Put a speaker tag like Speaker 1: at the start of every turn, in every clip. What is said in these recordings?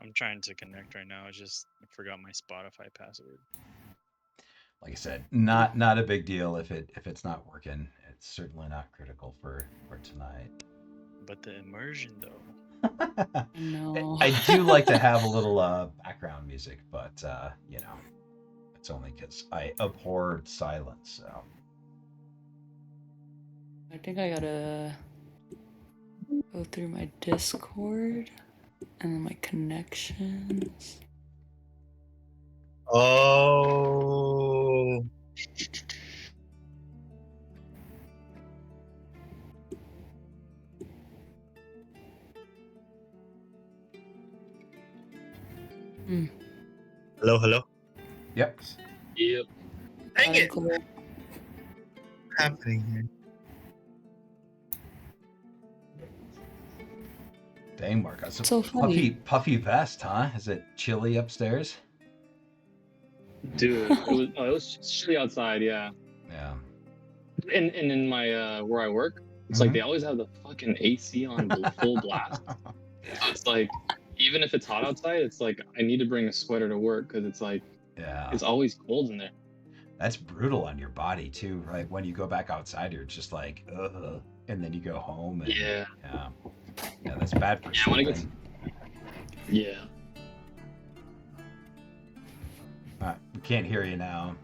Speaker 1: I'm trying to connect right now. I forgot my Spotify password.
Speaker 2: Like I said, not a big deal if it's not working. It's certainly not critical for tonight.
Speaker 1: But the immersion, though.
Speaker 3: No.
Speaker 2: I do like to have a little background music, but it's only because I abhor silence. So
Speaker 3: I think I gotta go through my Discord and then my connections.
Speaker 4: Oh. Hello.
Speaker 2: yep.
Speaker 1: Yep.
Speaker 4: Dang it!
Speaker 3: Cool.
Speaker 4: What's happening here?
Speaker 2: Dang, Mark, that's
Speaker 3: So funny.
Speaker 2: puffy vest, huh? Is it chilly upstairs?
Speaker 5: Dude, it was chilly outside, yeah.
Speaker 2: Yeah.
Speaker 5: And in my where I work, it's like they always have the fucking AC on full blast. So it's like, even if it's hot outside, it's like I need to bring a sweater to work because it's like it's always cold in there.
Speaker 2: That's brutal on your body too, right? When you go back outside, you're just like, ugh, and then you go home. And,
Speaker 5: Yeah.
Speaker 2: Yeah, that's bad for sleeping.
Speaker 5: Yeah.
Speaker 2: We can't hear you now.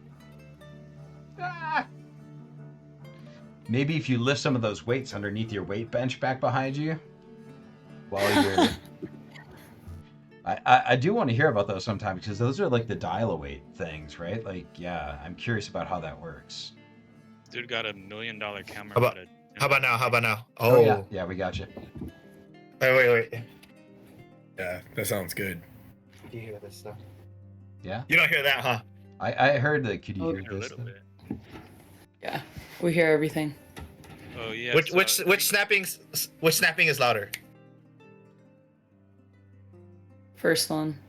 Speaker 2: Maybe if you lift some of those weights underneath your weight bench back behind you while you're... I do want to hear about those sometime because those are like the dial-a-weight things, right? Like, yeah, I'm curious about how that works.
Speaker 1: Dude got $1 million camera.
Speaker 4: How about now?
Speaker 2: Oh yeah, we got you.
Speaker 4: Wait.
Speaker 6: Yeah, that sounds good.
Speaker 4: Do you hear this stuff?
Speaker 2: Yeah.
Speaker 4: You don't hear that, huh?
Speaker 2: I heard that. Could you hear
Speaker 1: A
Speaker 2: this?
Speaker 1: little bit.
Speaker 3: Yeah, we hear everything.
Speaker 1: Oh yeah.
Speaker 4: Which snapping is louder?
Speaker 3: First one.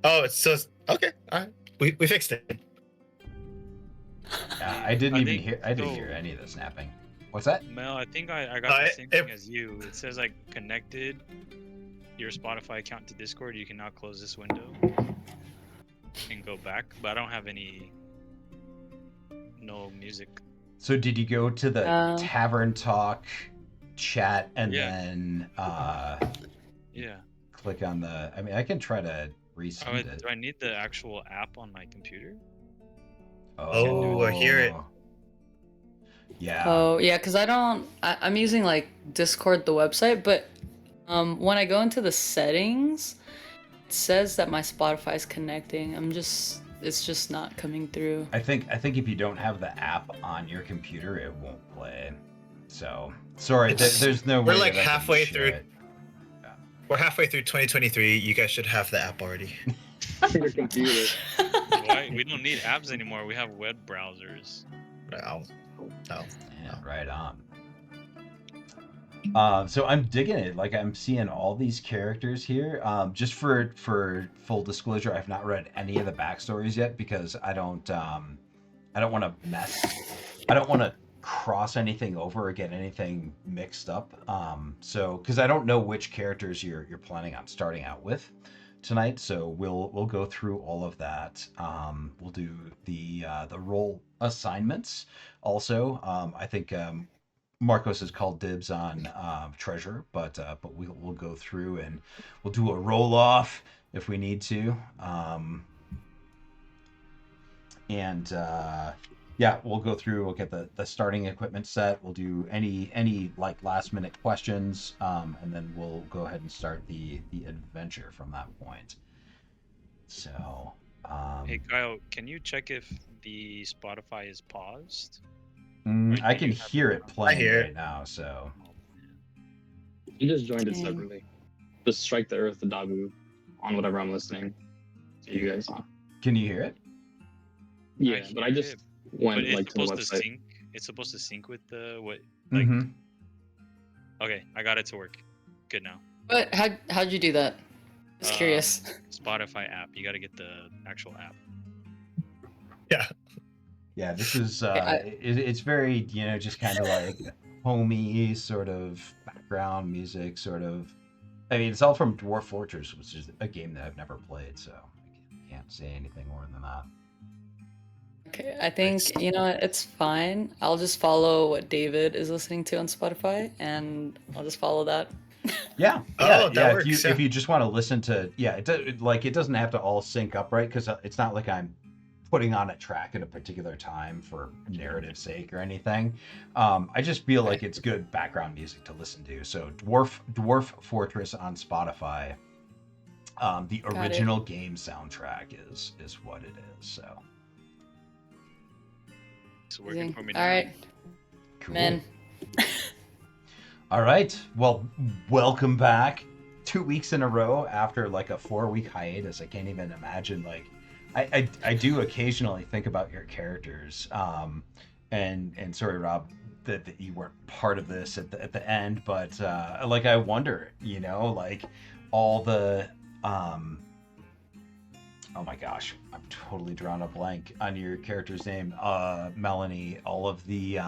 Speaker 4: Oh, it's okay. All right, we fixed it.
Speaker 2: Yeah, I didn't hear any of the snapping. What's that?
Speaker 1: Mel, I think I got the same thing as you. It says like connected your Spotify account to Discord. You can now close this window and go back, but I don't have no music.
Speaker 2: So did you go to the Tavern Talk chat and then
Speaker 1: yeah,
Speaker 2: click on the... I mean, I can try to resend it.
Speaker 1: Do I need the actual app on my computer?
Speaker 4: Oh, I hear it.
Speaker 2: Yeah.
Speaker 3: Oh yeah, because I'm using like Discord, the website, but when I go into the settings, it says that my Spotify is connecting. It's just not coming through.
Speaker 2: I think if you don't have the app on your computer, it won't play. So sorry, there's no way.
Speaker 4: We're like halfway through. Yeah. We're halfway through 2023. You guys should have the app already.
Speaker 5: Your computer.
Speaker 1: Why? We don't need apps anymore. We have web browsers.
Speaker 2: Yeah, right on. So I'm digging it. Like I'm seeing all these characters here. Just for full disclosure, I've not read any of the backstories yet because I don't want to I don't want to cross anything over or get anything mixed up. So because I don't know which characters you're planning on starting out with tonight, so we'll go through all of that. We'll do the role assignments also. I think Marcos has called dibs on treasure, but we'll go through and we'll do a roll off if we need to. Yeah, we'll go through. We'll get the starting equipment set. We'll do any like last minute questions, and then we'll go ahead and start the adventure from that point. So,
Speaker 1: hey Kyle, can you check if the Spotify is paused?
Speaker 2: I can hear it playing right now. So
Speaker 5: You just joined it separately. Just strike the earth, the Dabu, on whatever I'm listening to you guys on.
Speaker 2: Can you hear it?
Speaker 5: Yeah, but I just went like to the website.
Speaker 1: Sync. It's supposed to sync with the what? Like, Okay, I got it to work. Good now.
Speaker 3: But how'd you do that? Just curious.
Speaker 1: Spotify app. You got to get the actual app.
Speaker 2: Yeah, this is it's very, just kind of like homey sort of background music, sort of I mean, it's all from Dwarf Fortress, which is a game that I've never played, so I can't say anything more than that.
Speaker 3: Okay, I think, you know what, it's fine. I'll just follow what David is listening to on Spotify, and I'll just follow that.
Speaker 2: Yeah,
Speaker 4: Oh,
Speaker 2: yeah.
Speaker 4: that works,
Speaker 2: If you just want to listen to, it doesn't have to all sync up, right? Because it's not like I'm putting on a track at a particular time for narrative sake or anything. I just feel like it's good background music to listen to. So Dwarf Fortress on Spotify. The
Speaker 3: Got it.
Speaker 2: original game soundtrack is what it is. So
Speaker 1: It's working for me
Speaker 3: All
Speaker 1: now.
Speaker 3: right,
Speaker 2: cool.
Speaker 3: men.
Speaker 2: All right. Well, welcome back. 2 weeks in a row after like a 4-week hiatus. I can't even imagine. Like, I do occasionally think about your characters. And sorry, Rob, that you weren't part of this at the end, but like I wonder, like all the oh my gosh, I'm totally drawing a blank on your character's name. Melanie, all of the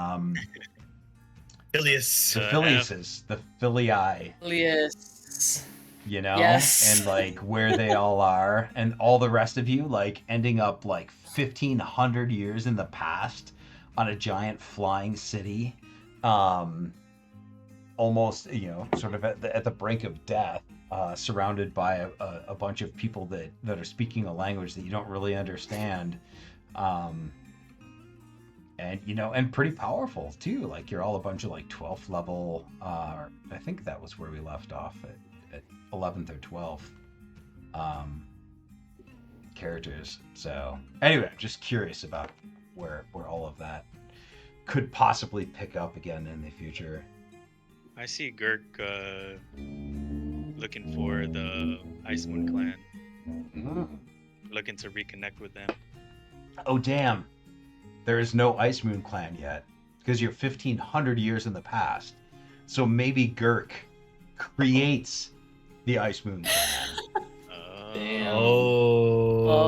Speaker 4: Ilias.
Speaker 2: Filiuses, the filii,
Speaker 3: Elias.
Speaker 2: and
Speaker 3: Yes.
Speaker 2: like where they all are, and all the rest of you like ending up like 1,500 years in the past on a giant flying city, almost sort of at the brink of death, surrounded by a bunch of people that are speaking a language that you don't really understand. And and pretty powerful too. Like you're all a bunch of like 12th level. I think that was where we left off at 11th or 12th characters. So anyway, I'm just curious about where all of that could possibly pick up again in the future.
Speaker 1: I see Girk looking for the Ice Moon clan, looking to reconnect with them.
Speaker 2: Oh damn! There is no Ice Moon clan yet because you're 1,500 years in the past. So maybe Girk creates the Ice Moon clan.
Speaker 3: Damn.
Speaker 4: Oh.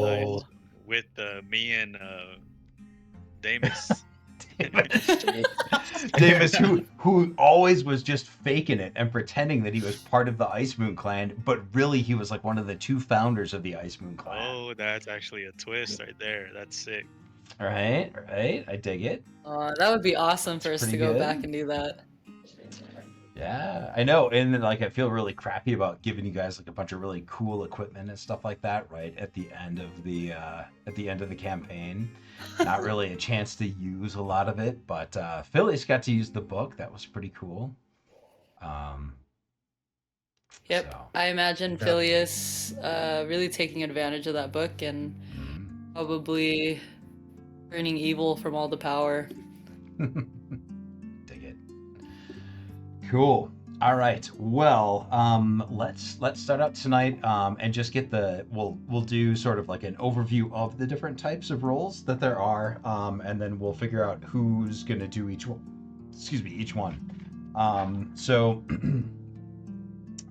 Speaker 1: Nice. With me and Damus.
Speaker 2: Davis, who always was just faking it and pretending that he was part of the Ice Moon clan, but really he was like one of the 2 founders of the Ice Moon clan.
Speaker 1: Oh, that's actually a twist right there. That's sick.
Speaker 2: Right, I dig it.
Speaker 3: That would be awesome for us to
Speaker 2: pretty
Speaker 3: go
Speaker 2: good.
Speaker 3: back and do that.
Speaker 2: Yeah, I know, and then, like I feel really crappy about giving you guys like a bunch of really cool equipment and stuff like that, right at the end of the campaign. Not really a chance to use a lot of it, but Phyllis got to use the book. That was pretty cool.
Speaker 3: Yep,
Speaker 2: So.
Speaker 3: I imagine Phileas really taking advantage of that book and probably turning evil from all the power.
Speaker 2: Dig it. Cool. All right. Well, let's start out tonight, and just get we'll do sort of like an overview of the different types of roles that there are, and then we'll figure out who's gonna do each one. Excuse me, each one. So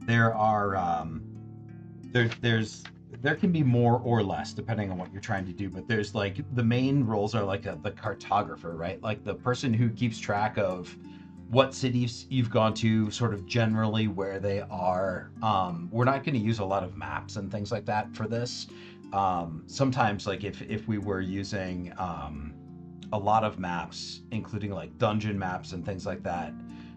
Speaker 2: there are there can be more or less depending on what you're trying to do, but there's like the main roles are like the cartographer, right? Like the person who keeps track of what cities you've gone to, sort of generally where they are. We're not going to use a lot of maps and things like that for this. Sometimes, like if we were using a lot of maps, including like dungeon maps and things like that,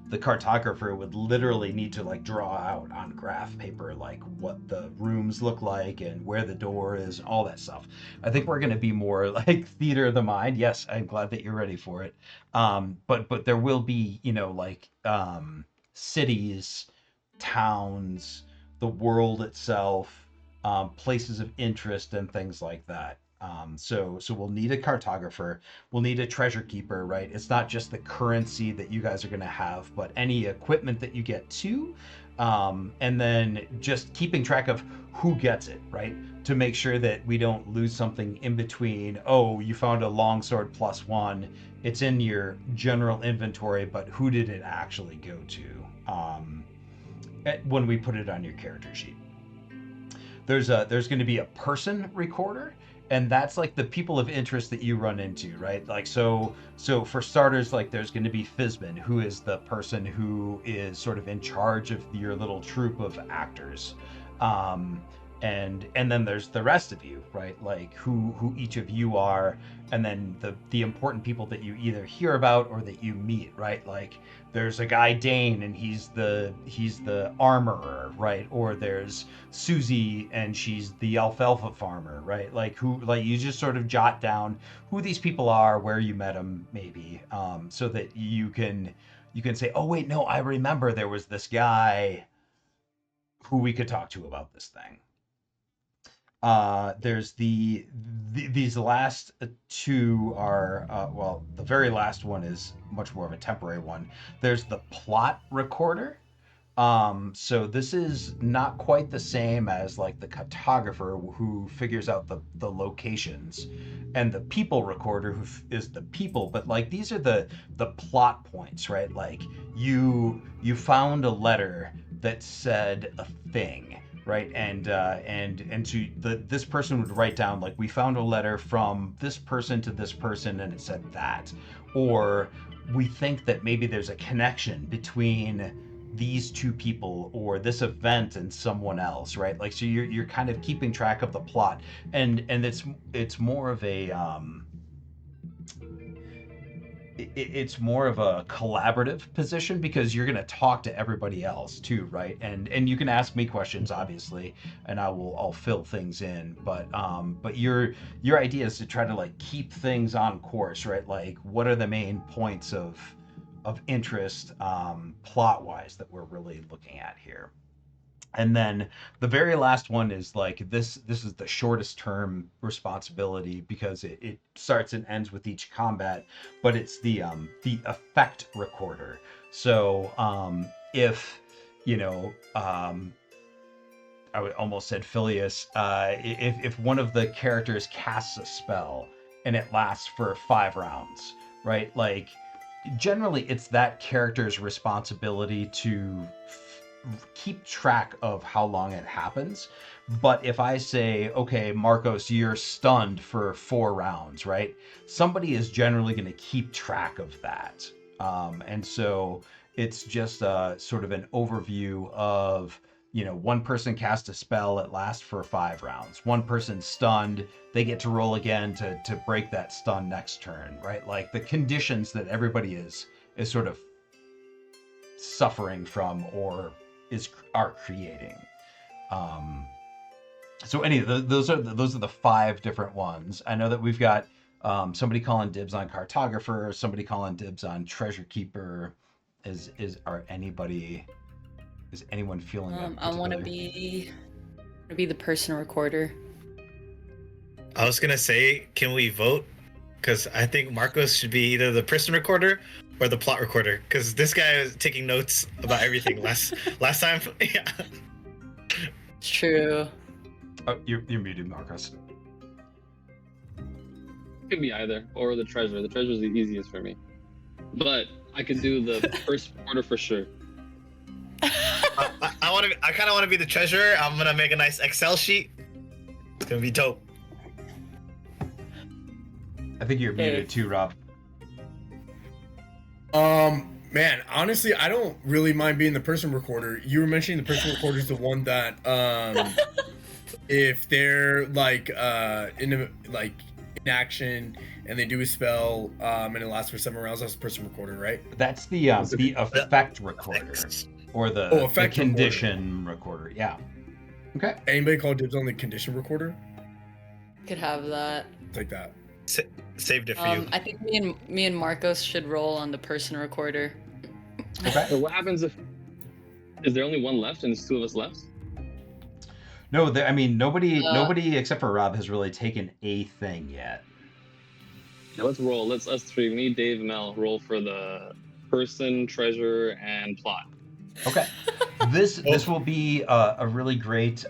Speaker 2: the cartographer would literally need to like draw out on graph paper like what the rooms look like and where the door is, all that stuff. I think we're going to be more like theater of the mind. Yes, I'm glad that you're ready for it. But there will be, like cities, towns, the world itself, places of interest and things like that. So we'll need a cartographer, we'll need a treasure keeper, right? It's not just the currency that you guys are going to have, but any equipment that you get too. And then just keeping track of who gets it, right? To make sure that we don't lose something in between. Oh, you found a longsword +1. It's in your general inventory, but who did it actually go to? When we put it on your character sheet. There's going to be a person recorder, and that's like the people of interest that you run into, right? Like so for starters, like there's going to be Fizbin, who is the person who is sort of in charge of your little troupe of actors. And then there's the rest of you, right? Like who each of you are, and then the important people that you either hear about or that you meet, right? Like there's a guy Dane, and he's the armorer, right? Or there's Susie, and she's the alfalfa farmer, right? Like you just sort of jot down who these people are, where you met them, maybe, so that you can say, oh wait, no, I remember there was this guy who we could talk to about this thing. There's these last two are well, the very last one is much more of a temporary one. There's the plot recorder. So this is not quite the same as like the cartographer who figures out the locations, and the people recorder who is the people. But like these are the plot points, right? Like you found a letter that said a thing, right? And to this person would write down, like, we found a letter from this person to this person and it said that, or we think that maybe there's a connection between these two people or this event and someone else, right? Like, so you're kind of keeping track of the plot, and it's more of a it's more of a collaborative position, because you're going to talk to everybody else too, right? And you can ask me questions, obviously, and I'll fill things in, but your idea is to try to like keep things on course, right? Like, what are the main points of interest plot wise that we're really looking at here? And then the very last one is like this is the shortest term responsibility, because it starts and ends with each combat, but it's the effect recorder. So if I almost said Phileas, if one of the characters casts a spell and it lasts for 5 rounds, right? Like, generally it's that character's responsibility to keep track of how long it happens. But if I say, okay, Marcos, you're stunned for 4 rounds, right? Somebody is generally going to keep track of that. And so it's just sort of an overview of, one person cast a spell, it lasts for 5 rounds. One person stunned, they get to roll again to break that stun next turn, right? Like the conditions that everybody is sort of suffering from or are creating. So those are the 5 different ones. I know that we've got somebody calling dibs on cartographer, somebody calling dibs on treasure keeper. Is anyone feeling that?
Speaker 3: I want to be the person recorder.
Speaker 4: I was gonna say, can we vote? Because I think Marcos should be either the person recorder or the plot recorder. Because this guy is taking notes about everything. last time, yeah.
Speaker 3: It's true.
Speaker 2: Oh, you're muted, Marcos.
Speaker 5: It could be either, or the treasure. The treasure is the easiest for me, but I could do the first recorder for sure.
Speaker 4: I kind of want to be the treasurer. I'm gonna make a nice Excel sheet. It's gonna be dope.
Speaker 2: I think you're muted too, Rob.
Speaker 6: Man, honestly, I don't really mind being the person recorder. You were mentioning the person recorder is the one that, if they're like in action and they do a spell, and it lasts for 7 rounds, that's the person recorder, right?
Speaker 2: That's the effect recorder, or the condition recorder. Yeah. Okay.
Speaker 6: Anybody call dibs on the condition recorder?
Speaker 3: Could have that.
Speaker 6: Like that.
Speaker 4: Saved it for you.
Speaker 3: I think me and Marcos should roll on the person recorder.
Speaker 2: Okay.
Speaker 5: So what happens is there only one left and there's 2 of us left?
Speaker 2: No, nobody except for Rob has really taken a thing yet.
Speaker 5: Yeah, let's roll. Let's us 3, me, Dave, Mel, roll for the person, treasure, and plot.
Speaker 2: Okay. This will be a really great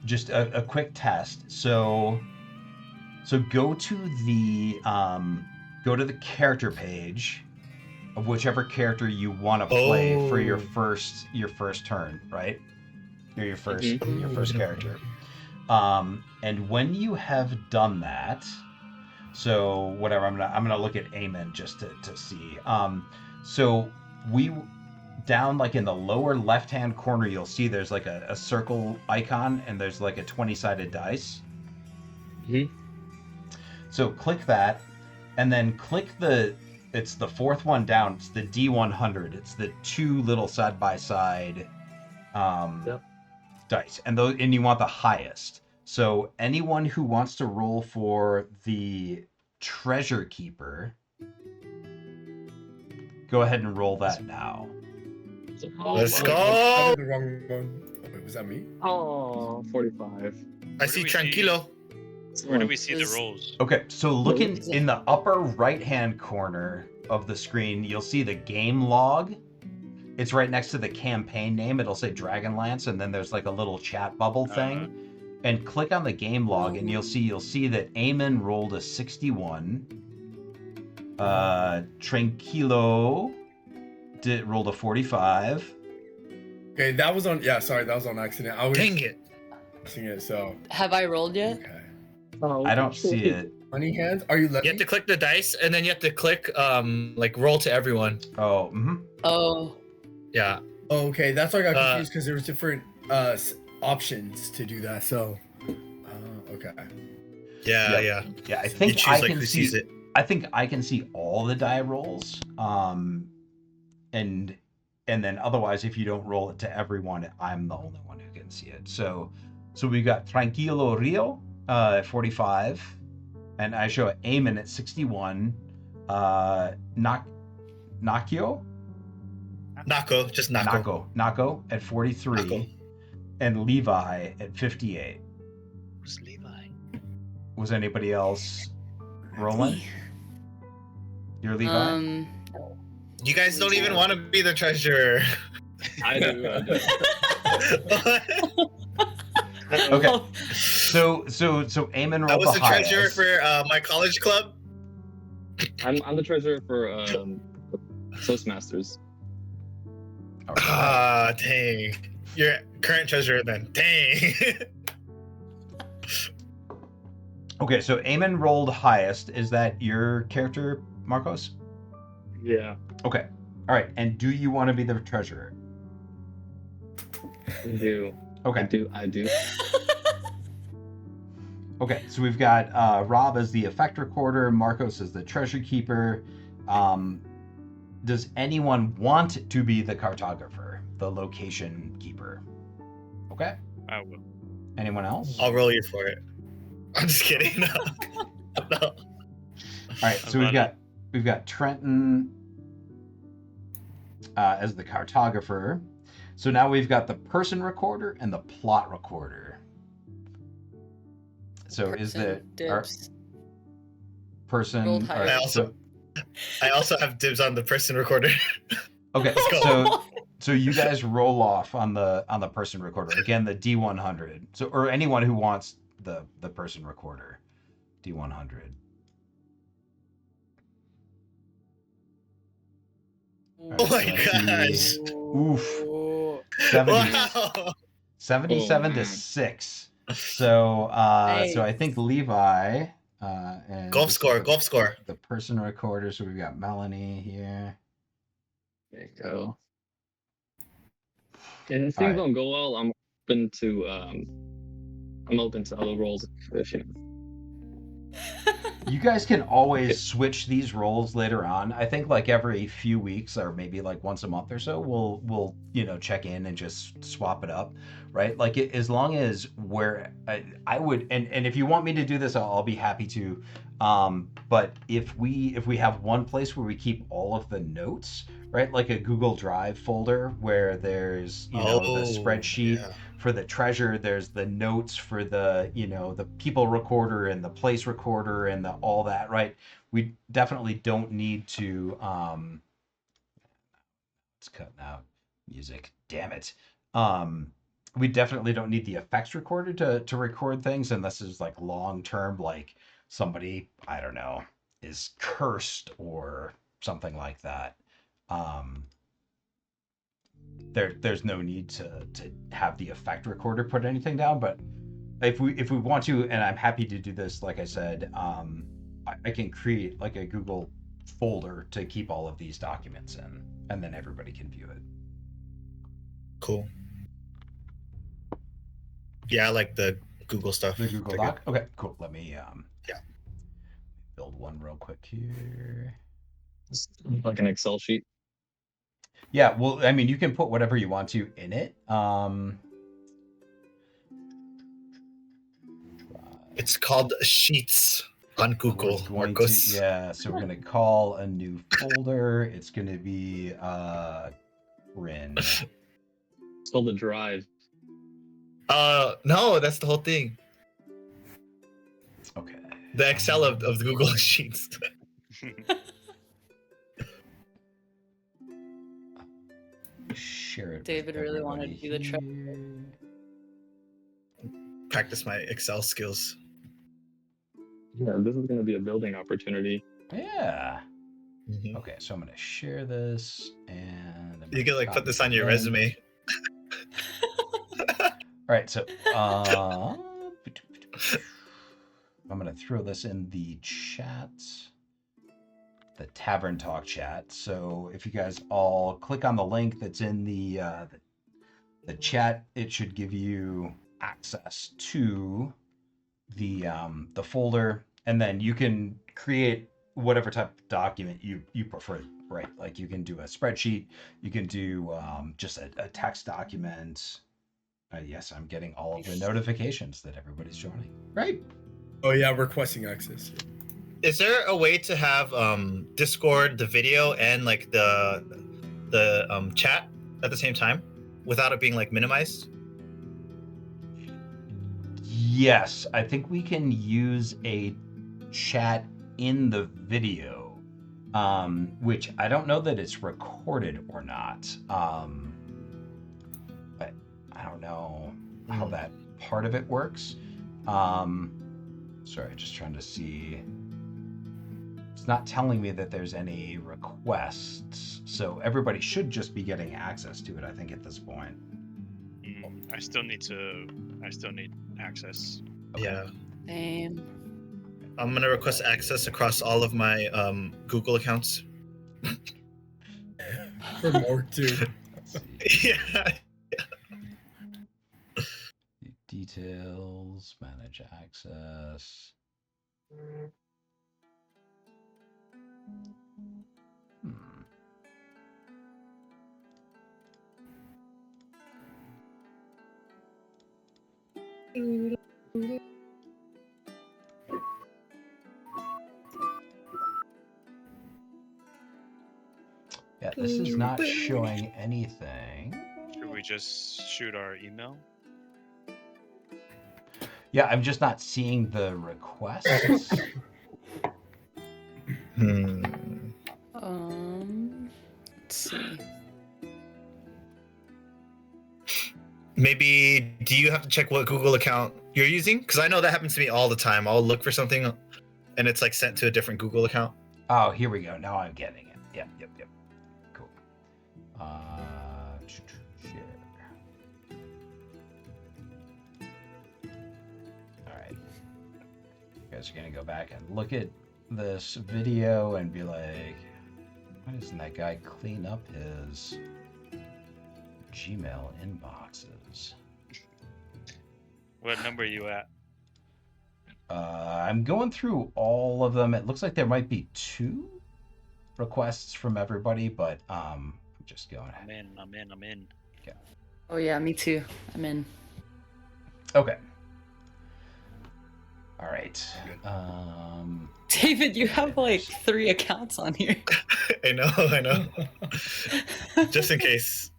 Speaker 2: just a quick test. So go to the character page of whichever character you want to play for your first turn, right? Or your first character. And when you have done that, so whatever, I'm gonna look at Amen just to see. So we down like in the lower left hand corner, you'll see there's like a circle icon and there's like a 20-sided dice.
Speaker 5: Mhm.
Speaker 2: So click that, and then click it's the fourth one down. It's the D100. It's the two little side by side dice, and you want the highest. So anyone who wants to roll for the treasure keeper, go ahead and roll that now.
Speaker 4: Let's
Speaker 6: I
Speaker 4: go.
Speaker 6: did the wrong one. Wait, was that me?
Speaker 5: Oh, 45.
Speaker 4: I
Speaker 1: Where
Speaker 4: see
Speaker 1: do we see-
Speaker 4: Tranquilo.
Speaker 1: Where do we see the rolls?
Speaker 2: Okay, so looking
Speaker 3: Rolls.
Speaker 2: in the upper right hand corner of the screen, you'll see the game log. It's right next to the campaign name. It'll say Dragonlance, and then there's like a little chat bubble thing. And click on the game log, and you'll see that Eamon rolled a 61. Tranquilo rolled a 45.
Speaker 6: Okay, that was on. Yeah, sorry, that was on accident. I was
Speaker 4: Dang it.
Speaker 6: seeing it. So
Speaker 3: Have I rolled yet?
Speaker 6: okay.
Speaker 5: Oh,
Speaker 2: I don't see it.
Speaker 6: Money hands? Are you
Speaker 4: You
Speaker 6: letting?
Speaker 4: have to click the dice, and then you have to click like roll to everyone.
Speaker 2: Oh,
Speaker 3: Oh,
Speaker 4: Yeah.
Speaker 6: Oh, okay, that's why I got
Speaker 4: Uh,
Speaker 6: confused because there was different options to do that. So, okay.
Speaker 4: Yeah.
Speaker 2: yeah. I
Speaker 4: You
Speaker 2: think
Speaker 4: choose
Speaker 2: I
Speaker 4: like
Speaker 2: can
Speaker 4: who
Speaker 2: see.
Speaker 4: sees it.
Speaker 2: I think I can see all the die rolls. And then otherwise, if you don't roll it to everyone, I'm the only one who can see it. So we got Tranquilo Rio at 45, and I show Eamon at 61. Nakio
Speaker 4: Nako, just Nako.
Speaker 2: Nako at 43,
Speaker 4: Nako.
Speaker 2: and Levi at 58.
Speaker 1: Who's Levi?
Speaker 2: Was anybody else rolling? You're Levi?
Speaker 4: You guys don't even want to be the treasurer.
Speaker 5: I do.
Speaker 2: Okay. So Eamon rolled
Speaker 4: I was the
Speaker 2: highest.
Speaker 4: treasurer for my college club.
Speaker 5: I'm the treasurer for Toastmasters.
Speaker 2: Okay.
Speaker 4: Ah, dang. You're current treasurer then. Dang.
Speaker 2: Okay, so Eamon rolled highest. Is that your character, Marcos?
Speaker 5: Yeah.
Speaker 2: Okay. All right. And do you want to be the treasurer?
Speaker 5: I do.
Speaker 2: Okay.
Speaker 5: I do.
Speaker 2: Okay. So we've got Rob as the effect recorder, Marcos as the treasure keeper. Does anyone want to be the cartographer, the location keeper? Okay.
Speaker 1: I will.
Speaker 2: Anyone else?
Speaker 4: I'll roll you for it. I'm just kidding. No. No.
Speaker 2: All right. So we've got Trenton as the cartographer. So now we've got the person recorder and the plot recorder. So is the
Speaker 3: dibs.
Speaker 2: person?
Speaker 3: Rolled higher.
Speaker 4: I also have dibs on the person recorder.
Speaker 2: Okay.
Speaker 4: Let's go.
Speaker 2: So you guys roll off on the person recorder again, the D100. So or anyone who wants the person recorder, D100.
Speaker 4: Oh my
Speaker 2: Let's
Speaker 4: gosh.
Speaker 2: Oof. 70,
Speaker 4: Wow.
Speaker 2: 77
Speaker 5: Oh,
Speaker 2: to
Speaker 5: man.
Speaker 2: 6. So so I think Levi and
Speaker 4: Golf score.
Speaker 2: the person recorder. So we've got Melanie here.
Speaker 5: There you go. And if things
Speaker 2: Alright.
Speaker 5: don't go well, I'm open to other roles if you know.
Speaker 2: You guys can always switch these roles later on. I think like every few weeks or maybe like once a month or so, we'll check in and just swap it up, right? Like as long as I would and if you want me to do this, I'll be happy to. But if we have one place where we keep all of the notes, right, like a Google Drive folder where there's the spreadsheet.
Speaker 4: Yeah.
Speaker 2: For the treasure, there's the notes for the the people recorder and the place recorder and all that, right? We definitely don't need to it's cutting out music, damn it. We definitely don't need the effects recorder to record things unless it's like long term, like somebody, I don't know, is cursed or something like that. There's no need to have the effect recorder put anything down, but if we want to, and I'm happy to do this, like I said, I can create like a Google folder to keep all of these documents in, and then everybody can view it.
Speaker 4: Cool. Yeah, I like the Google stuff.
Speaker 2: The Google
Speaker 4: They're
Speaker 2: Doc. Okay, cool. Let me
Speaker 4: Yeah.
Speaker 2: build one real quick here.
Speaker 5: Like an Excel sheet.
Speaker 2: Yeah, well, I mean, you can put whatever you want to in it.
Speaker 4: It's called Sheets on Google. Marcos.
Speaker 2: Yeah, so we're gonna call a new folder. It's gonna be Rin.
Speaker 5: It's called the Drive.
Speaker 4: No, that's the whole thing.
Speaker 2: Okay.
Speaker 4: The Excel of the Google Sheets.
Speaker 2: Share it.
Speaker 3: David
Speaker 2: with
Speaker 3: really wanted to do the
Speaker 2: everybody
Speaker 3: trip.
Speaker 2: here.
Speaker 4: Practice my Excel skills.
Speaker 5: Yeah, this is going to be a building opportunity.
Speaker 2: Yeah.
Speaker 4: Mhm.
Speaker 2: Okay, so I'm gonna share this, and I'm
Speaker 4: You can like
Speaker 2: gonna
Speaker 4: put this
Speaker 2: copy
Speaker 4: on your
Speaker 2: the link.
Speaker 4: resume.
Speaker 2: All right, so I'm gonna throw this in the chat, the Tavern Talk chat. So if you guys all click on the link that's in the chat, it should give you access to the folder, and then you can create whatever type of document you prefer. Right, like you can do a spreadsheet, you can do just a text document. Yes, I'm getting all of the notifications that everybody's joining. Right.
Speaker 6: Oh yeah, requesting access.
Speaker 4: Is there a way to have Discord, the video, and like the chat at the same time without it being like minimized?
Speaker 2: Yes, I think we can use a chat in the video, which I don't know that it's recorded or not. But I don't know how that part of it works. Sorry, just trying to see. It's not telling me that there's any requests, so everybody should just be getting access to it, I think, at this point.
Speaker 1: I still need access.
Speaker 2: Okay.
Speaker 4: Yeah.
Speaker 3: Same.
Speaker 4: I'm gonna request access across all of my Google accounts.
Speaker 6: For more too.
Speaker 2: Let's see.
Speaker 4: Yeah.
Speaker 2: Details, manage access. Yeah, this is not showing anything.
Speaker 1: Should we just shoot our email?
Speaker 2: Yeah, I'm just not seeing the requests.
Speaker 3: Let's see.
Speaker 4: Maybe do you have to check what Google account you're using? Because I know that happens to me all the time. I'll look for something and it's like sent to a different Google account.
Speaker 2: Oh, here we go. Now I'm getting it. Yep. Cool. Share. All right. You guys are gonna go back and look at this video and be like, why doesn't that guy clean up his Gmail inboxes?
Speaker 1: What number are you at?
Speaker 2: I'm going through all of them. It looks like there might be 2 requests from everybody, but I'm just going.
Speaker 1: I'm in.
Speaker 2: Okay.
Speaker 3: Oh yeah, me too. I'm in.
Speaker 2: Okay. All right.
Speaker 3: David, you have like 3 accounts on here.
Speaker 4: I know. Just in case.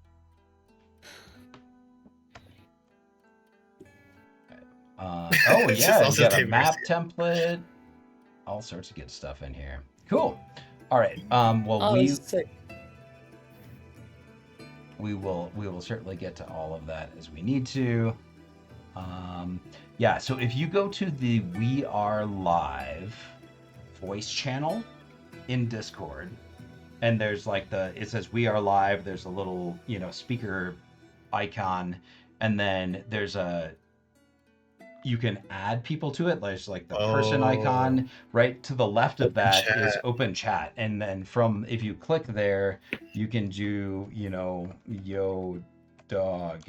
Speaker 2: Oh
Speaker 4: It's
Speaker 2: yeah,
Speaker 4: just
Speaker 2: you
Speaker 4: also
Speaker 2: got a
Speaker 4: David
Speaker 2: map
Speaker 4: Garcia.
Speaker 2: template. All sorts of good stuff in here. Cool. All right. Well,
Speaker 3: Oh, that's sick.
Speaker 2: we will certainly get to all of that as we need to. Yeah. So if you go to the We Are Live voice channel in Discord, and there's like it says We Are Live. There's a little speaker icon, and then there's a you can add people to it. There's like the person icon. Right to the left of that is open chat, and then if you click there, you can do yo dog,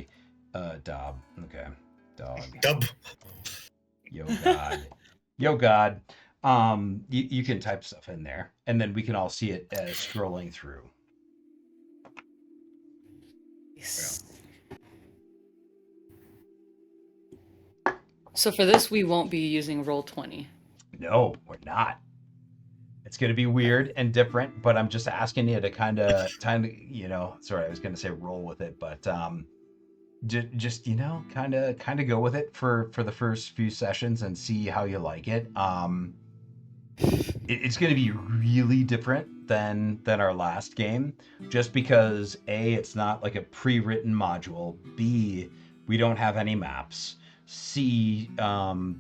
Speaker 2: dob. Okay, dog.
Speaker 4: Dub.
Speaker 2: Yo god. You can type stuff in there, and then we can all see it as scrolling through.
Speaker 3: So for this, we won't be using Roll20.
Speaker 2: No, we're not. It's going to be weird and different, but I'm just asking you to kind of, sorry, I was going to say roll with it, but just kind of go with it for the first few sessions and see how you like it. It's going to be really different than our last game, just because A, it's not like a pre-written module. B, we don't have any maps. C,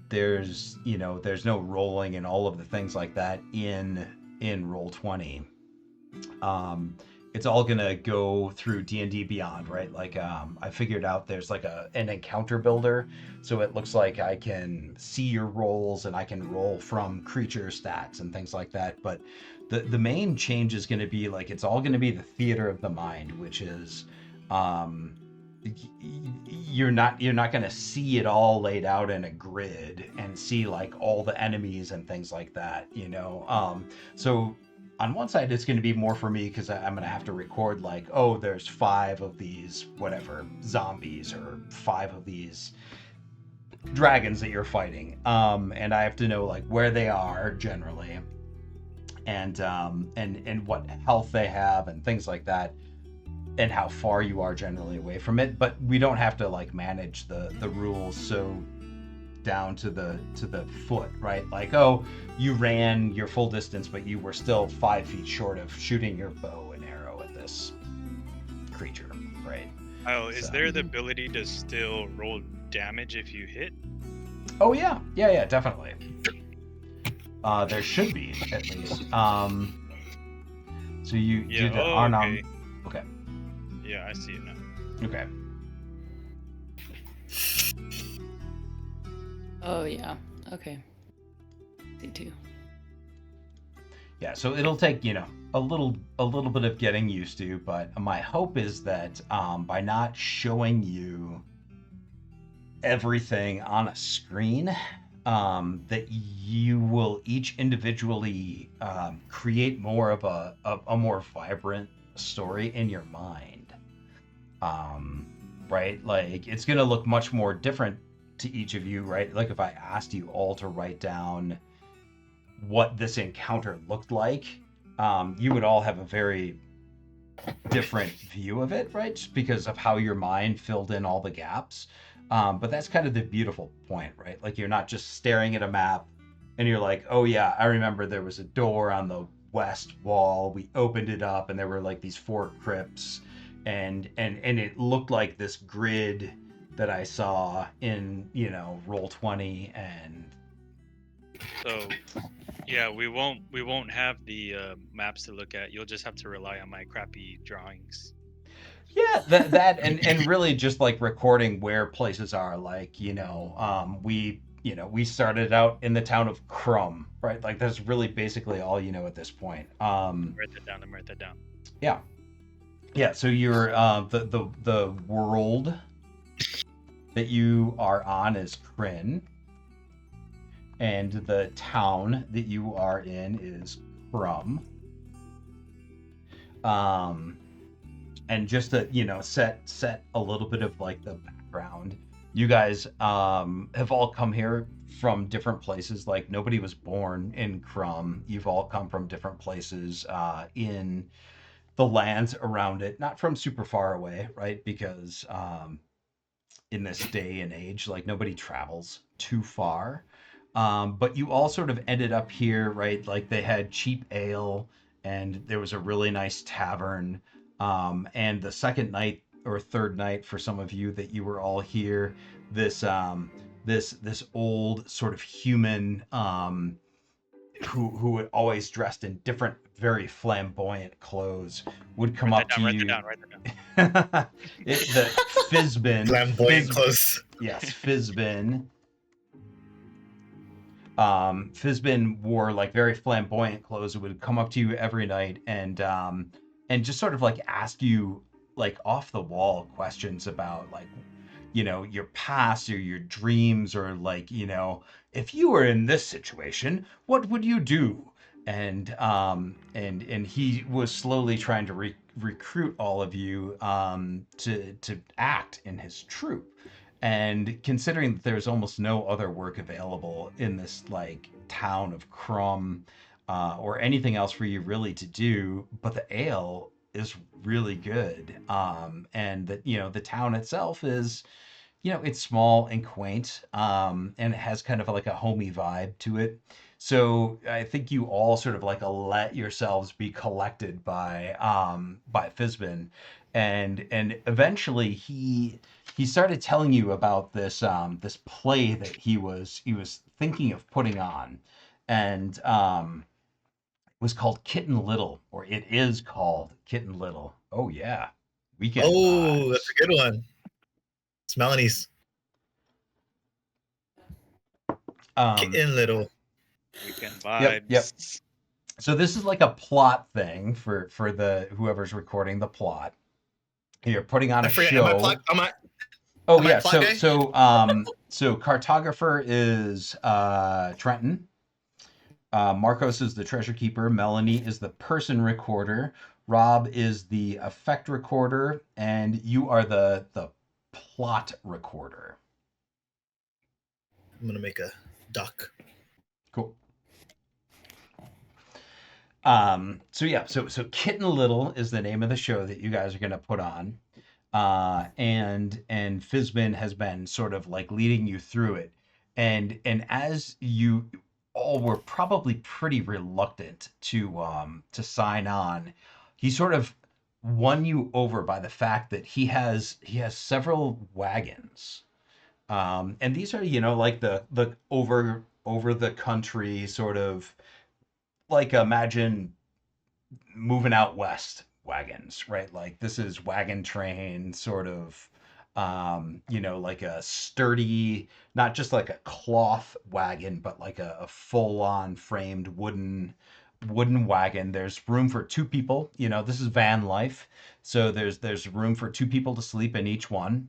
Speaker 2: there's no rolling and all of the things like that in Roll20. It's all gonna go through D&D Beyond, right? Like I figured out there's like an encounter builder, so it looks like I can see your rolls and I can roll from creature stats and things like that. But the main change is going to be like it's all going to be the theater of the mind, which is you're not going to see it all laid out in a grid and see like all the enemies and things like that, so on one side it's going to be more for me because I'm going to have to record like, oh, there's 5 of these whatever zombies or 5 of these dragons that you're fighting, and I have to know like where they are generally and what health they have and things like that, and how far you are generally away from it. But we don't have to like manage the rules so down to the foot, right? Like, oh, you ran your full distance but you were still 5 feet short of shooting your bow and arrow at this creature, right?
Speaker 1: Oh, is there the ability to still roll damage if you hit?
Speaker 2: Oh yeah, definitely. There should be at least. So you do the Arnam. Okay.
Speaker 1: Yeah, I see it now.
Speaker 2: Okay.
Speaker 3: Oh yeah. Okay. D2.
Speaker 2: Yeah, so it'll take, a little bit of getting used to, but my hope is that by not showing you everything on a screen, that you will each individually create more of a more vibrant story in your mind. Right? Like it's gonna look much more different to each of you, right? Like if I asked you all to write down what this encounter looked like, you would all have a very different view of it, right? Just because of how your mind filled in all the gaps. But that's kind of the beautiful point, right? Like you're not just staring at a map and you're like, oh yeah, I remember there was a door on the west wall. We opened it up and there were like these 4 crypts and it looked like this grid that I saw in, Roll20. And
Speaker 1: so yeah, we won't have the maps to look at. You'll just have to rely on my crappy drawings.
Speaker 2: Yeah, that and really just like recording where places are, like, we started out in the town of Crum, right? Like that's really basically all you know at this point.
Speaker 1: Write that down.
Speaker 2: Yeah, so you're the world that you are on is Kryn, and the town that you are in is Crum. And just to set a little bit of like the background, you guys have all come here from different places. Like nobody was born in Crum. You've all come from different places in the lands around it, not from super far away, right? Because in this day and age, like nobody travels too far. But you all sort of ended up here, right? Like they had cheap ale and there was a really nice tavern. And the second night or third night for some of you that you were all here, this old sort of human who always dressed in different, very flamboyant clothes would come up to you.
Speaker 1: Write that down.
Speaker 2: The Fizbin.
Speaker 4: Flamboyant clothes.
Speaker 2: Yes, Fizbin Fizbin wore like very flamboyant clothes. It would come up to you every night and just sort of like ask you like off the wall questions about like your past or your dreams or like if you were in this situation, what would you do? And he was slowly trying to recruit all of you to act in his troupe. And considering that there's almost no other work available in this like town of Crum, or anything else for you really to do, but the ale is really good. And that the town itself is, it's small and quaint, and it has kind of like a homey vibe to it. So I think you all sort of like let yourselves be collected by Fizbin, and eventually he started telling you about this play that he was thinking of putting on, and it was called Kitten Little, or it is called Kitten Little. Oh yeah, weekend
Speaker 4: Oh, that's
Speaker 2: vibes.
Speaker 4: a good one. It's Melanie's
Speaker 2: Um,
Speaker 4: Kitten Little.
Speaker 1: Weekend
Speaker 2: yep.
Speaker 1: vibes.
Speaker 2: So this is like a plot thing for the whoever's recording the plot. You're putting on
Speaker 4: I
Speaker 2: a
Speaker 4: forget. Am I
Speaker 2: show.
Speaker 4: plot?
Speaker 2: Oh
Speaker 4: Am I
Speaker 2: yeah,
Speaker 4: plot
Speaker 2: so
Speaker 4: guy?
Speaker 2: so cartographer is Trenton. Marcos is the treasure keeper. Melanie is the person recorder. Rob is the effect recorder, and you are the plot recorder.
Speaker 4: I'm gonna make a duck.
Speaker 2: Cool. So yeah, so Kitten Little is the name of the show that you guys are gonna put on. And Fizbin has been sort of like leading you through it. And as you all were probably pretty reluctant to sign on, he sort of won you over by the fact that he has several wagons. And these are, like the over the country sort of, like, imagine moving out west wagons, right? Like this is wagon train sort of, like a sturdy, not just like a cloth wagon, but like a full on framed wooden wagon. There's room for two people. This is van life, so there's room for two people to sleep in each one.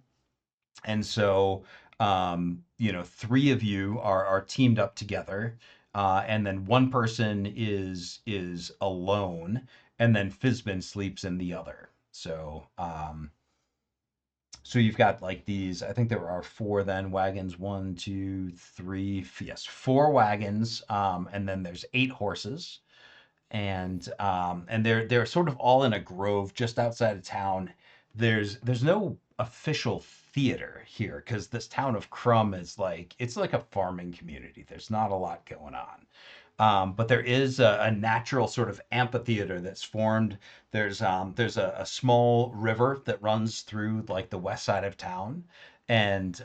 Speaker 2: And so, three of you are teamed up together, and then one person is alone, and then Fizbin sleeps in the other. So you've got like these. I think there are four then wagons. One, two, three. Yes, four wagons. And then there's 8 horses, and they're sort of all in a grove just outside of town. There's no official theater here because this town of Crum is like, it's like a farming community. There's not a lot going on. But there is a natural sort of amphitheater that's formed. There's a small river that runs through like the west side of town, and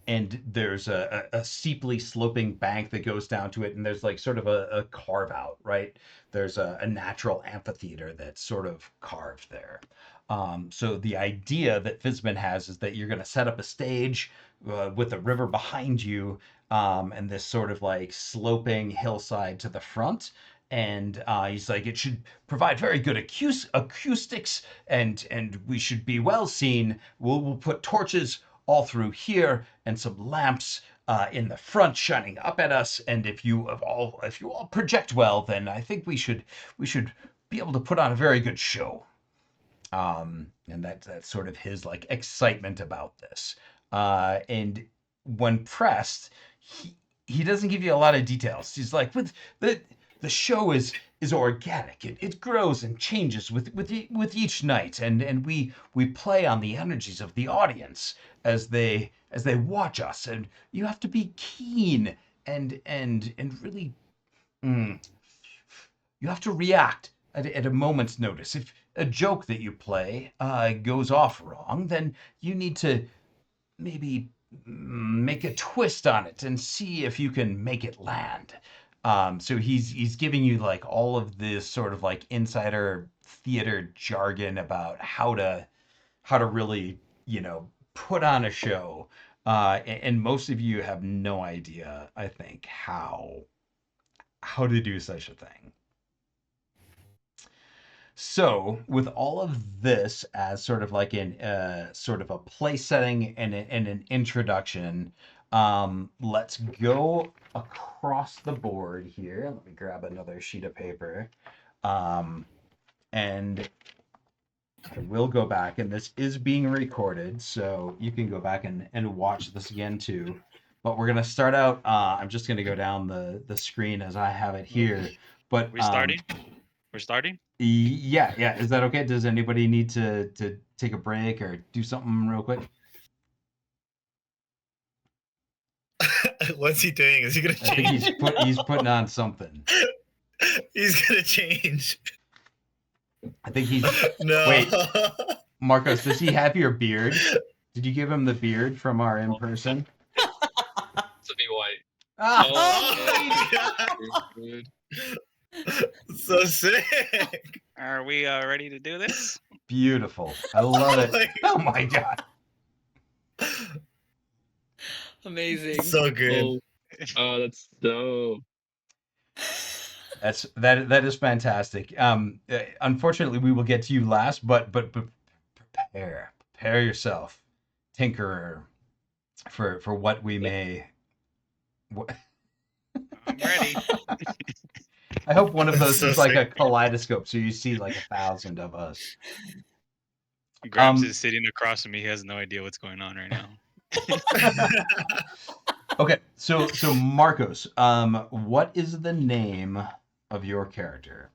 Speaker 2: there's a steeply sloping bank that goes down to it, and there's like sort of a carve out, right? There's a natural amphitheater that's sort of carved there. So the idea that Fizbin has is that you're going to set up a stage with a river behind you, and this sort of like sloping hillside to the front. And he's like, it should provide very good acoustics, and we should be well seen. We'll put torches all through here, and some lamps in the front shining up at us. And if you all project well, then I think we should be able to put on a very good show. And that's sort of his like excitement about this. And when pressed, he doesn't give you a lot of details. He's like, with the show is organic. It grows and changes with each night, and we play on the energies of the audience as they watch us, and you have to be keen and really, mm, you have to react at a moment's notice. If a joke that you play goes off wrong, then you need to maybe make a twist on it and see if you can make it land. So he's giving you like all of this sort of like insider theater jargon about how to really, put on a show. And most of you have no idea, I think, how to do such a thing. So, with all of this as sort of like an sort of a place setting and, an introduction, let's go across the board here. Let me grab another sheet of paper, and I will go back, and this is being recorded, so you can go back and watch this again too. But we're gonna start out. I'm just gonna go down the screen as I have it here. But
Speaker 1: We starting? We're starting?
Speaker 2: yeah. Is that okay? Does anybody need to take a break or do something real quick?
Speaker 4: What's he doing? Is he gonna
Speaker 2: I think
Speaker 4: change?
Speaker 2: he's putting on something.
Speaker 4: He's gonna change.
Speaker 2: I think he's
Speaker 4: No.
Speaker 2: Wait. Marcos, does he have your beard? Did you give him the beard from our in person?
Speaker 5: To be white.
Speaker 4: Oh my god. So sick.
Speaker 1: Are we ready to do this?
Speaker 2: Beautiful. I love it.
Speaker 4: my
Speaker 2: Oh my god.
Speaker 3: Amazing.
Speaker 4: So good.
Speaker 5: Oh, that's dope.
Speaker 2: That is fantastic. Unfortunately, we will get to you last, but prepare yourself, Tinkerer, for what we may.
Speaker 1: I'm ready.
Speaker 2: I hope one of those
Speaker 4: So
Speaker 2: is like a
Speaker 4: sick.
Speaker 2: kaleidoscope, so you see like 1,000 of us.
Speaker 1: Grams is sitting across from me. He has no idea what's going on right now.
Speaker 2: Okay, so Marcos, what is the name of your character?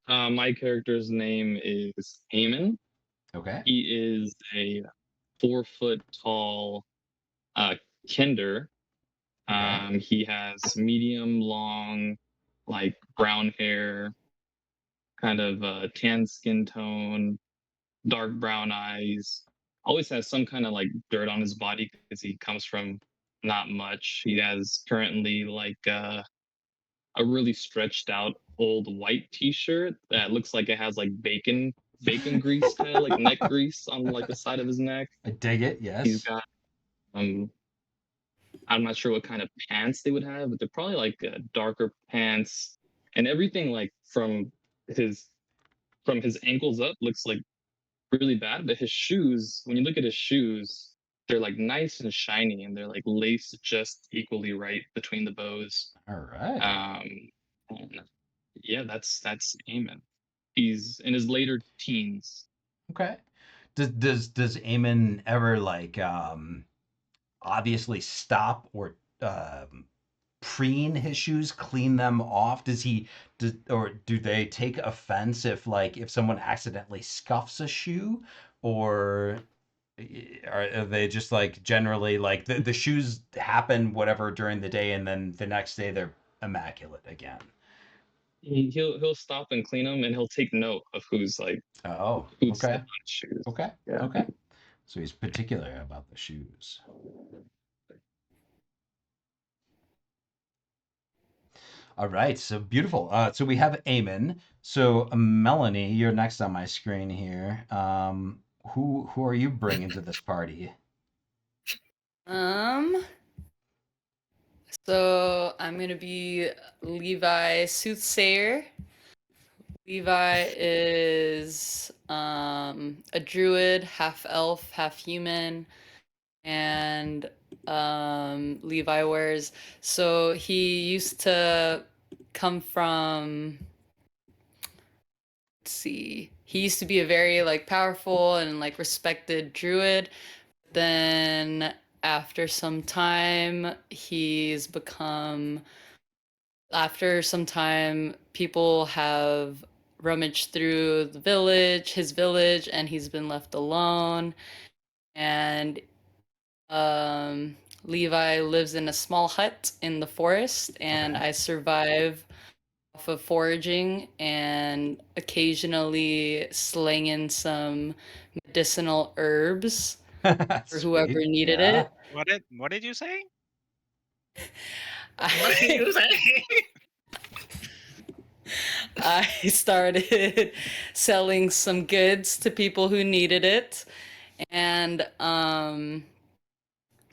Speaker 5: My character's name is Eamon.
Speaker 2: Okay.
Speaker 5: He is a 4 foot tall kender. He has medium long, like brown hair, kind of tan skin tone, dark brown eyes. Always has some kind of like dirt on his body because he comes from not much. He has currently like a really stretched out old white t-shirt that looks like it has like bacon grease kind of like neck grease on like the side of his neck.
Speaker 2: I dig it. Yes.
Speaker 5: He's got I'm not sure what kind of pants they would have, but they're probably like darker pants, and everything like his from his ankles up looks like really bad. But his shoes, when you look at his shoes, they're like nice and shiny, and they're like laced just equally right between the bows.
Speaker 2: All right.
Speaker 5: And yeah, that's Eamon. He's in his later teens.
Speaker 2: Okay. Does Eamon ever like obviously stop or preen his shoes, clean them off? Or do they take offense if someone accidentally scuffs a shoe, or are they just like generally like the shoes happen whatever during the day and then the next day they're immaculate again?
Speaker 5: He'll stop and clean them, and he'll take note of who's
Speaker 2: Oh,
Speaker 5: stepped
Speaker 2: okay.
Speaker 5: on his shoes.
Speaker 2: Okay.
Speaker 5: Yeah.
Speaker 2: Okay. So he's particular about the shoes. All right, so beautiful. So we have Eamon. So Melanie, you're next on my screen here. Who are you bringing to this party?
Speaker 3: So I'm gonna be Levi Soothsayer. Levi is a druid, half elf, half human, and Levi wears. So he used to come from. Let's see. He used to be a very like powerful and like respected druid. Then after some time, after some time, people have rummaged through his village, and he's been left alone. And Levi lives in a small hut in the forest, and
Speaker 2: Okay.
Speaker 3: I survive off of foraging and occasionally slinging some medicinal herbs for whoever
Speaker 2: Sweet.
Speaker 3: needed
Speaker 2: Yeah.
Speaker 3: it.
Speaker 1: What did you say?
Speaker 4: What are you saying?
Speaker 3: I started selling some goods to people who needed it, and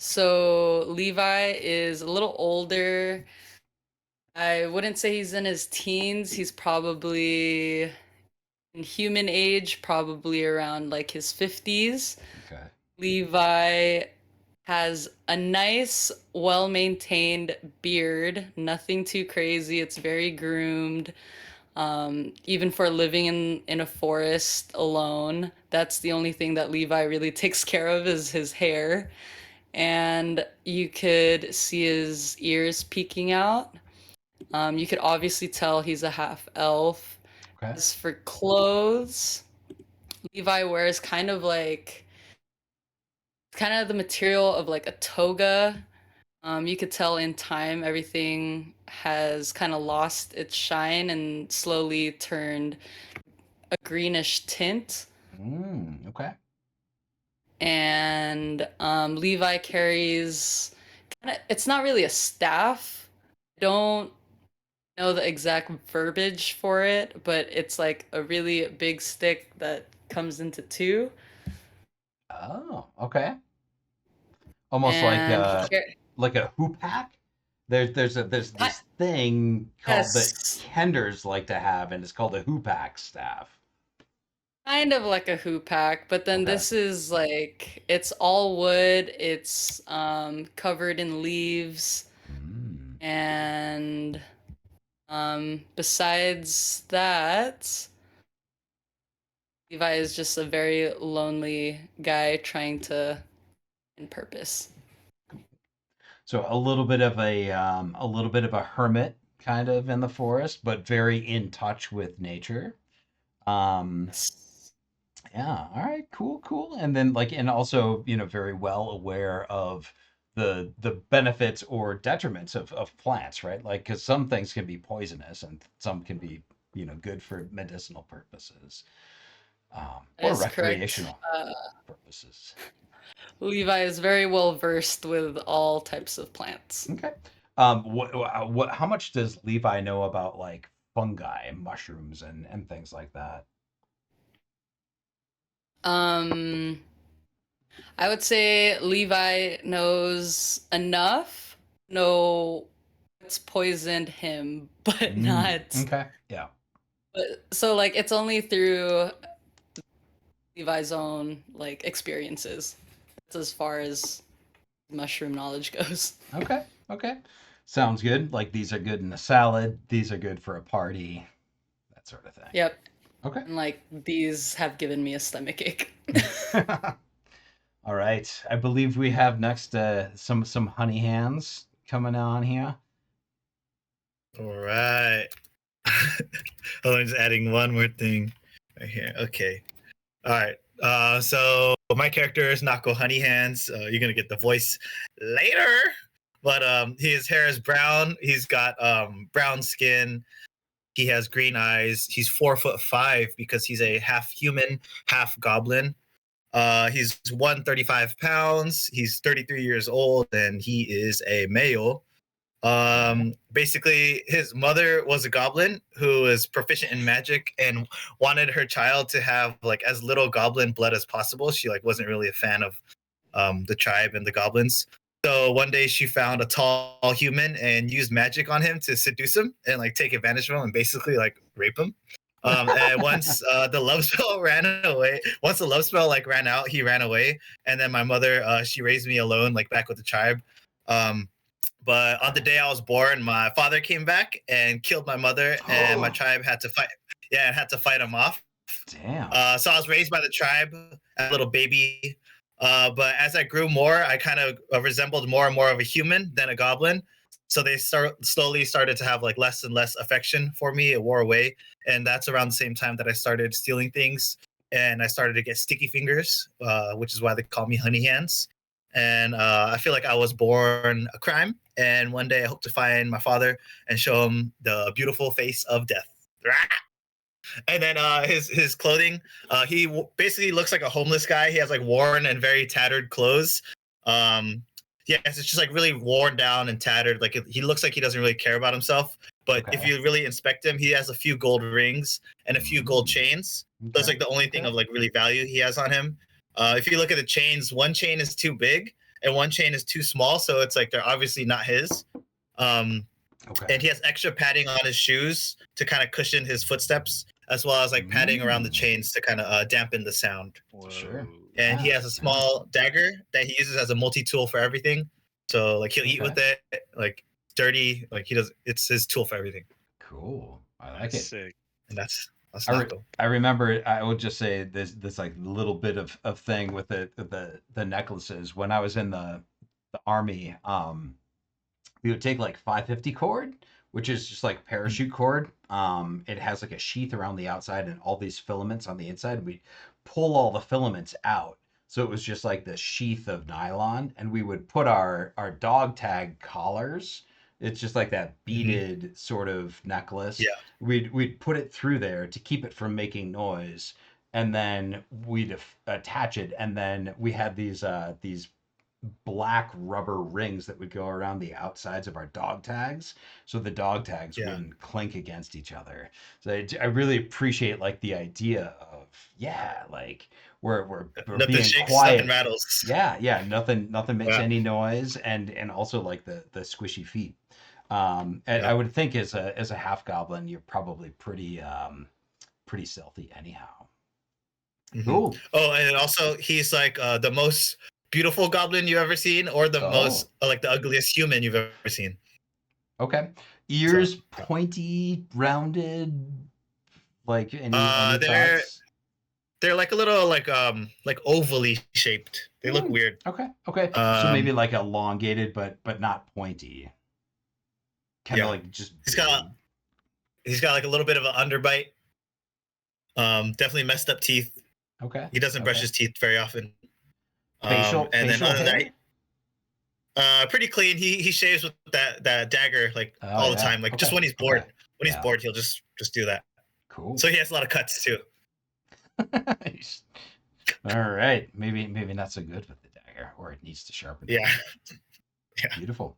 Speaker 3: So Levi is a little older. I wouldn't say he's in his teens. He's probably in human age, probably around like his 50s.
Speaker 2: Okay.
Speaker 3: Levi has a nice, well-maintained beard, nothing too crazy. It's very groomed. Even for living in a forest alone, that's the only thing that Levi really takes care of is his hair. And you could see his ears peeking out. You could obviously tell he's a half elf.
Speaker 2: Okay.
Speaker 3: As for clothes, Levi wears kind of the material of like a toga. You could tell in time everything has kind of lost its shine and slowly turned a greenish tint.
Speaker 2: Okay.
Speaker 3: And Levi carries it's not really a staff. I don't know the exact verbiage for it, but it's like a really big stick that comes into two.
Speaker 2: Oh, okay. Almost
Speaker 3: And he
Speaker 2: like a hoop hack. There's this thing called that
Speaker 3: yes,
Speaker 2: Kenders like to have, and it's called a hoop hack staff.
Speaker 3: kind of like a hoop hack, but then
Speaker 2: Okay.
Speaker 3: this is like it's all wood. It's covered in leaves,
Speaker 2: Mm.
Speaker 3: and besides that, Levi is just a very lonely guy trying to find purpose.
Speaker 2: So a little bit of a little bit of a hermit kind of in the forest, but very in touch with nature. Um, yeah, all right, cool. And then like and also, very well aware of the benefits or detriments of plants, right? Like because some things can be poisonous and some can be, good for medicinal purposes.
Speaker 3: That
Speaker 2: Or
Speaker 3: is correct.
Speaker 2: recreational purposes.
Speaker 3: Levi is very well versed with all types of plants.
Speaker 2: Okay. How much does Levi know about like fungi, mushrooms, and things like that?
Speaker 3: Um, I would say Levi knows enough, know what's poisoned him, but not.
Speaker 2: Okay. Yeah.
Speaker 3: So like it's only through Levi's own like experiences. That's as far as mushroom knowledge goes.
Speaker 2: Okay. Okay. Sounds good. Like these are good in a salad. These are good for a party. That sort of thing.
Speaker 3: Yep.
Speaker 2: Okay.
Speaker 3: And like these have given me a stomach ache.
Speaker 2: All right. I believe we have next some honey hands coming on here.
Speaker 4: All right. I'm just adding one more thing right here. Okay. All right. So my character is Nako Honey Hands. You're gonna get the voice later, but his hair is brown. He's got brown skin. He has green eyes. He's 4'5" because he's a half human, half goblin. He's 135 pounds. He's 33 years old, and he is a male. Basically, his mother was a goblin who was proficient in magic and wanted her child to have like as little goblin blood as possible. She like wasn't really a fan of the tribe and the goblins. So one day she found a tall human and used magic on him to seduce him and like take advantage of him and basically like rape him. And once the love spell ran away, once the love spell like ran out, he ran away. And then my mother, she raised me alone, like back with the tribe. But on the day I was born, my father came back and killed my mother, and my tribe had to fight. Yeah, had to fight him off.
Speaker 2: Damn.
Speaker 4: So I was raised by the tribe as a little baby. But as I grew more, I kind of resembled more and more of a human than a goblin. So they slowly started to have like less and less affection for me. It wore away, and that's around the same time that I started stealing things, and I started to get sticky fingers, which is why they call me Honey Hands. And I feel like I was born a crime. And one day I hope to find my father and show him the beautiful face of death. And then his clothing, basically looks like a homeless guy. He has like worn and very tattered clothes. Yeah, it's just like really worn down and tattered. Like he looks like he doesn't really care about himself. But if you really inspect him, he has a few gold rings and a few gold chains. That's like the only thing of like really value he has on him. If you look at the chains, one chain is too big and one chain is too small, so it's like they're obviously not his.
Speaker 2: Okay.
Speaker 4: And he has extra padding on his shoes to kind of cushion his footsteps, as well as like padding around the chains to kind of dampen the sound.
Speaker 1: Whoa.
Speaker 2: Sure.
Speaker 4: And he
Speaker 2: Yeah,
Speaker 4: has a small dagger that he uses as a multi-tool for everything. So like he'll eat with it, like dirty, like he does. It's his tool for everything.
Speaker 2: Cool. I like
Speaker 1: That's
Speaker 2: it.
Speaker 1: sick.
Speaker 4: And that's
Speaker 2: I
Speaker 4: Nako.
Speaker 2: remember. I would just say this like little bit of thing with the necklaces. When I was in the army, we would take like 550 cord, which is just like parachute cord. It has like a sheath around the outside and all these filaments on the inside. We pull all the filaments out, so it was just like the sheath of nylon, and we would put our dog tag collars. It's just like that beaded sort of necklace.
Speaker 4: Yeah.
Speaker 2: We'd put it through there to keep it from making noise, and then we'd attach it, and then we had these black rubber rings that would go around the outsides of our dog tags, so the dog tags wouldn't clink against each other. So I really appreciate like the idea of like we're
Speaker 4: Nothing
Speaker 2: being
Speaker 4: shakes,
Speaker 2: quiet.
Speaker 4: nothing rattles.
Speaker 2: Yeah, nothing makes
Speaker 4: Yeah.
Speaker 2: any noise, and also like the squishy feet. And I would think as a half goblin, you're probably pretty stealthy anyhow. Cool.
Speaker 4: Oh, and also he's like the most beautiful goblin you've ever seen, or the most like the ugliest human you've ever seen.
Speaker 2: Okay. Ears pointy, rounded, like any thoughts?
Speaker 4: They're like a little like ovally shaped. They look weird.
Speaker 2: Okay. So maybe like elongated, but not pointy. Kind of like just.
Speaker 4: He's got like a little bit of an underbite. Definitely messed up teeth.
Speaker 2: Okay.
Speaker 4: He doesn't brush his teeth very often.
Speaker 2: Facial
Speaker 4: then other than
Speaker 2: hair?
Speaker 4: that, pretty clean. He shaves with that dagger like all the time. Like just when he's bored.
Speaker 2: Okay.
Speaker 4: When he's bored, he'll just do that.
Speaker 2: Cool.
Speaker 4: So he has a lot of cuts too.
Speaker 2: All right. Maybe not so good with the dagger, or it needs to sharpen.
Speaker 4: Yeah.
Speaker 2: Beautiful.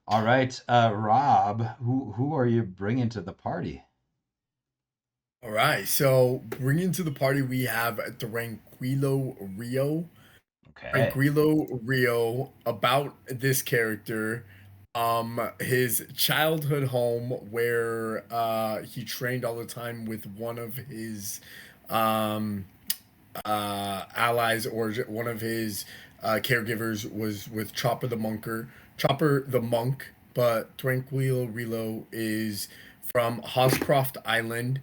Speaker 2: All right, Rob, who are you bringing to the party?
Speaker 6: All right, so bringing to the party we have Tranquilo Rio.
Speaker 2: Okay.
Speaker 6: Tranquilo Rio, about this character, his childhood home where he trained all the time with one of his allies, or one of his caregivers was with Chopper the Monk, but Tranquilo Rio is from Hoscroft Island,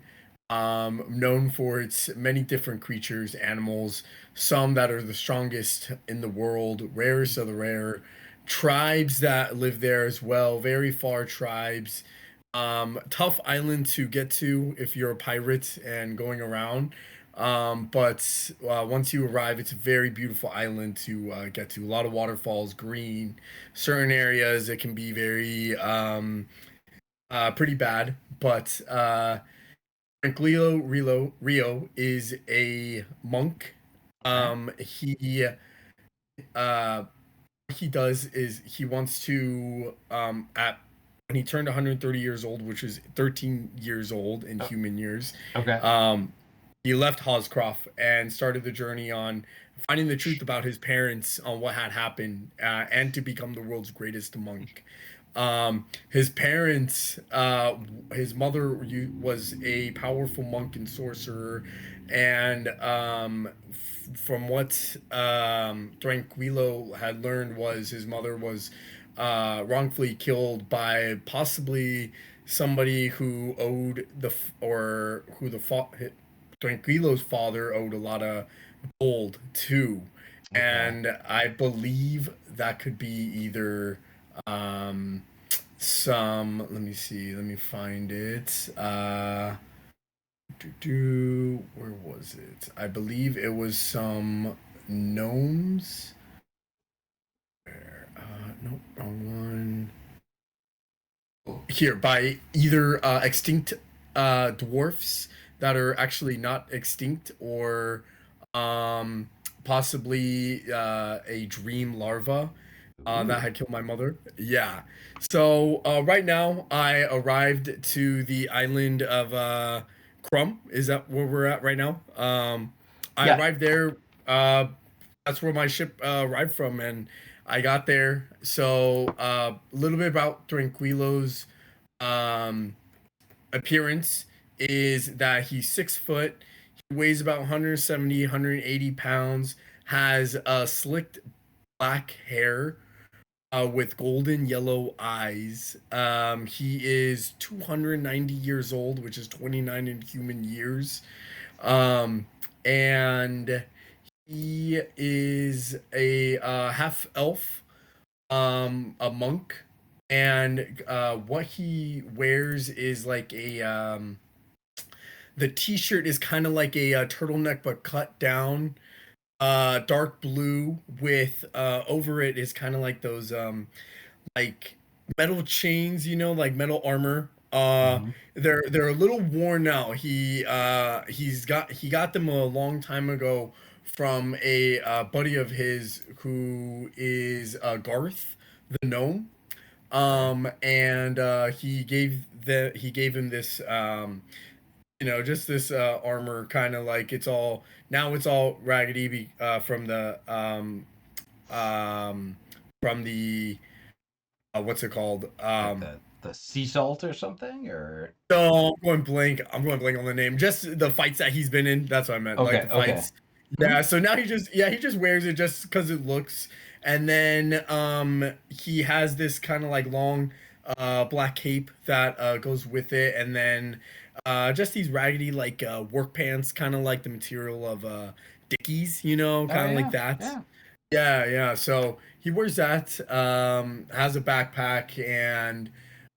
Speaker 6: known for its many different creatures, animals, some that are the strongest in the world, rarest of the rare, tribes that live there as well, very far tribes. Tough island to get to if you're a pirate and going around. But once you arrive, it's a very beautiful island to get to. A lot of waterfalls, green. Certain areas it can be very pretty bad. But Tranquilo Rio is a monk. He does is he wants to at when he turned 130 years old, which is 13 years old in human years.
Speaker 2: Okay.
Speaker 6: He left Hoscroft and started the journey on finding the truth about his parents, on what had happened, and to become the world's greatest monk. His parents, his mother was a powerful monk and sorcerer, and from what Tranquilo had learned, was his mother was wrongfully killed by possibly somebody who owed Tranquilo's father owed a lot of gold too.
Speaker 2: Okay.
Speaker 6: And I believe that could be either some, let me find it. Where was it? I believe it was some gnomes. Nope, wrong one. Here, by either extinct dwarfs that are actually not extinct, or possibly a dream larva that had killed my mother. Yeah. So right now I arrived to the island of Crumb. Is that where we're at right now? I arrived there. That's where my ship arrived from, and I got there. So a little bit about Tranquilo's um, appearance is that he's 6 foot. He weighs about 170, 180 pounds. Has slicked black hair with golden yellow eyes. He is 290 years old, which is 29 in human years. And he is a half elf, a monk, and what he wears is like a the t-shirt is kind of like a, turtleneck but cut down, dark blue with over it is kind of like those like metal chains, like metal armor.
Speaker 2: Mhm.
Speaker 6: They're a little worn out. He got them a long time ago from a buddy of his who is Garth the gnome. And he gave him this just this armor, kind of like it's all raggedy from the what's it called?
Speaker 2: Like the sea salt or something, or
Speaker 6: No, I'm going blank on the name. Just the fights that he's been in. That's what I meant. Like
Speaker 2: okay,
Speaker 6: the
Speaker 2: okay.
Speaker 6: fights. Yeah. So now he just wears it just because it looks. And then he has this kind of like long black cape that goes with it, and then just these raggedy like work pants, kind of like the material of Dickies.
Speaker 2: Oh
Speaker 6: Kind of
Speaker 2: yeah,
Speaker 6: like that.
Speaker 2: yeah.
Speaker 6: Yeah, yeah. So he wears that, has a backpack, and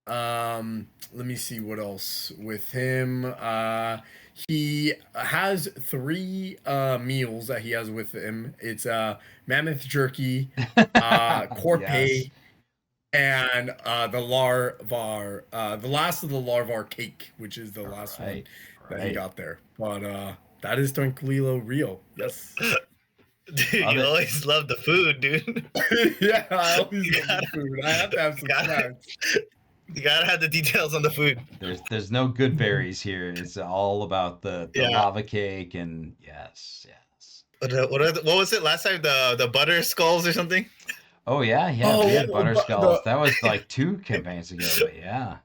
Speaker 6: let me see what else with him. He has three meals that he has with him. It's mammoth jerky,
Speaker 2: Yes.
Speaker 6: corpay, and the last of the larvar cake, which is the last one
Speaker 2: Right,
Speaker 6: that he
Speaker 2: right.
Speaker 6: got there. But that is Tranquilo Rio. Yes.
Speaker 4: Dude,
Speaker 2: Love
Speaker 4: you
Speaker 2: it.
Speaker 4: always love the food, dude.
Speaker 6: Yeah, I always
Speaker 4: You
Speaker 6: love the
Speaker 4: gotta,
Speaker 6: food. I have to have
Speaker 4: you
Speaker 6: some
Speaker 4: gotta,
Speaker 6: snacks.
Speaker 4: you gotta have the details on the food.
Speaker 2: There's no good berries here. It's all about the
Speaker 4: Yeah.
Speaker 2: lava cake and yes, yes.
Speaker 4: What was it last time? The butter skulls or something?
Speaker 2: Oh yeah, yeah.
Speaker 6: Oh,
Speaker 2: We had butter
Speaker 6: but
Speaker 2: skulls. That was like 2 campaigns ago, but yeah.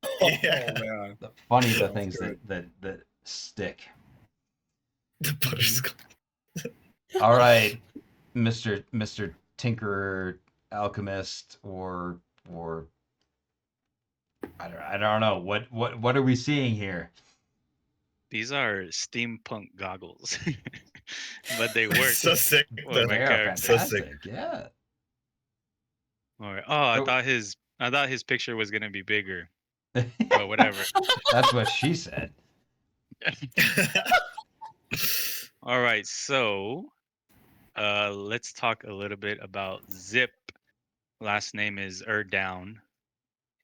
Speaker 6: oh
Speaker 4: Yeah,
Speaker 6: man,
Speaker 2: The
Speaker 6: that's
Speaker 2: things
Speaker 6: good.
Speaker 2: that stick.
Speaker 4: the butter skull.
Speaker 2: All right, Mr. Tinkerer, alchemist, or I don't know. What are we seeing here?
Speaker 1: These are steampunk goggles, but they work
Speaker 4: So sick,
Speaker 1: for
Speaker 4: though.
Speaker 1: my
Speaker 2: They are
Speaker 1: character.
Speaker 4: So sick.
Speaker 2: fantastic. Yeah.
Speaker 1: All right. Oh,
Speaker 2: Oh.
Speaker 1: I thought his picture was gonna be bigger, but whatever.
Speaker 2: That's what she said.
Speaker 1: All right, so let's talk a little bit about Zip. Last name is Erdown,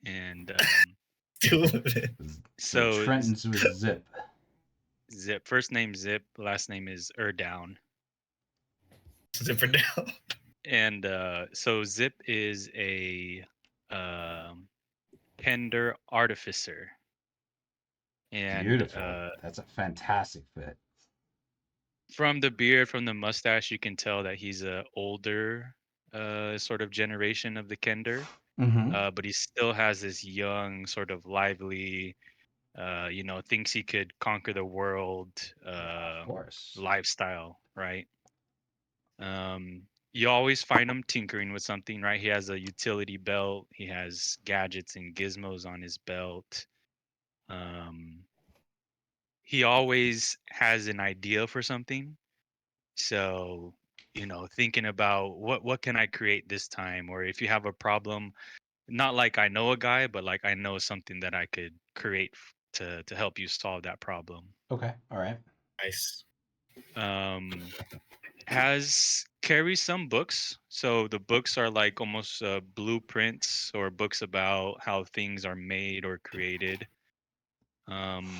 Speaker 1: and
Speaker 4: Dude.
Speaker 2: So
Speaker 1: so
Speaker 2: Trenton's with Zip.
Speaker 1: Zip, first name Zip, last name is Erdown,
Speaker 4: Zipper down.
Speaker 1: and so Zip is a Kender artificer, and
Speaker 2: Beautiful. That's a fantastic fit.
Speaker 1: from the beard, from the mustache, you can tell that he's a older sort of generation of the Kender.
Speaker 2: Mm-hmm.
Speaker 1: But he still has this young, sort of lively, thinks he could conquer the world
Speaker 2: Of course.
Speaker 1: lifestyle, right? You always find him tinkering with something, right? He has a utility belt, he has gadgets and gizmos on his belt. Um, he always has an idea for something. So, thinking about what can I create this time, or if you have a problem, not like I know a guy, but like I know something that I could create to help you solve that problem.
Speaker 2: Okay. All right.
Speaker 4: Nice.
Speaker 1: Um, has carries some books, so the books are like almost blueprints or books about how things are made or created. Um,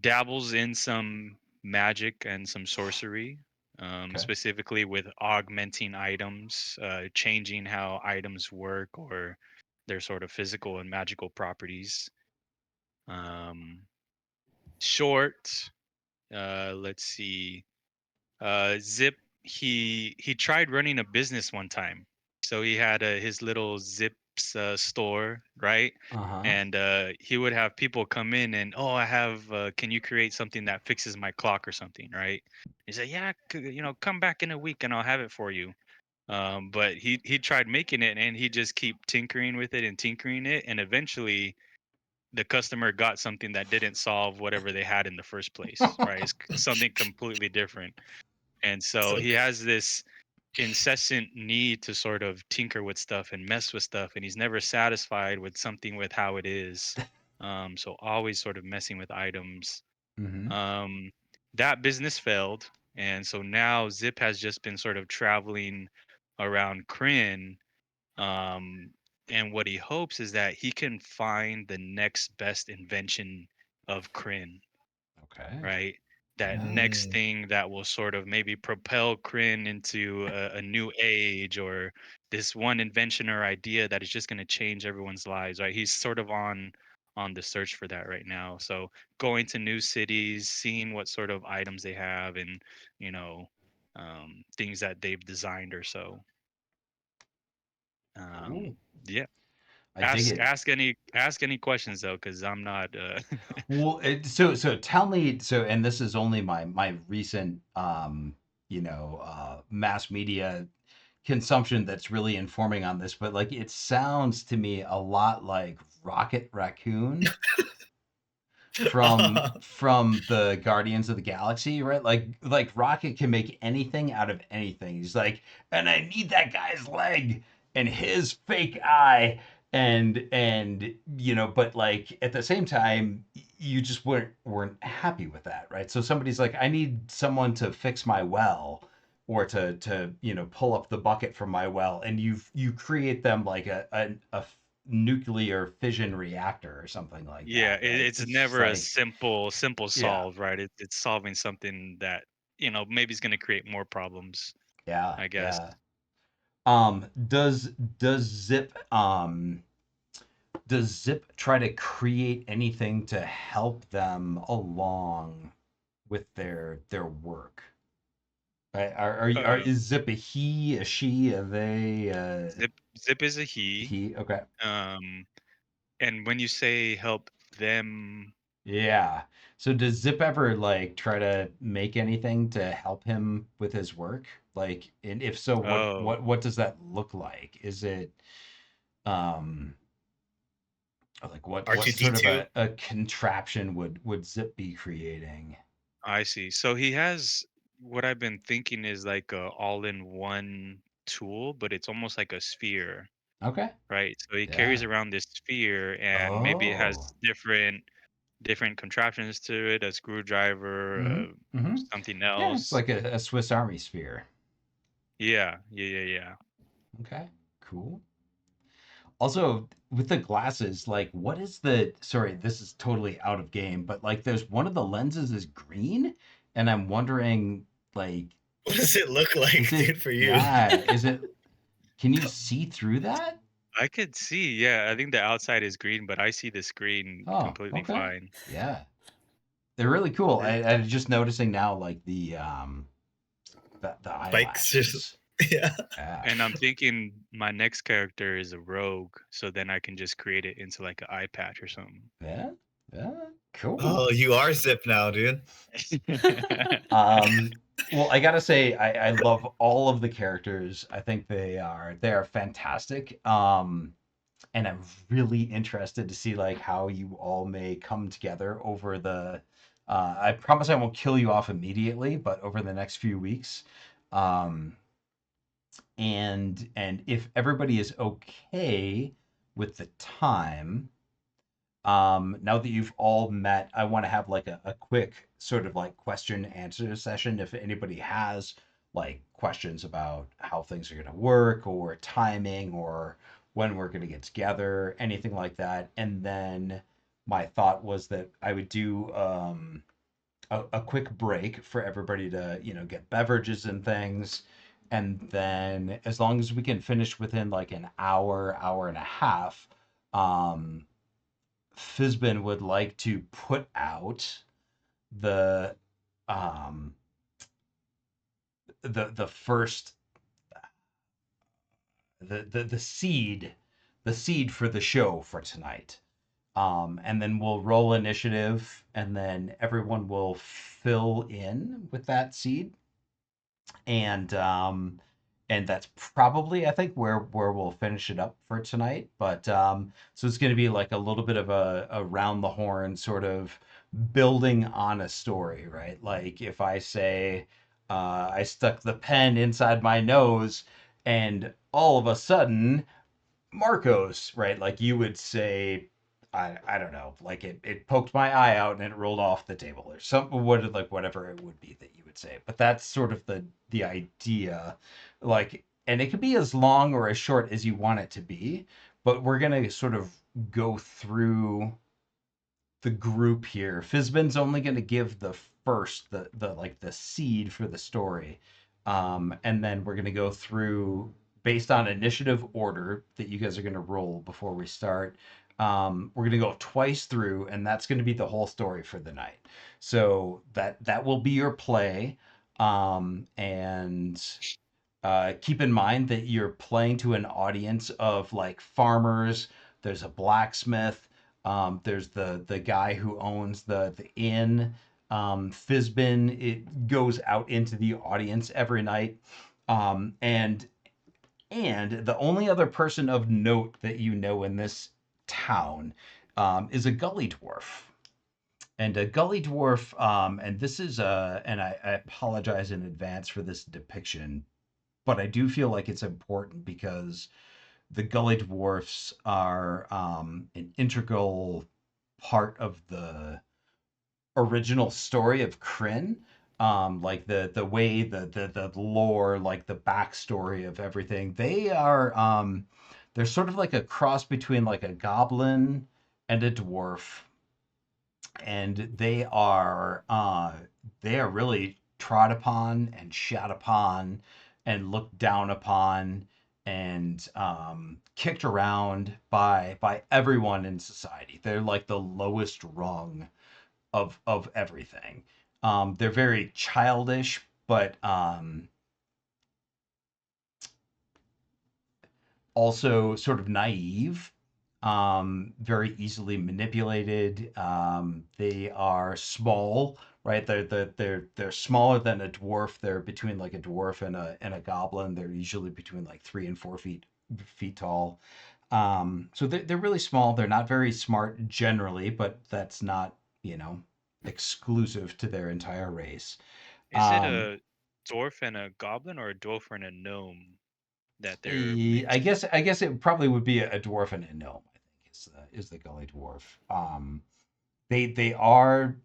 Speaker 1: dabbles in some magic and some sorcery,
Speaker 2: Okay.
Speaker 1: specifically with augmenting items, changing how items work or their sort of physical and magical properties. Um, short, let's see. Zip, he tried running a business one time. So he had his little Zips store, right?
Speaker 2: Uh-huh.
Speaker 1: And he would have people come in and, oh, I have, can you create something that fixes my clock or something, right? He said, yeah, come back in a week and I'll have it for you. But he tried making it and he just keep tinkering with it and tinkering it, and eventually the customer got something that didn't solve whatever they had in the first place, right? It's something completely different. And so
Speaker 4: So
Speaker 1: he has this incessant need to sort of tinker with stuff and mess with stuff, and he's never satisfied with something with how it is. So always sort of messing with items.
Speaker 2: Mm-hmm.
Speaker 1: um, that business failed, and so now Zip has just been sort of traveling around Kryn. um, and what he hopes is that he can find the next best invention of Kryn,
Speaker 2: Okay.
Speaker 1: right? That
Speaker 2: Yeah.
Speaker 1: next thing that will sort of maybe propel Kryn into a new age, or this one invention or idea that is just going to change everyone's lives, right? He's sort of on the search for that right now. So going to new cities, seeing what sort of items they have, and you know, things that they've designed or so.
Speaker 2: Cool.
Speaker 1: Yeah.
Speaker 2: I dig it.
Speaker 1: Ask any questions though, because I'm not.
Speaker 2: Well, so tell me, so, and this is only my recent mass media consumption that's really informing on this, but like it sounds to me a lot like Rocket Raccoon from the Guardians of the Galaxy, right? Like Rocket can make anything out of anything. He's like, and I need that guy's leg and his fake eye, and but like at the same time, you just weren't happy with that, right? So somebody's like, I need someone to fix my well, or to pull up the bucket from my well, and you create them like a nuclear fission reactor or something like
Speaker 1: Yeah,
Speaker 2: that, right?
Speaker 1: it's
Speaker 2: It's just
Speaker 1: never a
Speaker 2: like,
Speaker 1: simple
Speaker 2: yeah,
Speaker 1: solve, right? It's solving something that, maybe is going to create more problems,
Speaker 2: yeah,
Speaker 1: I guess.
Speaker 2: yeah. Does Zip try to create anything to help them along with their work?
Speaker 1: Uh,
Speaker 2: Is Zip a he, a she, a they,
Speaker 1: Zip is a he.
Speaker 2: he? Okay.
Speaker 1: Um, and when you say help them,
Speaker 2: Yeah. So does Zip ever like try to make anything to help him with his work? Like, and if so, what
Speaker 1: oh,
Speaker 2: what what does that look like? Is it um like what sort of
Speaker 4: R2D2.
Speaker 2: a contraption would Zip be creating?
Speaker 1: I see. So he has, what I've been thinking is like a all-in-one tool, but it's almost like a sphere,
Speaker 2: Okay.
Speaker 1: right? So he carries
Speaker 2: Yeah.
Speaker 1: around this sphere, and maybe it has
Speaker 2: Oh.
Speaker 1: different contraptions to it, a screwdriver,
Speaker 2: Mm-hmm. Mm-hmm.
Speaker 1: something
Speaker 2: Yeah, it's
Speaker 1: else.
Speaker 2: like a Swiss Army sphere.
Speaker 1: Yeah, yeah, yeah, yeah.
Speaker 2: Okay. Cool. Also, with the glasses, like, what is the? Sorry, this is totally out of game, but like, there's one of the lenses is green, and I'm wondering, like,
Speaker 4: What does it look
Speaker 2: is
Speaker 4: like,
Speaker 2: it?
Speaker 4: dude, for you?
Speaker 2: Yeah, is it? Can you see through that?
Speaker 1: I could see. Yeah, I think the outside is green, but I see the screen
Speaker 2: Oh,
Speaker 1: completely
Speaker 2: okay.
Speaker 1: fine.
Speaker 2: Yeah, they're really cool.
Speaker 1: It,
Speaker 2: I'm just noticing now, like the
Speaker 4: Spikes, just
Speaker 2: eyelashes.
Speaker 4: yeah.
Speaker 2: Yeah.
Speaker 1: and I'm thinking my next character is a rogue, so then I can just create it into like an eye patch or something.
Speaker 2: Yeah. Yeah. Cool.
Speaker 4: Oh, you are Zip now, dude.
Speaker 2: Um, well, I gotta say, I love all of the characters. I think they are fantastic. And I'm really interested to see like how you all may come together over the. I promise I won't kill you off immediately, but over the next few weeks. Um, and if everybody is okay with the time, now that you've all met, I want to have like a quick sort of like question answer session if anybody has like questions about how things are going to work or timing or when we're going to get together, anything like that. And then my thought was that I would do a quick break for everybody to get beverages and things, and then as long as we can finish within like an hour and a half, um Fizbin would like to put out the um the first the seed, the seed for the show for tonight. And then we'll roll initiative, and then everyone will fill in with that seed, and that's probably, I think, where we'll finish it up for tonight. But so it's going to be like a little bit of a round the horn sort of building on a story, right? Like if I say I stuck the pen inside my nose, and all of a sudden Marcos, right? Like you would say, I don't know, like it poked my eye out and it rolled off the table or something. What like whatever it would be that you would say, but that's sort of the idea, like, and it could be as long or as short as you want it to be. But we're gonna sort of go through the group here. Fizbin's only going to give the first, the like the seed for the story, and then we're going to go through based on initiative order that you guys are going to roll before we start. We're going to go twice through, and that's going to be the whole story for the night. So that will be your play, and keep in mind that you're playing to an audience of like farmers. There's a blacksmith. There's the guy who owns the inn. Fizbin, it goes out into the audience every night. And the only other person of note that you know in this town is a gully dwarf. And a gully dwarf, and this is and I apologize in advance for this depiction, but I do feel like it's important because the gully dwarfs are an integral part of the original story of Kryn. Like the way the lore, like the backstory of everything. They're sort of like a cross between like a goblin and a dwarf, and they are really trod upon and shat upon and looked down upon and kicked around by everyone in society. They're like the lowest rung of everything. They're very childish, but also sort of naive, very easily manipulated. They are small, right? They're smaller than a dwarf. They're between like a dwarf and a goblin. They're usually between like 3 and 4 feet tall. So they're really small. They're not very smart generally, but that's not, exclusive to their entire race.
Speaker 1: Is it
Speaker 2: Um,
Speaker 1: a dwarf and a goblin or a dwarf and a gnome that they're mixed?
Speaker 2: I guess it probably would be a dwarf and a gnome. I think is the gully dwarf. They are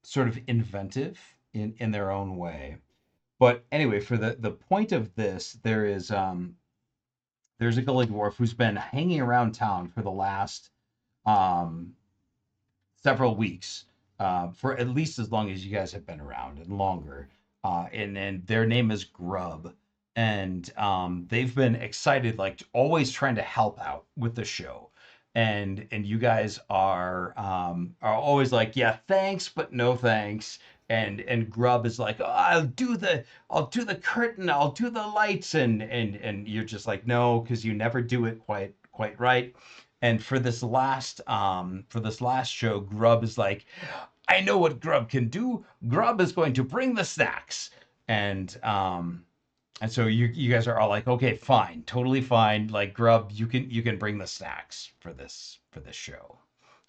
Speaker 2: sort of inventive in their own way. But anyway, for the point of this, there's a gully dwarf who's been hanging around town for the last um, several weeks, for at least as long as you guys have been around and longer. And their name is Grub, and they've been excited, like always trying to help out with the show. And you guys are always like, yeah, thanks, but no thanks. And Grub is like, oh, I'll do the curtain, I'll do the lights, and you're just like, no, because you never do it quite right. And for this last show, Grub is like, I know what Grub can do. Grub is going to bring the snacks. And so you guys are all like, okay, fine, totally fine. Like Grub, you can bring the snacks for this show.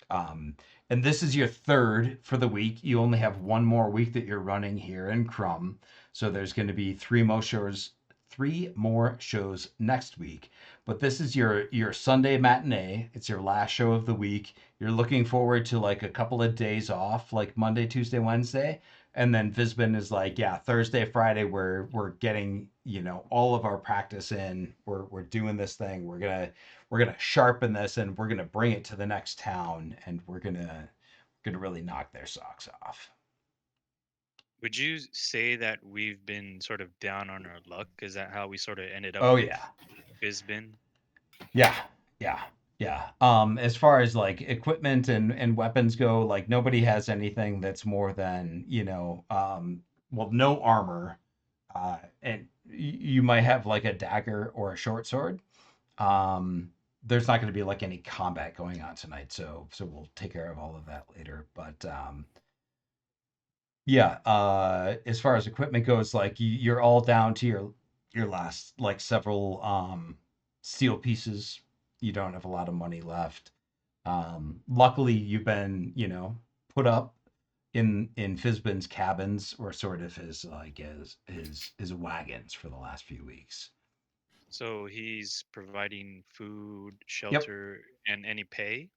Speaker 2: Um, and this is your third for the week. You only have one more week that you're running here in Crumb. So there's going to be three more shows next week. But this is your Sunday matinee. It's your last show of the week. You're looking forward to like a couple of days off, like Monday, Tuesday, Wednesday. And then Visbin is like, yeah, Thursday, Friday, we're getting, all of our practice in. We're doing this thing. We're gonna sharpen this, and we're gonna bring it to the next town, and we're gonna really knock their socks off.
Speaker 1: Would you say that we've been sort of down on our luck? Is that how we sort of ended up
Speaker 2: Oh
Speaker 1: with
Speaker 2: yeah.
Speaker 1: Fizbin?
Speaker 2: Yeah, yeah, yeah. As far as like equipment and weapons go, like nobody has anything that's more than, well, no armor. and you might have like a dagger or a short sword. There's not going to be like any combat going on tonight, so we'll take care of all of that later. But yeah, as far as equipment goes, like you're all down to your last like several steel pieces. You don't have a lot of money left. Luckily, you've been put up in Fizbin's cabins, or sort of his like his wagons for the last few weeks.
Speaker 1: So he's providing food,
Speaker 2: Yep.
Speaker 1: shelter, and any pay.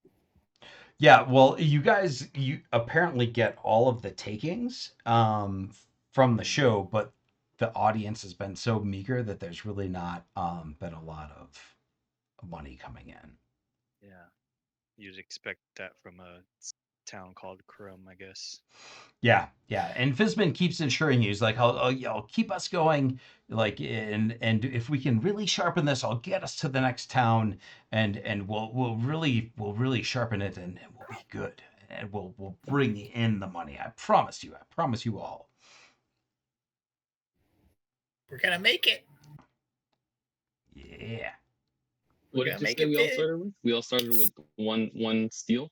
Speaker 2: Yeah, well, you apparently get all of the takings from the
Speaker 1: Mm.
Speaker 2: show, but the audience has been so meager that there's really not been a lot of money coming in.
Speaker 1: Yeah, you'd expect that from a town called Crum, I guess.
Speaker 2: Yeah, yeah, and Fizbin keeps ensuring you. He's like, I'll keep us going. Like, and if we can really sharpen this, I'll get us to the next town, and we'll really sharpen it, and we'll be good, and we'll bring in the money. I promise you. I promise you all.
Speaker 4: We're gonna make it.
Speaker 2: Yeah.
Speaker 5: What
Speaker 4: We're
Speaker 5: did
Speaker 4: gonna
Speaker 5: you
Speaker 4: make
Speaker 5: say
Speaker 4: it
Speaker 5: we all
Speaker 4: big.
Speaker 5: started with? We all started with one steel.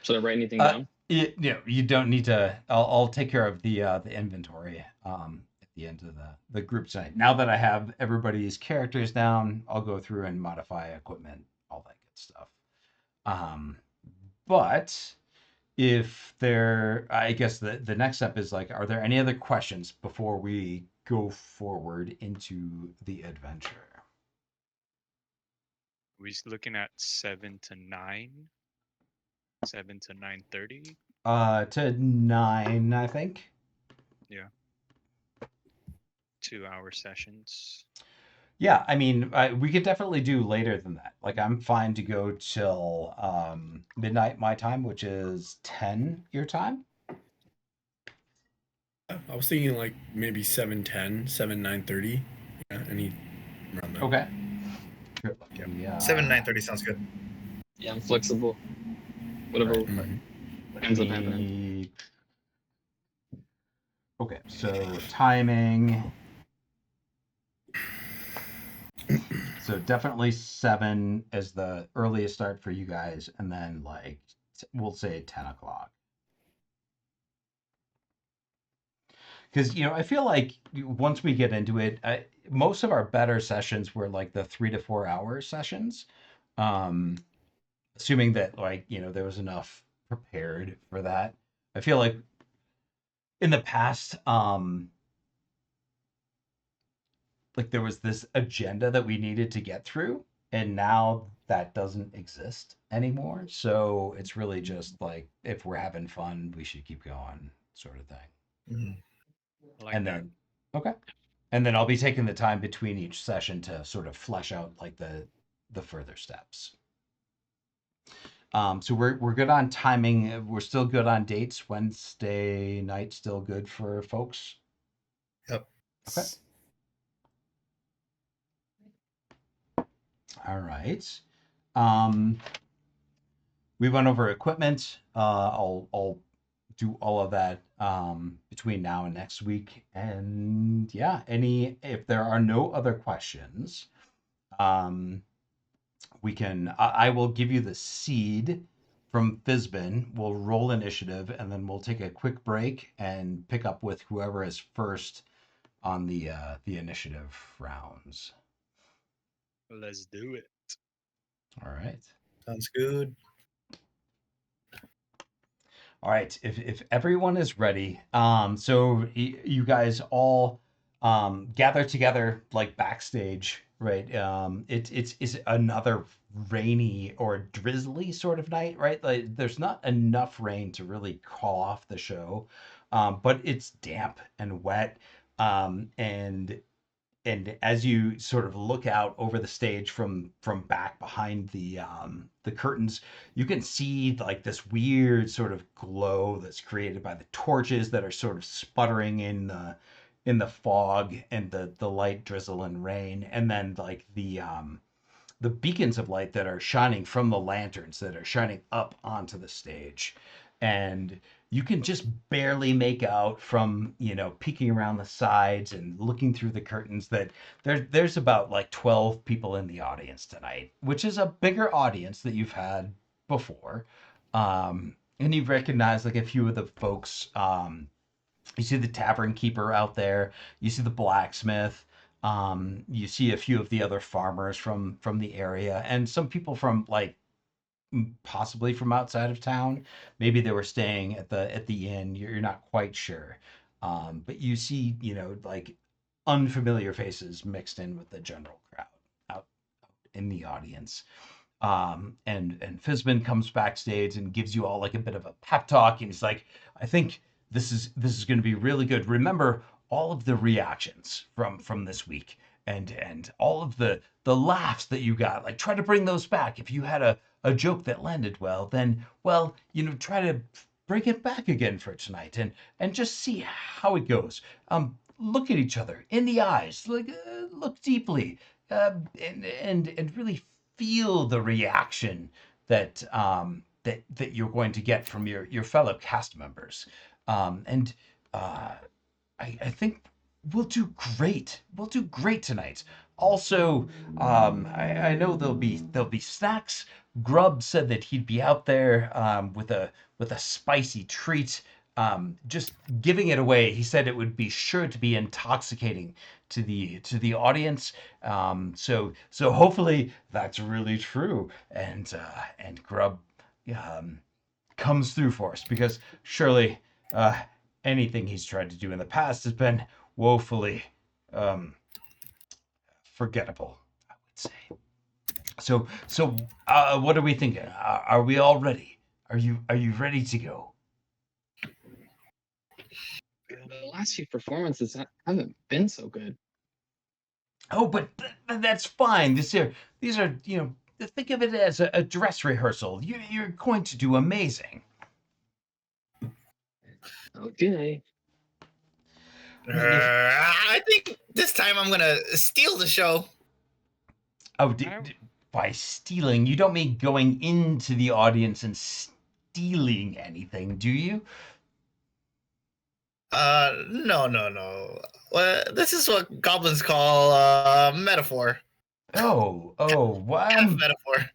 Speaker 5: Should I write anything
Speaker 2: Uh,
Speaker 5: down?
Speaker 2: you don't need to. I'll take care of the inventory at the end of the group tonight. Now that I have everybody's characters down, I'll go through and modify equipment, all that good stuff. Um, but if there, I guess the next step is like, are there any other questions before we go forward into the adventure?
Speaker 1: We're looking at 7 to 9, 7 to 9:30.
Speaker 2: To 9, I think.
Speaker 1: Yeah, 2-hour sessions.
Speaker 2: Yeah, I mean, we could definitely do later than that. Like, I'm fine to go till midnight my time, which is 10 your time.
Speaker 6: I was thinking like maybe 7:10, 9:30. Yeah, any around there.
Speaker 2: Okay. Sure. Yeah.
Speaker 4: 7 9:30 sounds good.
Speaker 5: Yeah, I'm flexible. Whatever
Speaker 6: Mhm.
Speaker 5: ends up happening.
Speaker 2: Okay, so timing. So definitely 7 is the earliest start for you guys, and then like we'll say 10 o'clock. Because I feel like once we get into it, most of our better sessions were like the 3 to 4 hour sessions, um, assuming that like there was enough prepared for that. I feel like in the past, like there was this agenda that we needed to get through, and now that doesn't exist anymore. So it's really just like if we're having fun, we should keep going, sort of thing.
Speaker 4: Mhm.
Speaker 1: I like
Speaker 2: And
Speaker 1: that.
Speaker 2: then okay. And then I'll be taking the time between each session to sort of flesh out like the further steps. So we're good on timing. We're still good on dates. Wednesday night still good for folks.
Speaker 4: Yep.
Speaker 2: Okay. All right. Um, we went over equipment. I'll do all of that between now and next week. And yeah, if there are no other questions, I will give you the seed from Fizbin. We'll roll initiative, and then we'll take a quick break and pick up with whoever is first on the initiative rounds.
Speaker 1: Let's do it.
Speaker 2: All right.
Speaker 4: Sounds good.
Speaker 2: All right, if everyone is ready, so you guys all gather together like backstage, right? It's another rainy or drizzly sort of night, right? Like there's not enough rain to really call off the show, but it's damp and wet, and as you sort of look out over the stage from back behind the curtains, you can see like this weird sort of glow that's created by the torches that are sort of sputtering in the fog and the light drizzle and rain, and then like the beacons of light that are shining from the lanterns that are shining up onto the stage. And you can just barely make out from, peeking around the sides and looking through the curtains that there's about like 12 people in the audience tonight, which is a bigger audience that you've had before. And you recognize like a few of the folks. You see the tavern keeper out there. You see the blacksmith. You see a few of the other farmers from the area, and some people from like possibly from outside of town. Maybe they were staying at the inn. You're not quite sure, but you see like unfamiliar faces mixed in with the general crowd out in the audience. And Fizbin comes backstage and gives you all like a bit of a pep talk, and he's like, "I think this is going to be really good. Remember all of the reactions from this week, and all of the laughs that you got. Like, try to bring those back. If you had a joke that landed well, then try to bring it back again for tonight, and just see how it goes. Look at each other in the eyes, like look deeply, and really feel the reaction that you're going to get from your fellow cast members. And I think we'll do great. We'll do great tonight. Also, I know there'll be snacks. Grub said that he'd be out there with a spicy treat. Just giving it away. He said it would be sure to be intoxicating to the audience. So hopefully that's really true. And Grub comes through for us, because surely anything he's tried to do in the past has been woefully forgettable, I would say. So what are we thinking? Are we all ready? Are you ready to go?
Speaker 5: The last few performances haven't been so good.
Speaker 2: Oh, but that's fine. These are think of it as a dress rehearsal. You're going to do amazing.
Speaker 5: Okay.
Speaker 4: I think this time I'm gonna steal the show.
Speaker 2: Oh, by stealing, you don't mean going into the audience and stealing anything, do you?
Speaker 4: No. Well, this is what goblins call metaphor.
Speaker 2: Oh, well,
Speaker 4: Half
Speaker 2: I'm
Speaker 4: metaphor.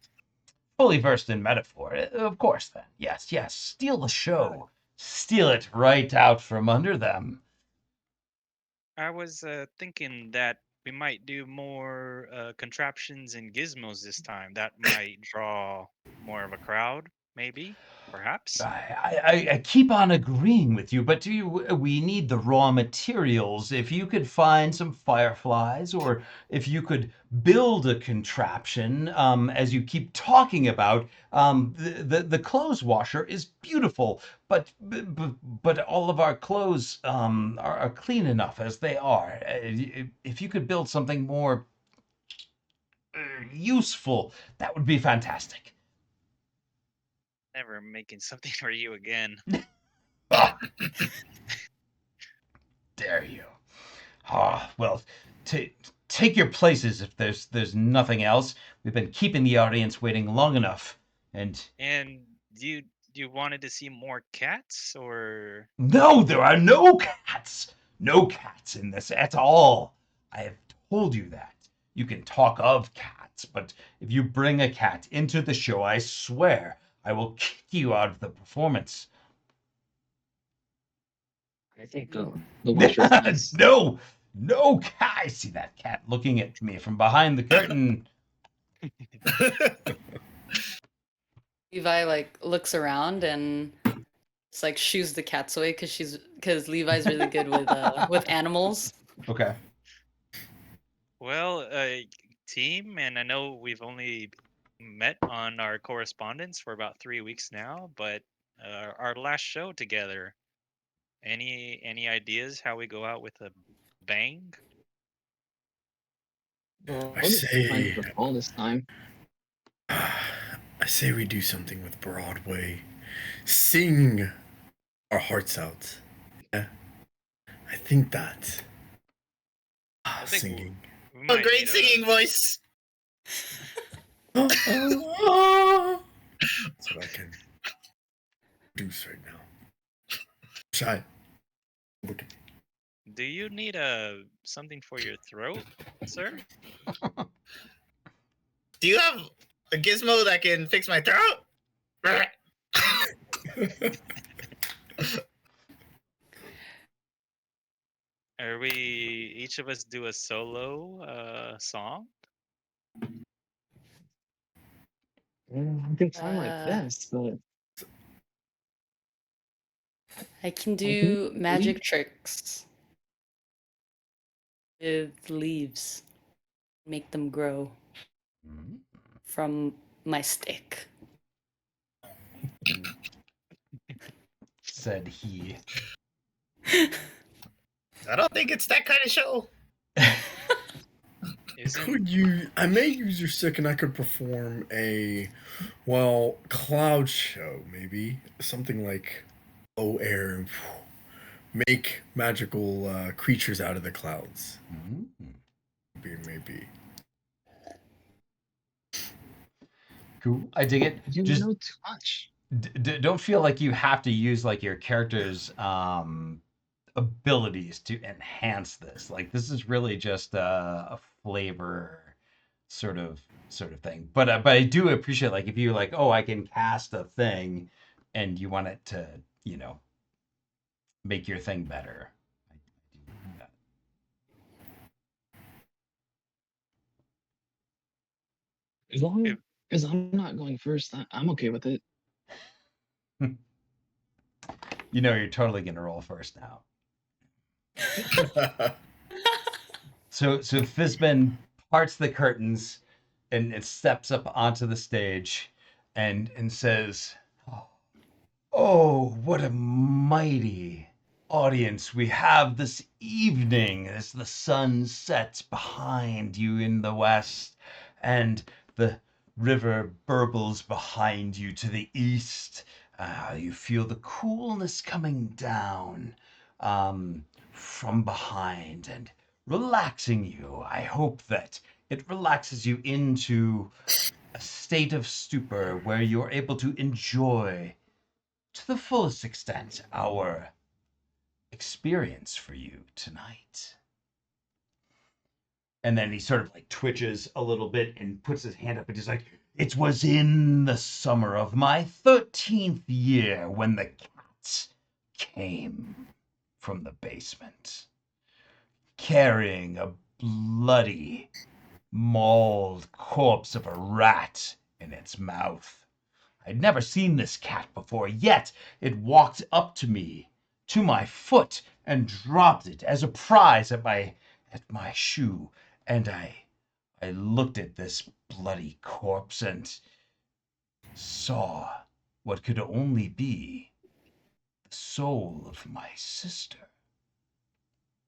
Speaker 2: fully versed in metaphor. Of course, then. Yes. Steal the show. Steal it right out from under them.
Speaker 1: I was thinking that we might do more contraptions and gizmos this time. That might draw more of a crowd, maybe, perhaps.
Speaker 2: I keep on agreeing with you, but we need the raw materials. If you could find some fireflies, or if you could build a contraption, as you keep talking about, the clothes washer is beautiful, but all of our clothes are clean enough as they are. If you could build something more useful, that would be fantastic.
Speaker 1: Never making something for you again.
Speaker 2: Ah, dare you? Well, take your places if there's nothing else. We've been keeping the audience waiting long enough, and
Speaker 1: And you wanted to see more cats, or
Speaker 2: no, there are no cats. No cats in this at all. I have told you that. You can talk of cats, but if you bring a cat into the show, I swear I will kick you out of the performance.
Speaker 5: I think the washer's nice.
Speaker 2: No cat. I see that cat looking at me from behind the curtain.
Speaker 3: Levi like looks around and it's like shoos the cats away because Levi's really good with animals.
Speaker 2: Okay.
Speaker 1: well, team, and I know we've only met on our correspondence for about 3 weeks now, but our last show together. Any ideas how we go out with a bang?
Speaker 5: Well,
Speaker 6: I
Speaker 5: I'll just
Speaker 6: say-
Speaker 5: find the all this time.
Speaker 6: I say we do something with Broadway. Sing our hearts out. Yeah. I think that.
Speaker 1: I think
Speaker 6: Singing.
Speaker 1: We
Speaker 4: A
Speaker 1: might
Speaker 4: great
Speaker 1: need
Speaker 4: singing voice.
Speaker 6: That's what I can produce right now. Shy. Look at me.
Speaker 1: Do you need something for your throat, sir?
Speaker 4: Do you have a gizmo that can fix my throat?
Speaker 1: Are we each of us do a solo song?
Speaker 5: I can try my
Speaker 3: Uh,
Speaker 5: best, but
Speaker 3: I can
Speaker 5: I
Speaker 3: do
Speaker 5: can
Speaker 3: magic tricks with leaves, make them grow
Speaker 2: Mhm.
Speaker 3: from my stick.
Speaker 2: Said he.
Speaker 4: I don't think it's that kind of show.
Speaker 1: Isn't
Speaker 6: Could you? I may use your stick, and I could perform a, well, cloud show, maybe something like low air and make magical creatures out of the clouds.
Speaker 2: Mhm.
Speaker 6: Maybe.
Speaker 2: Cool. I dig it.
Speaker 5: you
Speaker 2: Just
Speaker 5: know too much.
Speaker 2: don't feel like you have to use like your character's abilities to enhance this. Like this is really just a flavor sort of thing. But I do appreciate like if you like, oh, I can cast a thing, and you want it to make your thing better. I do that.
Speaker 5: As long
Speaker 1: If-
Speaker 5: as I'm not going first, I'm okay with it.
Speaker 2: You know you're totally gonna roll first now. So Fizbin parts the curtains and steps up onto the stage and says, "Oh, what a mighty audience we have this evening as the sun sets behind you in the west and the river burbles behind you to the east. You feel the coolness coming down from behind and relaxing you. I hope that it relaxes you into a state of stupor where you're able to enjoy to the fullest extent our experience for you tonight." And then he sort of like twitches a little bit and puts his hand up and he's like, "It was in the summer of my 13th year when the cats came from the basement, carrying a bloody, mauled corpse of a rat in its mouth. I'd never seen this cat before, yet it walked up to me, to my foot, and dropped it as a prize at my shoe. And I looked at this bloody corpse and saw what could only be the soul of my sister,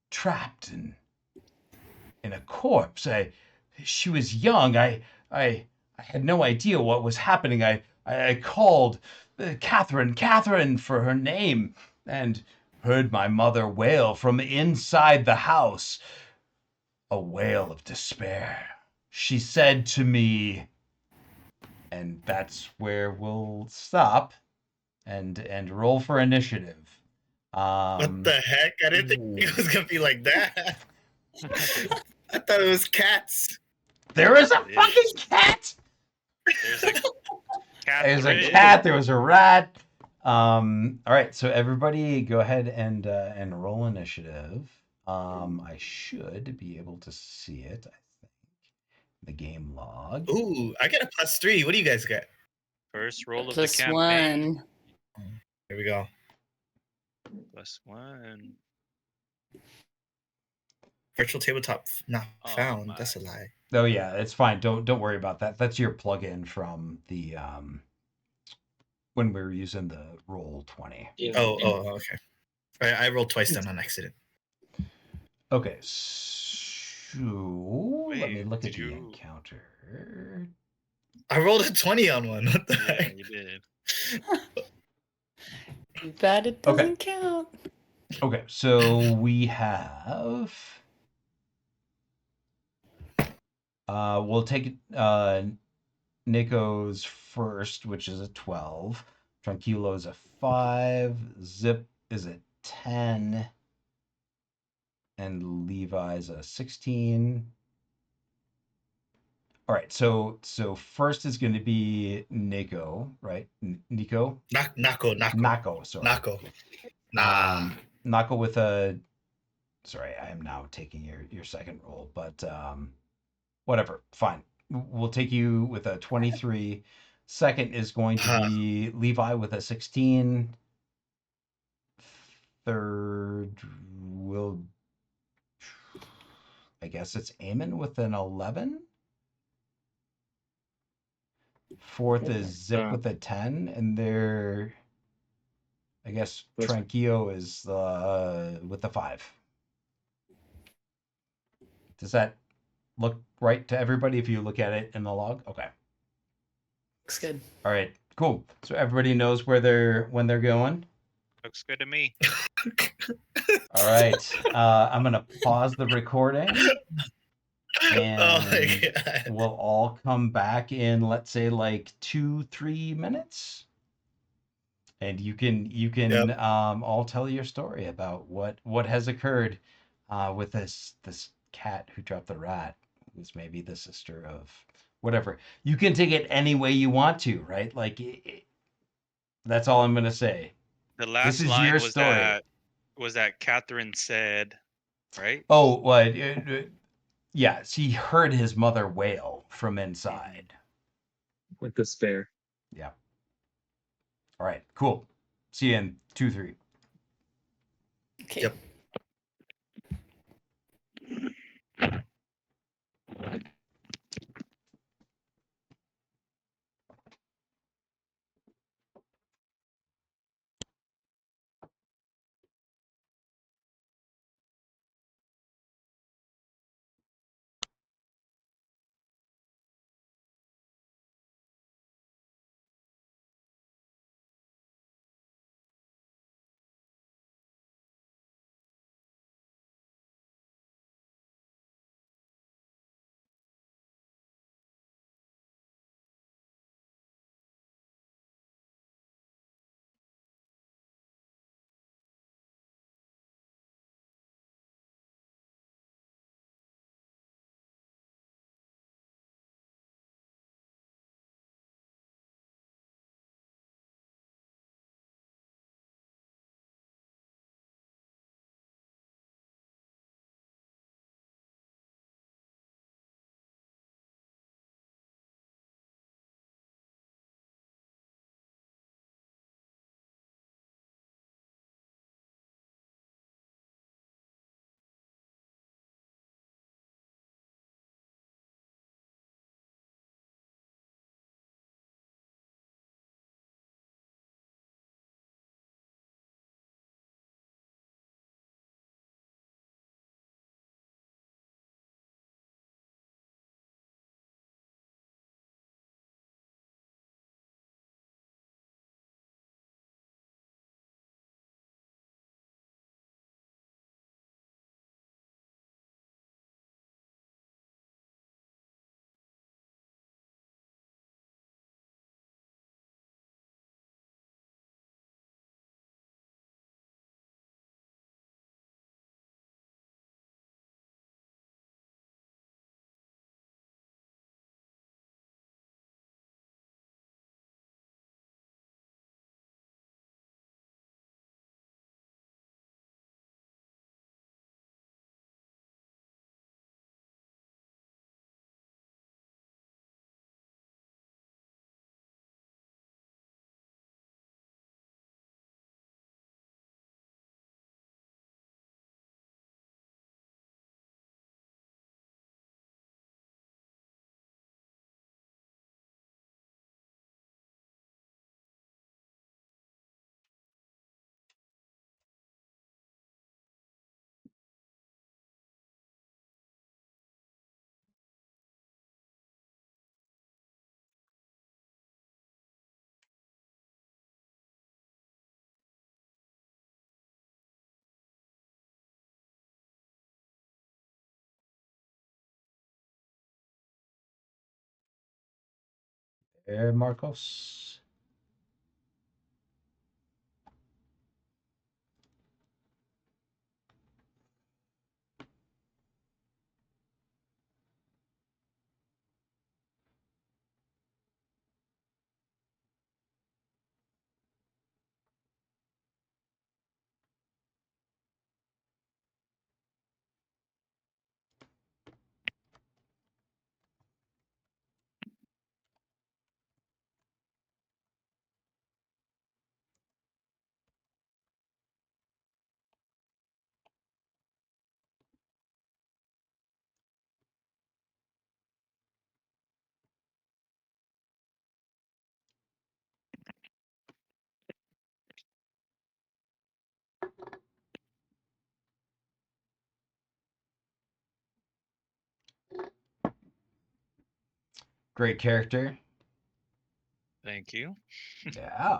Speaker 2: trapped in a corpse. She was young. I had no idea what was happening. I called Catherine for her name and heard my mother wail from inside the house, a wail of despair. She said to me, and that's where we'll stop and roll for initiative.
Speaker 4: What the heck? I didn't think it was gonna be like that. I thought it was cats.
Speaker 2: There is a
Speaker 1: It
Speaker 2: fucking
Speaker 1: is.
Speaker 2: cat.
Speaker 1: There's a cat.
Speaker 2: There's a cat. There was a rat. All right, so everybody, go ahead and roll initiative. I should be able to see it. I think the game log.
Speaker 4: Ooh, I got a +3. What do you guys get?
Speaker 1: First roll of the
Speaker 3: Plus
Speaker 1: campaign.
Speaker 3: one.
Speaker 4: Here we go.
Speaker 1: +1.
Speaker 4: Virtual tabletop not
Speaker 1: Oh,
Speaker 4: found.
Speaker 1: my.
Speaker 4: That's a lie.
Speaker 2: Oh yeah, it's fine. Don't worry about that. That's your plugin from the when we were using the Roll20.
Speaker 5: Yeah.
Speaker 4: Oh, okay. I rolled twice then on accident.
Speaker 2: Okay, so let me
Speaker 1: Wait,
Speaker 2: look at
Speaker 1: did
Speaker 2: the
Speaker 1: you-
Speaker 2: encounter.
Speaker 4: I rolled a 20 on one. What the
Speaker 1: Yeah,
Speaker 4: heck?
Speaker 1: you did.
Speaker 3: Too bad it doesn't count.
Speaker 2: Okay, so we have. We'll take Nico's first, which is a 12. Tranquilo's a 5. Zip is a 10, and Levi's a 16. All right, so first is going to be Nico, right? Nico, Nako, sorry.
Speaker 4: Nako. Nah.
Speaker 2: Nako with a. Sorry, I am now taking your second roll, but whatever, fine. We'll take you with a 23. Second is going to be Levi with a 16. Third will, I guess it's Eamon with an 11. Fourth is Zip with a 10, and they're, I guess Tranquillo is with the 5. Does that look right to everybody if you look at it in the log? Okay.
Speaker 3: Looks good.
Speaker 2: All right. Cool. So everybody knows when they're going.
Speaker 1: Looks good to me.
Speaker 2: All right. I'm gonna pause the recording, and
Speaker 4: Oh my God.
Speaker 2: we'll all come back in, let's say, like 2-3 minutes, and you can all tell your story about what has occurred with this cat who dropped the rat, who's maybe the sister of whatever. You can take it any way you want to, right? Like that's all I'm gonna say.
Speaker 1: The
Speaker 2: This
Speaker 1: last
Speaker 2: is
Speaker 1: line
Speaker 2: your
Speaker 1: was
Speaker 2: story.
Speaker 1: that Catherine said, right?
Speaker 2: Oh, what? Yeah, she heard his mother wail from inside.
Speaker 5: With despair.
Speaker 2: Yeah. All right, cool. See you in 2-3.
Speaker 3: Okay.
Speaker 4: Yep.
Speaker 2: Marcos. Great character.
Speaker 1: Thank you.
Speaker 2: Yeah.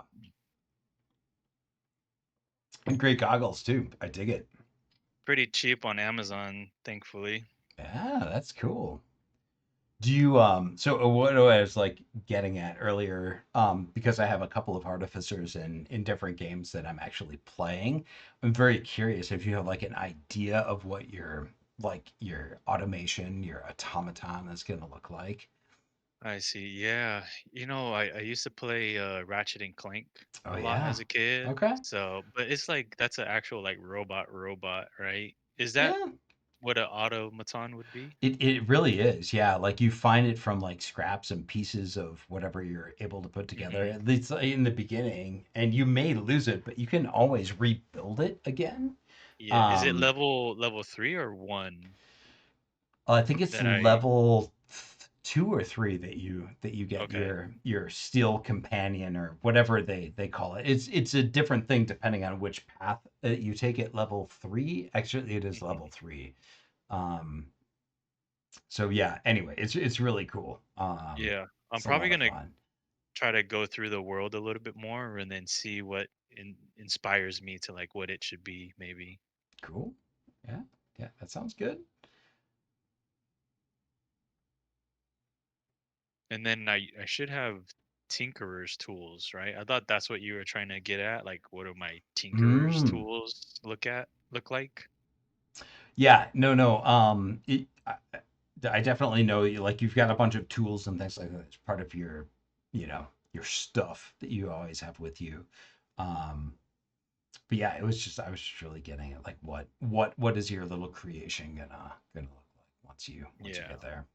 Speaker 2: And great goggles too. I dig it.
Speaker 1: Pretty cheap on Amazon, thankfully.
Speaker 2: Yeah, that's cool. Do you so what I was like getting at earlier, because I have a couple of artificers in different games that I'm actually playing, I'm very curious if you have like an idea of what your automation, your automaton is gonna look like.
Speaker 1: I see. Yeah. I used to play Ratchet and Clank
Speaker 2: Oh
Speaker 1: a lot
Speaker 2: yeah.
Speaker 1: as a kid.
Speaker 2: Okay.
Speaker 1: So, but it's like that's an actual like robot, right? Is that
Speaker 2: Yeah.
Speaker 1: what an automaton would be?
Speaker 2: It really is, yeah. Like you find it from like scraps and pieces of whatever you're able to put together,
Speaker 1: Hmm.
Speaker 2: at least in the beginning, and you may lose it, but you can always rebuild it again.
Speaker 1: Yeah. Is it
Speaker 2: Um,
Speaker 1: level 3 or 1
Speaker 2: I think it's
Speaker 1: that I
Speaker 2: level 2 or 3 that you get
Speaker 1: okay.
Speaker 2: your steel companion or whatever they call it. It's a different thing depending on which path you take it. Level 3, actually, it is
Speaker 1: Mhm.
Speaker 2: level 3. Um, so yeah. Anyway, it's really cool.
Speaker 1: Yeah. I'm
Speaker 2: It's a
Speaker 1: probably
Speaker 2: lot of
Speaker 1: gonna
Speaker 2: fun.
Speaker 1: try to go through the world a little bit more and then see what inspires me to like what it should be maybe.
Speaker 2: Cool. Yeah. Yeah. That sounds good.
Speaker 1: And then I should have tinkerer's tools, right? I thought that's what you were trying to get at. Like, what do my tinkerer's
Speaker 2: Mm.
Speaker 1: tools look like?
Speaker 2: Yeah. No. No. I definitely know you. Like you've got a bunch of tools and things like that. It's part of your stuff that you always have with you. Um, but yeah, I was just really getting at like what is your little creation gonna look like once you
Speaker 1: Yeah.
Speaker 2: get there.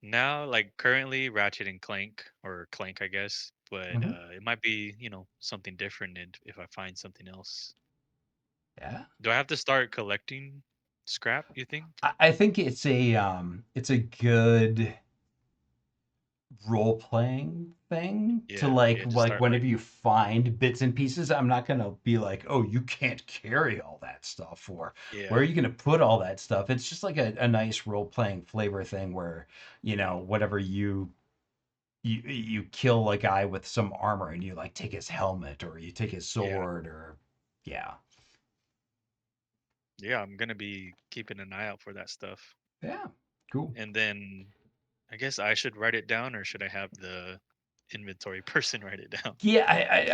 Speaker 1: Now, like currently, Ratchet and Clank or Clank, I guess, but
Speaker 2: Hmm.
Speaker 1: it might be something different if I find something else.
Speaker 2: Yeah.
Speaker 1: Do I have to start collecting scrap? You think?
Speaker 2: I think it's a good role playing thing to
Speaker 1: Yeah,
Speaker 2: like
Speaker 1: yeah. Just start like
Speaker 2: whenever you find bits and pieces. I'm not gonna be like, oh, you can't carry all that stuff, or where are
Speaker 1: yeah,
Speaker 2: you gonna put all that stuff. It's just like a nice role playing flavor thing where
Speaker 1: hmm
Speaker 2: whatever you kill a guy with some armor and you like take his helmet or you take his
Speaker 1: yeah,
Speaker 2: sword or yeah.
Speaker 1: yeah. I'm gonna be keeping an eye out for that stuff,
Speaker 2: Yeah, cool.
Speaker 1: and then I guess I should write it down, or should I have the inventory person write it down?
Speaker 2: Yeah,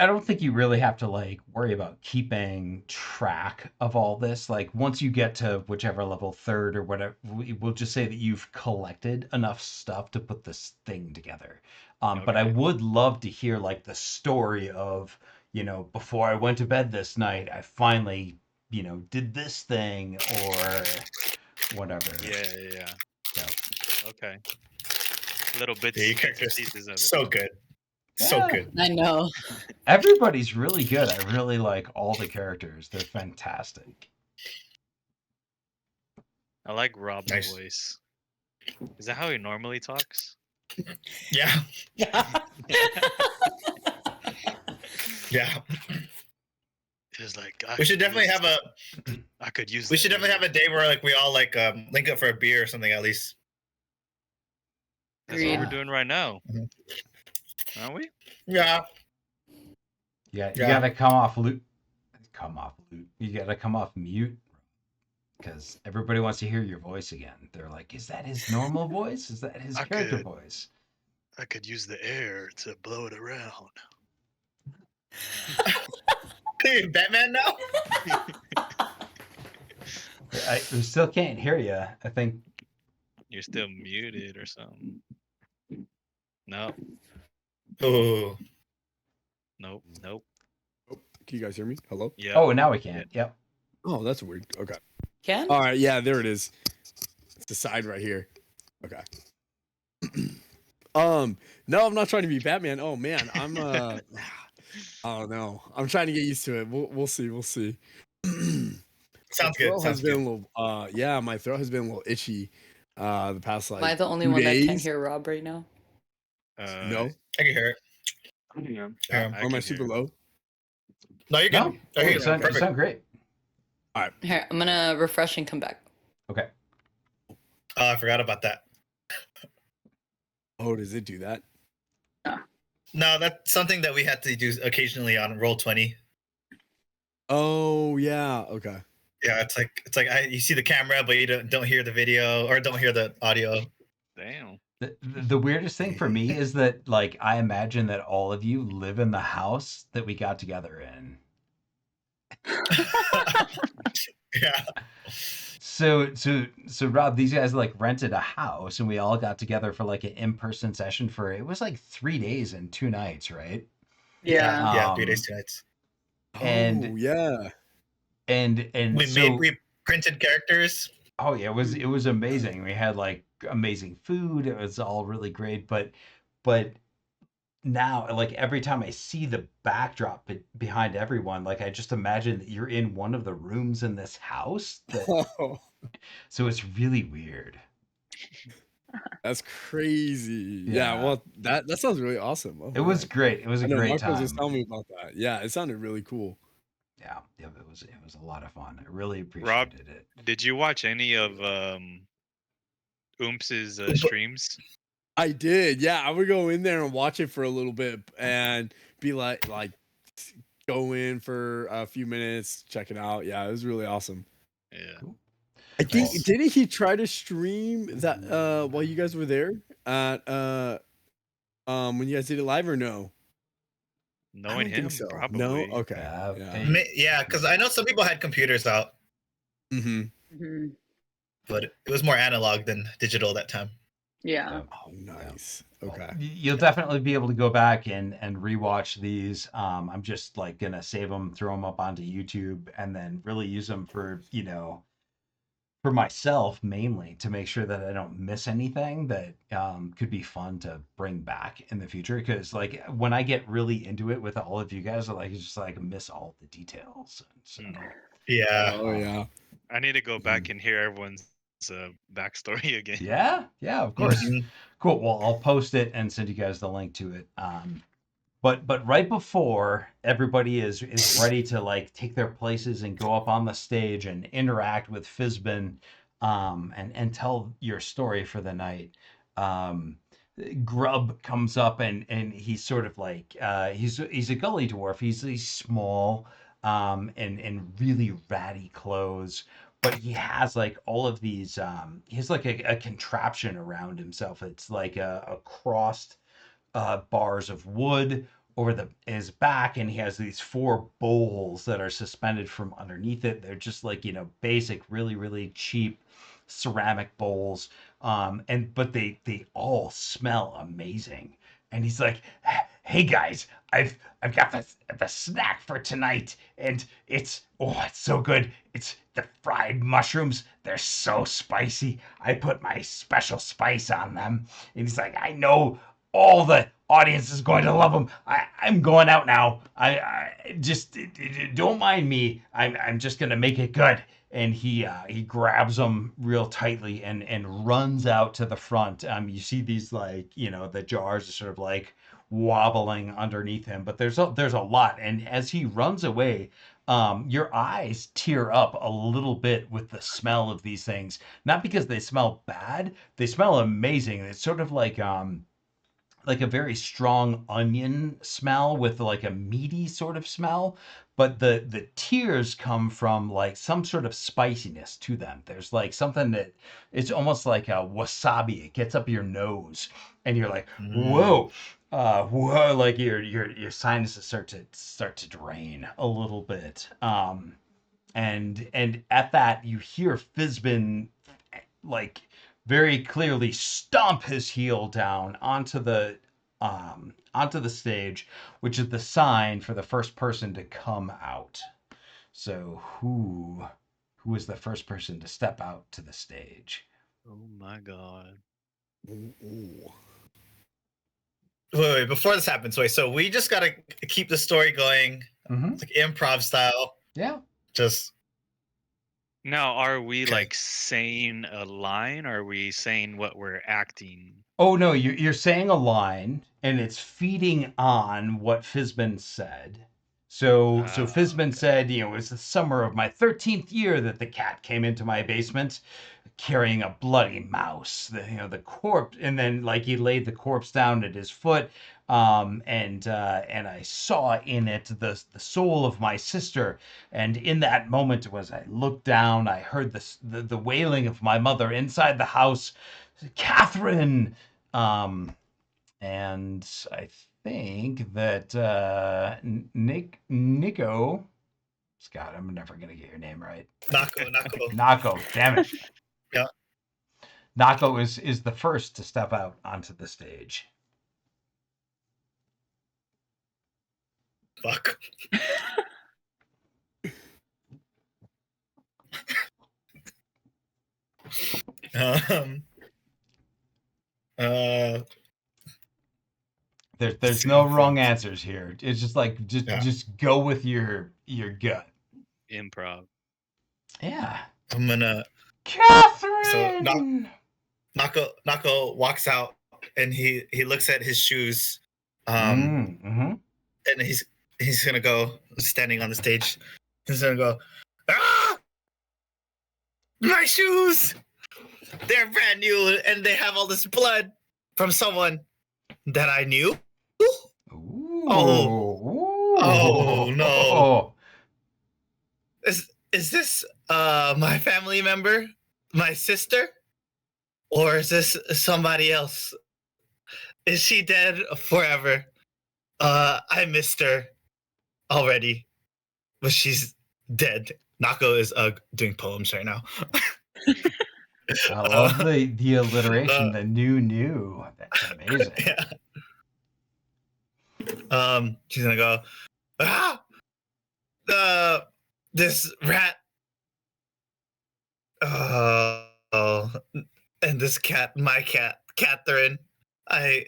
Speaker 2: I don't think you really have to like worry about keeping track of all this. Like once you get to whichever level third or whatever, we'll just say that you've collected enough stuff to put this thing together. But I
Speaker 1: Okay.
Speaker 2: would love to hear like the story of, before I went to bed this night, I finally, did this thing or whatever.
Speaker 1: Yeah, yeah, yeah.
Speaker 2: So
Speaker 1: Okay. Little
Speaker 4: Yeah, your
Speaker 1: bits and
Speaker 4: character's
Speaker 1: pieces of it.
Speaker 4: so good. So
Speaker 2: yeah,
Speaker 4: good.
Speaker 3: I know.
Speaker 2: everybody's really good. I really like all the characters. They're fantastic.
Speaker 1: I like Rob's
Speaker 4: Nice.
Speaker 1: voice. Is that how he normally talks?
Speaker 4: Yeah.
Speaker 3: Yeah.
Speaker 4: Yeah.
Speaker 1: It's like
Speaker 4: We should definitely have a
Speaker 1: I could use.
Speaker 4: we
Speaker 1: the
Speaker 4: should definitely
Speaker 1: air.
Speaker 4: have a day where like we all like link up for a beer or something at least.
Speaker 1: That's what we're
Speaker 3: Agreed.
Speaker 1: doing right now,
Speaker 4: Mhm.
Speaker 1: aren't we?
Speaker 4: Yeah.
Speaker 2: Yeah, you
Speaker 4: Yeah.
Speaker 2: gotta come off loot. Come off loot. You gotta come off mute because everybody wants to hear your voice again. They're like, "Is that his normal voice? Is that his
Speaker 1: I
Speaker 2: character
Speaker 1: could
Speaker 2: voice?"
Speaker 1: I could use the air to blow it around.
Speaker 4: Hey, Batman now?
Speaker 2: I still can't hear you. I think.
Speaker 1: You're still muted or something. No,
Speaker 4: Oh.
Speaker 1: nope.
Speaker 6: Oh, can you guys hear me? Hello?
Speaker 1: Yeah.
Speaker 2: Oh, now we
Speaker 1: Yeah.
Speaker 2: can. Yep.
Speaker 6: Oh, that's weird. Okay.
Speaker 3: Ken?
Speaker 6: All right. Yeah, there it is. It's the side right here. Okay. No, I'm not trying to be Batman. Oh man, I'm I don't know. I'm trying to get used to it. We'll see. We'll see. My
Speaker 4: Sounds good.
Speaker 6: throat has
Speaker 4: Sounds
Speaker 6: been
Speaker 4: good.
Speaker 6: a little yeah, my throat has been a little itchy the past like
Speaker 3: Am I the only
Speaker 6: 2
Speaker 3: one that can't
Speaker 6: days.
Speaker 3: hear Rob right now?
Speaker 6: No?
Speaker 4: I can hear it.
Speaker 5: Yeah.
Speaker 4: Yeah.
Speaker 1: I
Speaker 6: Or am I
Speaker 1: can
Speaker 6: super
Speaker 1: hear.
Speaker 6: low?
Speaker 4: No, you're good.
Speaker 2: No,
Speaker 4: Okay,
Speaker 2: you sound
Speaker 4: perfect.
Speaker 2: great.
Speaker 3: Here, I'm gonna refresh and come back.
Speaker 2: Okay.
Speaker 4: Oh, I forgot about that.
Speaker 6: Oh, does it do that?
Speaker 4: No, that's something that we had to do occasionally on Roll20.
Speaker 6: Oh yeah. Okay.
Speaker 4: Yeah, it's like you see the camera, but you don't hear the video or don't hear the audio.
Speaker 1: Damn.
Speaker 2: The weirdest thing for me is that, like, I imagine that all of you live in the house that we got together in.
Speaker 4: Yeah.
Speaker 2: So Rob, these guys like rented a house and we all got together for like an in-person session for, it was like 3 days and 2 nights, right?
Speaker 3: Yeah.
Speaker 4: Yeah, 3 days, 2 nights.
Speaker 2: And
Speaker 6: Oh yeah.
Speaker 2: and
Speaker 4: We printed characters.
Speaker 2: oh yeah, it was amazing. We had like amazing food. It was all really great, but now, like, every time I see the backdrop behind everyone, like, I just imagine that you're in one of the rooms in this house.
Speaker 6: Oh,
Speaker 2: So it's really weird.
Speaker 6: that's crazy.
Speaker 2: Yeah.
Speaker 6: Yeah. Well, that sounds really awesome. Oh,
Speaker 2: It was
Speaker 6: man.
Speaker 2: great. It was a
Speaker 6: I know
Speaker 2: great
Speaker 6: Marcos
Speaker 2: time.
Speaker 6: was telling me about that. Yeah, it sounded really cool.
Speaker 2: Yeah, it was a lot of fun. I really
Speaker 1: Rob,
Speaker 2: appreciated it.
Speaker 1: did you watch any of Oomps' streams?
Speaker 6: I did. Yeah, I would go in there and watch it for a little bit and be like go in for a few minutes, check it out. Yeah, it was really awesome.
Speaker 1: Yeah.
Speaker 2: Cool.
Speaker 6: I think
Speaker 2: Nice.
Speaker 6: didn't he try to stream that while you guys were there at when you guys did it live or no? I
Speaker 1: Knowing
Speaker 6: don't
Speaker 1: him,
Speaker 6: think so.
Speaker 1: probably.
Speaker 6: No? Okay.
Speaker 2: Yeah,
Speaker 6: Yeah.
Speaker 2: hey.
Speaker 4: Yeah, because I know some people had computers out,
Speaker 6: Mm-hmm.
Speaker 3: Mhm.
Speaker 4: but it was more analog than digital that time.
Speaker 3: Yeah.
Speaker 6: Oh, nice. Okay.
Speaker 2: You'll definitely be able to go back and rewatch these. I'm just like gonna save them, throw them up onto YouTube, and then really use them for, for myself mainly, to make sure that I don't miss anything that could be fun to bring back in the future. Because like when I get really into it with all of you guys, like it's just like miss all the details. So
Speaker 4: Yeah.
Speaker 6: Oh yeah.
Speaker 1: I need to go back and hear everyone's backstory again.
Speaker 2: yeah, of course.
Speaker 4: Mhm.
Speaker 2: Cool. Well, I'll post it and send you guys the link to it. But right before everybody is ready to like take their places and go up on the stage and interact with Fizbin, and tell your story for the night, um, Grub comes up and he's sort of like he's a gully dwarf. He's small, and really ratty clothes. But he has like all of these. He has like a contraption around himself. It's like a crossed bars of wood over his back, and he has these four bowls that are suspended from underneath it. They're just like, basic, really really cheap ceramic bowls, but they all smell amazing. And he's like, hey guys, I've got the snack for tonight, and it's so good. It's the fried mushrooms. They're so spicy. I put my special spice on them. And he's like, I know all the audience is going to love them. I'm going out now. I just don't mind me. I'm just gonna make it good. And he grabs them real tightly and runs out to the front. You see these, like, the jars are sort of like wobbling underneath him, but there's a lot. And as he runs away, your eyes tear up a little bit with the smell of these things. Not because they smell bad, they smell amazing. It's sort of like a very strong onion smell with like a meaty sort of smell, but the tears come from like some sort of spiciness to them. There's like something that it's almost like a wasabi. It gets up your nose and you're like, whoa. Whoa, like your sinuses start to drain a little bit. And at that you hear Fizbin like very clearly stomp his heel down onto the stage, which is the sign for the first person to come out. So who is the first person to step out to the stage?
Speaker 1: Oh my god.
Speaker 6: Ooh.
Speaker 4: Wait, before this happens, so we just gotta keep the story going,
Speaker 2: Mm-hmm.
Speaker 4: like improv style.
Speaker 2: Yeah.
Speaker 4: Just
Speaker 1: Now, are we
Speaker 4: Okay.
Speaker 1: like saying a line? Or are we saying what we're acting?
Speaker 2: Oh no, you're saying a line and it's feeding on what Fizbin said. So Fizman said, it was the summer of my 13th year that the cat came into my basement carrying a bloody mouse. The corpse, and then like he laid the corpse down at his foot, and I saw in it the soul of my sister. And in that moment, as I looked down, I heard the wailing of my mother inside the house, Catherine. And I think that Nico, Scott, I'm never gonna get your name right. Nako, damn it.
Speaker 4: Yeah.
Speaker 2: Nako is the first to step out onto the stage.
Speaker 4: Fuck.
Speaker 2: There's no wrong answers here. It's just like just go with your gut.
Speaker 1: Improv.
Speaker 2: Yeah.
Speaker 4: I'm gonna.
Speaker 2: Catherine.
Speaker 4: So Nako walks out and he looks at his shoes,
Speaker 2: Mm-hmm.
Speaker 4: and he's gonna go standing on the stage. He's gonna go, ah, my shoes! They're brand new and they have all this blood from someone that I knew.
Speaker 2: Ooh.
Speaker 4: Oh no! Is this my family member, my sister, or is this somebody else? Is she dead forever? I missed her already, but she's dead. Nako is doing poems right now.
Speaker 2: I love the alliteration, the new. That's amazing.
Speaker 4: Yeah. She's gonna go, this rat, and this cat, my cat, Catherine. I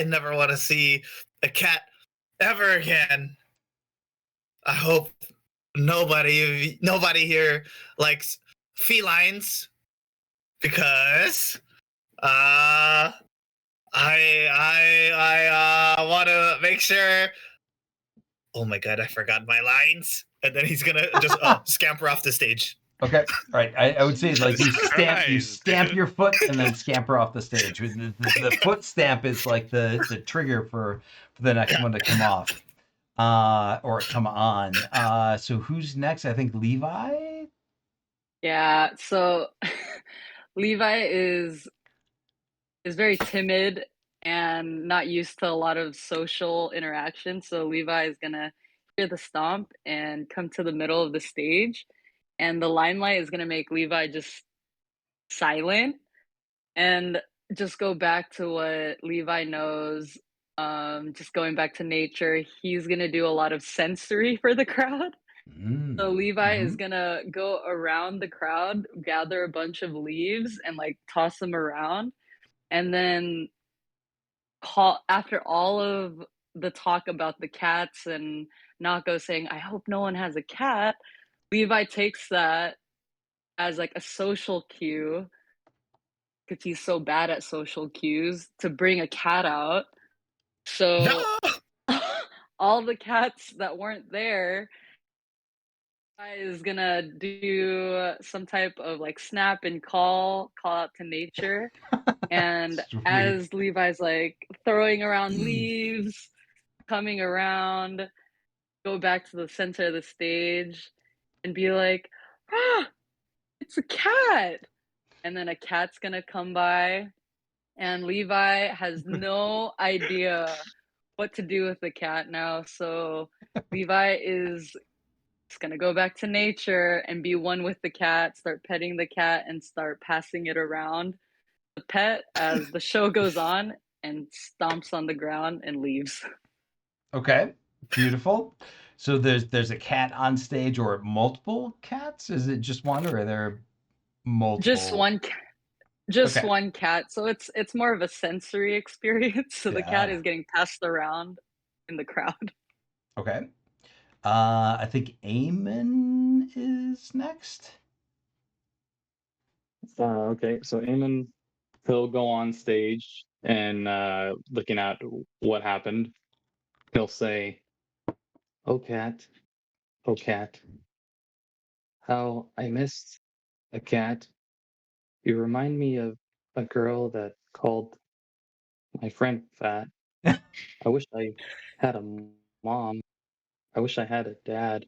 Speaker 4: never want to see a cat ever again. I hope nobody here likes felines, because I want to make sure. Oh my god, I forgot my lines. And then he's gonna just scamper off the stage.
Speaker 2: Okay, all right. I would say like you stamp your foot and then scamper off the stage. The foot stamp is like the trigger for the next one to come off, or come on. So who's next? I think Levi.
Speaker 3: Yeah. So Levi is very timid and not used to a lot of social interaction. So Levi is gonna hear the stomp and come to the middle of the stage, and the limelight is gonna make Levi just silent and just go back to what Levi knows. Just going back to nature, he's gonna do a lot of sensory for the crowd. So Levi is gonna go around the crowd, gather a bunch of leaves, and like toss them around, and then call after all of the talk about the cats and Nako saying, "I hope no one has a cat." Levi takes that as like a social cue, because he's so bad at social cues, to bring a cat out. So all the cats that weren't there, is gonna do some type of like snap and call out to nature. And
Speaker 2: Sweet.
Speaker 3: as Levi's like throwing around leaves, coming around, go back to the center of the stage and be like, it's a cat. And then a cat's gonna come by, and Levi has no idea what to do with the cat now. So Levi is gonna go back to nature and be one with the cat, start petting the cat, and start passing it around the pet as the show goes on, and stomps on the ground and leaves.
Speaker 2: Okay, beautiful. So there's a cat on stage, or multiple cats? Is it just one, or are there multiple?
Speaker 3: Just one cat. Just
Speaker 2: Okay.
Speaker 3: one cat. So it's more of a sensory experience. So the cat
Speaker 2: Yeah.
Speaker 3: is getting passed around in the crowd.
Speaker 2: Okay. I think Eamon is next.
Speaker 5: Okay, so Eamon, he'll go on stage and looking at what happened, he'll say, Oh cat, oh cat, how I missed a cat. You remind me of a girl that called my friend fat. I wish I had a mom. I wish I had a dad.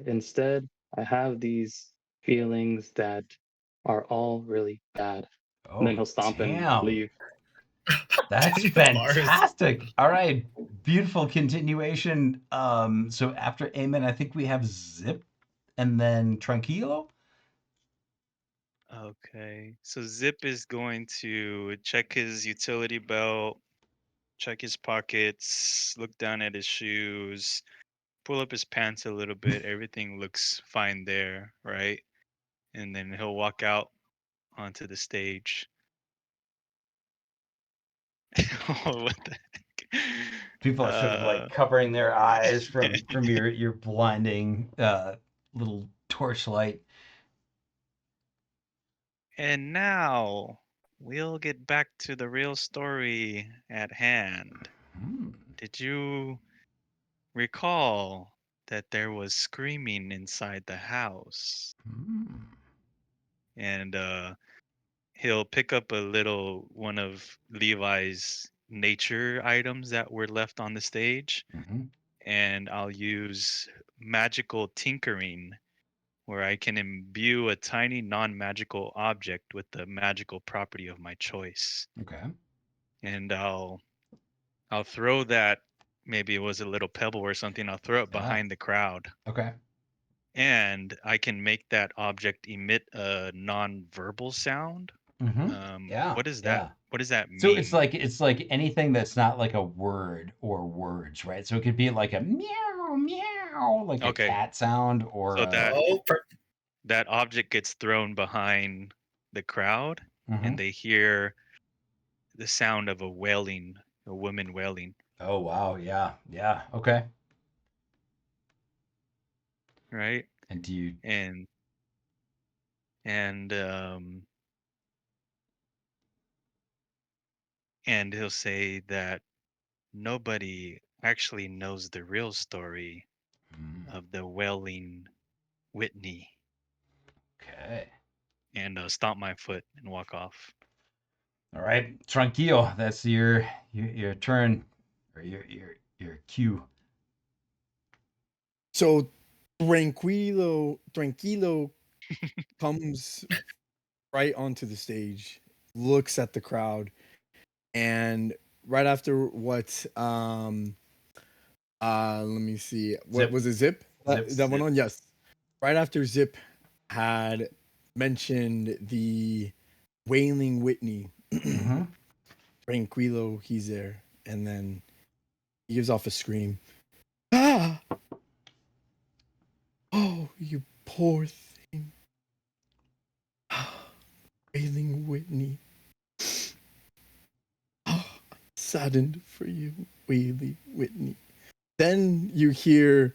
Speaker 5: Instead, I have these feelings that are all really bad. And then
Speaker 2: Oh,
Speaker 5: he'll stomp and
Speaker 2: damn.
Speaker 5: leave.
Speaker 2: That's
Speaker 4: Bars.
Speaker 2: fantastic. All right. Beautiful continuation. So after Amen, I think we have Zip and then Tranquilo.
Speaker 1: Okay. So Zip is going to check his utility belt, check his pockets, look down at his shoes, pull up his pants a little bit. Everything looks fine there, right? And then he'll walk out onto the stage. Oh, what the heck?
Speaker 2: People are sort of like covering their eyes from your blinding little torchlight.
Speaker 1: And now we'll get back to the real story at hand.
Speaker 2: Hmm.
Speaker 1: Did you recall that there was screaming inside the house?
Speaker 2: Hmm.
Speaker 1: And he'll pick up a little one of Levi's nature items that were left on the stage,
Speaker 2: Mm-hmm.
Speaker 1: and I'll use magical tinkering where I can imbue a tiny non-magical object with the magical property of my choice.
Speaker 2: Okay.
Speaker 1: And I'll throw that, maybe it was a little pebble or something, I'll throw it
Speaker 2: Yeah.
Speaker 1: behind the crowd.
Speaker 2: Okay.
Speaker 1: And I can make that object emit a non-verbal sound.
Speaker 2: Mm-hmm. Yeah.
Speaker 1: What is that?
Speaker 2: Yeah.
Speaker 1: What does that
Speaker 2: So
Speaker 1: mean?
Speaker 2: it's like anything that's not like a word or words, right? So it could be like a meow meow, like a
Speaker 1: Okay,
Speaker 2: cat sound, or
Speaker 1: so
Speaker 2: a.
Speaker 1: that object gets thrown behind the crowd,
Speaker 2: Mm-hmm.
Speaker 1: and they hear the sound of a wailing, a woman wailing,
Speaker 2: Oh wow, yeah, yeah. Okay.
Speaker 1: right?
Speaker 2: And do you?
Speaker 1: And and um and he'll say that nobody actually knows the real story
Speaker 2: Hmm,
Speaker 1: of the wailing Whitney,
Speaker 2: okay.
Speaker 1: and stomp my foot and walk off.
Speaker 2: All right, Tranquillo. That's your turn, or your cue.
Speaker 6: So Tranquilo comes right onto the stage, looks at the crowd, and right after what let me see. What
Speaker 2: Zip,
Speaker 6: was it, Zip?
Speaker 2: zip.
Speaker 6: That went
Speaker 1: Zip.
Speaker 6: on? Yes. Right after Zip had mentioned the Wailing Whitney,
Speaker 2: Mm-hmm.
Speaker 6: Tranquilo, he's there, and then he gives off a scream. Ah! Oh, you poor thing. Wailing Whitney. Oh, I'm saddened for you, Wailing Whitney. Then you hear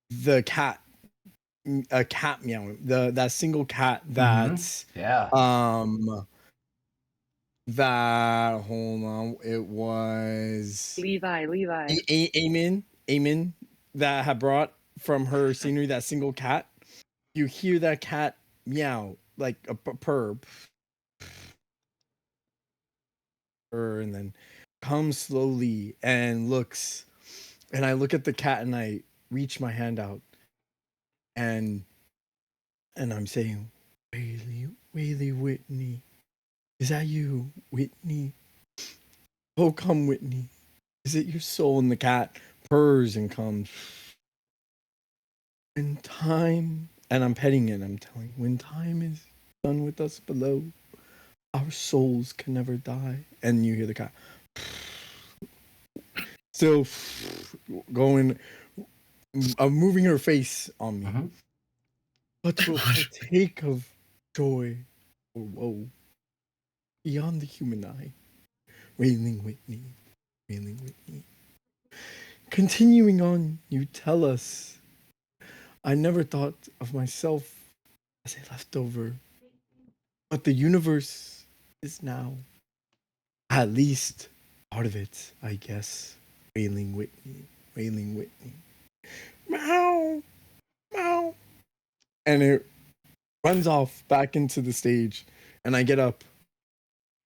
Speaker 6: the cat, a cat meowing. That single cat
Speaker 2: Mm-hmm.
Speaker 6: that's
Speaker 2: Yeah.
Speaker 6: that hold on, it was
Speaker 3: Levi.
Speaker 6: Amen that had brought from her scenery that single cat. You hear that cat meow like a purr, and then comes slowly and looks, and I look at the cat and I reach my hand out and I'm saying, Whaley Whitney, is that you, Whitney? Oh, come, Whitney. Is it your soul? And the cat purrs and comes. When time, and I'm petting it, I'm telling, when time is done with us below, our souls can never die. And you hear the cat still going, moving her face on me.
Speaker 2: Mm-hmm.
Speaker 6: But will partake of joy or woe beyond the human eye. Wailing Whitney, Wailing Whitney. Continuing on, you tell us, I never thought of myself as a leftover, but the universe is now at least part of it, I guess. Wailing Whitney, Wailing Whitney. Meow, meow. And it runs off back into the stage. And I get up.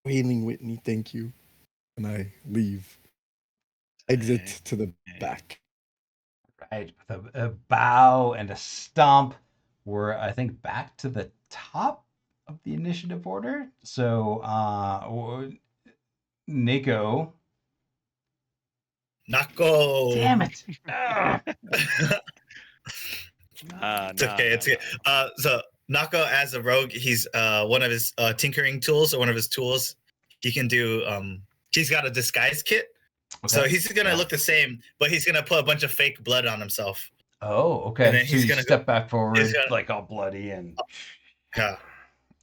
Speaker 6: Wailing Whitney, thank you. And I leave. Exit to the back.
Speaker 2: Right, with a bow and a stomp, we're I think back to the top of the initiative order. So, Nico.
Speaker 4: Nako.
Speaker 2: Damn it! Ugh.
Speaker 4: It's okay. It's okay. So Nako as a rogue, he's one of his tinkering tools, or one of his tools. He can do. He's got a disguise kit, so
Speaker 2: Okay.
Speaker 4: he's gonna
Speaker 2: Yeah.
Speaker 4: look the same, but he's gonna put a bunch of fake blood on himself.
Speaker 2: Oh,
Speaker 4: And
Speaker 2: okay.
Speaker 4: then
Speaker 2: So
Speaker 4: he's
Speaker 2: you
Speaker 4: gonna
Speaker 2: step back forward,
Speaker 4: he's gonna-
Speaker 2: like all bloody, and
Speaker 4: Yeah.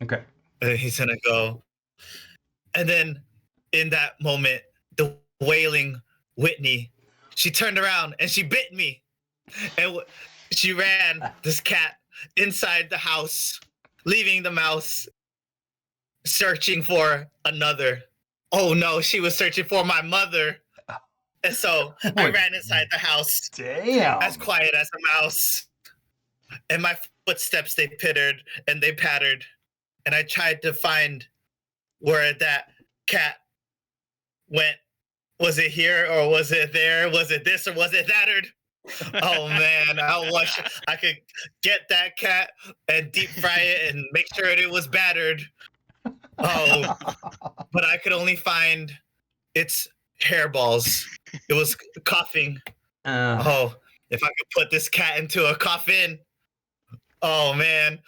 Speaker 2: okay.
Speaker 4: And then he's gonna go, and then in that moment, the wailing Whitney, she turned around and she bit me, and she ran this cat inside the house, leaving the mouse, searching for another. Oh no, she was searching for my mother. And so I
Speaker 2: What?
Speaker 4: ran inside the house
Speaker 2: Damn.
Speaker 4: as quiet as a mouse. And my footsteps, they pittered and they pattered. And I tried to find where that cat went. Was it here or was it there? Was it this or was it that'd? Oh man, I wish I could get that cat and deep fry it and make sure it was battered. Oh, but I could only find its hairballs. It was coughing. Oh, if I could put this cat into a coffin. Oh man.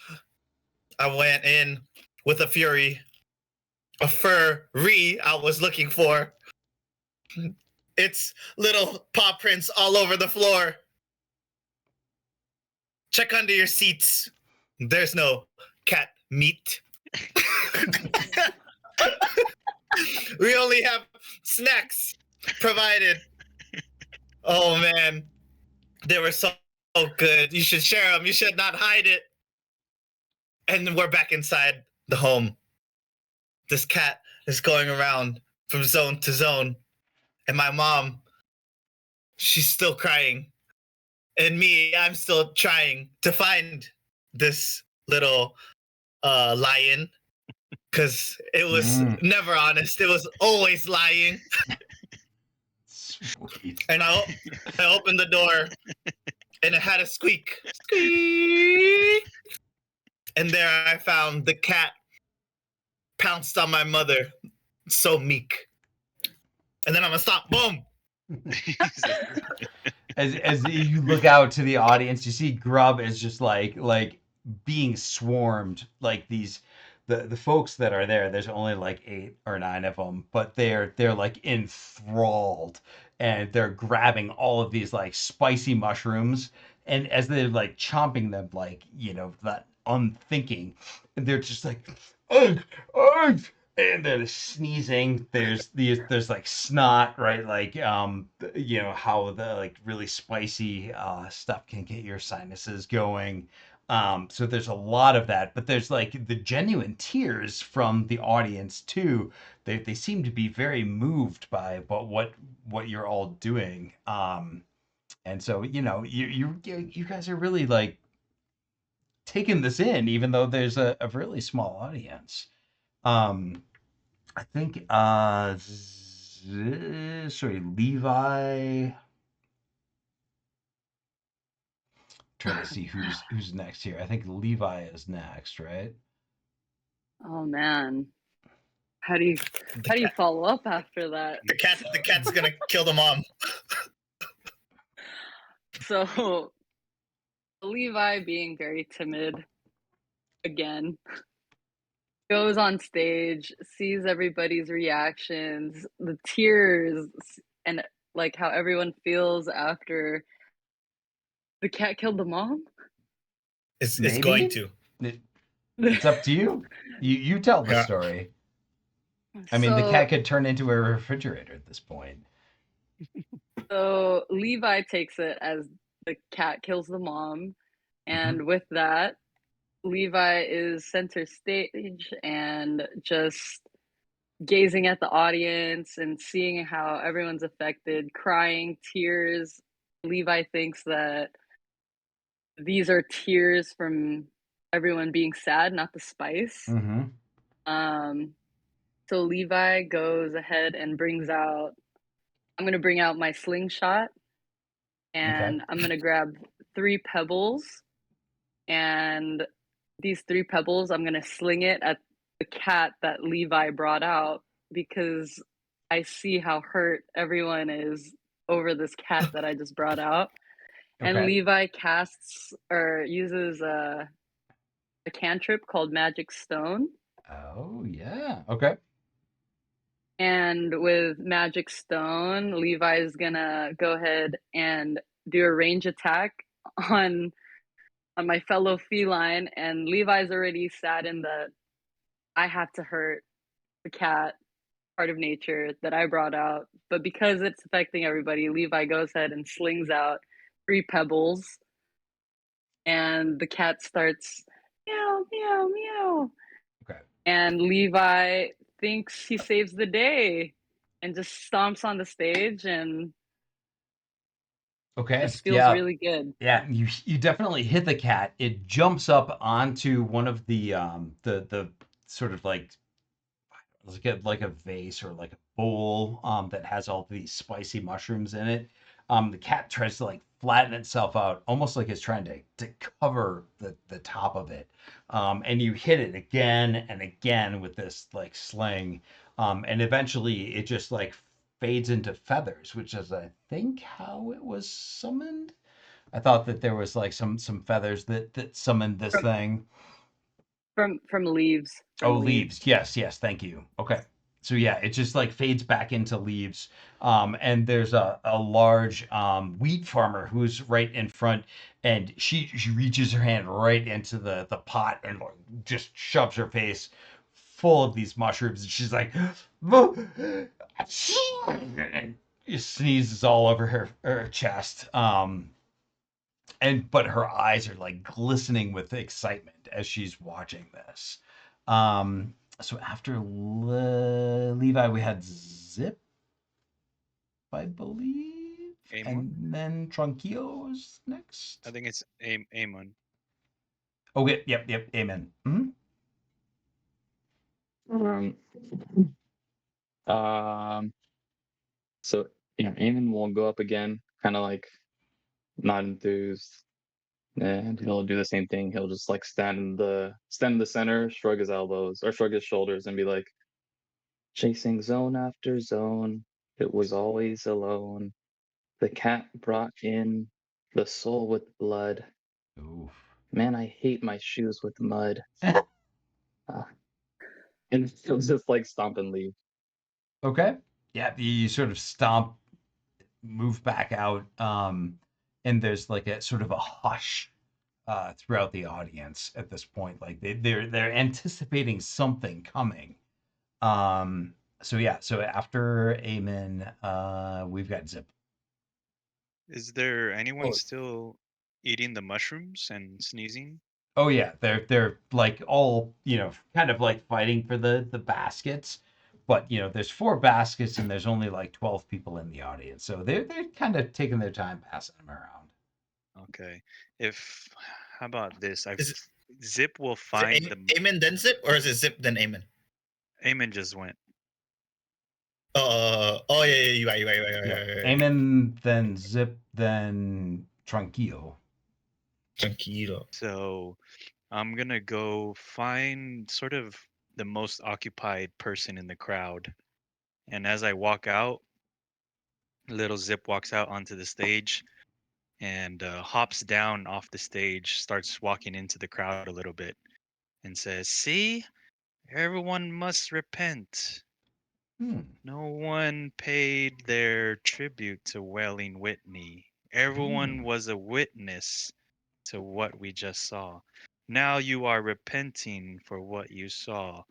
Speaker 4: I went in with a fury. A furry I was looking for. It's little paw prints all over the floor. Check under your seats. There's no cat meat. We only have snacks provided. Oh man, they were so good. You should share them. You should not hide it. And we're back inside the home. This cat is going around from zone to zone. And my mom, she's still crying. And me, I'm still trying to find this little lion. Because it was never honest. It was always lying.
Speaker 2: Sweet.
Speaker 4: And I opened the door and it had a squeak. Squeak. And there I found the cat pounced on my mother. So meek. And then I'm gonna stop. Boom.
Speaker 2: As you look out to the audience, you see Grub is just like being swarmed, like these the folks that are there. There's only like 8 or 9 of them, but they're like enthralled, and they're grabbing all of these like spicy mushrooms, and as they're like chomping them, like that unthinking, they're just like ugh, ugh, and they're sneezing. There's like snot, right? Like how the like really spicy stuff can get your sinuses going. So there's a lot of that, but there's like the genuine tears from the audience too. They seem to be very moved by what you're all doing. And so you guys are really like taking this in, even though there's a really small audience. I think sorry, Levi. Trying to see who's next here. I think Levi is next, right?
Speaker 3: Oh man. How do you follow up after that?
Speaker 4: The cat's gonna kill the mom.
Speaker 3: So Levi, being very timid again, goes on stage, sees everybody's reactions, the tears, and like how everyone feels after the cat killed the mom.
Speaker 4: It's
Speaker 2: Maybe?
Speaker 4: going to.
Speaker 2: It's up to you. You tell the
Speaker 4: Yeah.
Speaker 2: story. I mean, the cat could turn into a refrigerator at this point.
Speaker 3: So Levi takes it as the cat kills the mom, and with that, Levi is center stage and just gazing at the audience and seeing how everyone's affected, crying, tears, Levi thinks that these are tears from everyone being sad, not the spice.
Speaker 2: Mm-hmm.
Speaker 3: Um, so Levi goes ahead and brings out. I'm gonna bring out my slingshot,
Speaker 2: Okay.
Speaker 3: and I'm gonna grab 3 pebbles, and these 3 pebbles, I'm gonna sling it at the cat that Levi brought out because I see how hurt everyone is over this cat that I just brought out. And
Speaker 2: Okay.
Speaker 3: Levi casts or uses a cantrip called Magic Stone.
Speaker 2: Oh yeah. Okay.
Speaker 3: And with Magic Stone, Levi's gonna go ahead and do a range attack on on my fellow feline, and Levi's already sat in the I have to hurt the cat part of nature that I brought out. But because it's affecting everybody, Levi goes ahead and slings out 3 pebbles, and the cat starts meow, meow, meow.
Speaker 2: Okay.
Speaker 3: And Levi thinks he saves the day and just stomps on the stage and
Speaker 2: Okay.
Speaker 3: just feels
Speaker 2: Yeah.
Speaker 3: really good.
Speaker 2: Yeah, you definitely hit the cat. It jumps up onto one of the sort of like a vase or like a bowl that has all these spicy mushrooms in it. The cat tries to like flatten itself out, almost like it's trying to cover the top of it. And you hit it again and again with this like sling. And eventually it just like fades into feathers, which is I think how it was summoned. I thought that there was like some feathers that summoned this
Speaker 3: From
Speaker 2: thing.
Speaker 3: from leaves.
Speaker 2: Oh,
Speaker 3: From leaves.
Speaker 2: leaves. Yes, yes, thank you. Okay. So yeah, it just like fades back into leaves. And there's a large wheat farmer who's right in front, and she reaches her hand right into the pot and like, just shoves her face full of these mushrooms, and she's like, and sneezes all over her chest. And but her eyes are like glistening with excitement as she's watching this. So after Levi, we had Zip, I believe,
Speaker 1: Amon?
Speaker 2: and then Tranquillo was next.
Speaker 1: I think it's Amon.
Speaker 2: Okay, yep, amen. Mhm.
Speaker 5: Um, um, so yeah, Eamon will go up again, kind of like not enthused, and he'll do the same thing. He'll just like stand in the center, shrug his elbows or shrug his shoulders, and be like, chasing zone after zone. It was always alone. The cat brought in the soul with blood.
Speaker 2: Oof.
Speaker 5: Man, I hate my shoes with mud. Uh, and he'll just like stomp and leave.
Speaker 2: Okay. Yeah, you sort of stomp, move back out, and there's like a sort of a hush throughout the audience at this point. Like they're anticipating something coming. Um, so yeah, so after Amen, we've got Zip.
Speaker 1: Is there anyone
Speaker 6: Oh,
Speaker 1: still eating the mushrooms and sneezing?
Speaker 2: Oh yeah, they're like all kind of like fighting for the baskets, but there's 4 baskets and there's only like 12 people in the audience, so they're kind of taking their time passing them around.
Speaker 1: Okay. If how about this?
Speaker 4: Is it,
Speaker 1: Zip will
Speaker 4: is it
Speaker 1: find
Speaker 4: Amen then Zip, or is it Zip then Amen?
Speaker 1: Amon just went.
Speaker 4: Oh yeah, yeah, you're right,
Speaker 2: Yeah,
Speaker 4: you're right.
Speaker 2: Amen, then Zip, then Tranquillo.
Speaker 4: Tranquilo.
Speaker 1: So I'm gonna go find sort of the most occupied person in the crowd. And as I walk out, little Zip walks out onto the stage and hops down off the stage, starts walking into the crowd a little bit, and says, "See, everyone must repent.
Speaker 2: Hmm.
Speaker 1: No one paid their tribute to Wailing Whitney. Everyone
Speaker 2: Hmm.
Speaker 1: was a witness to what we just saw. Now you are repenting for what you saw."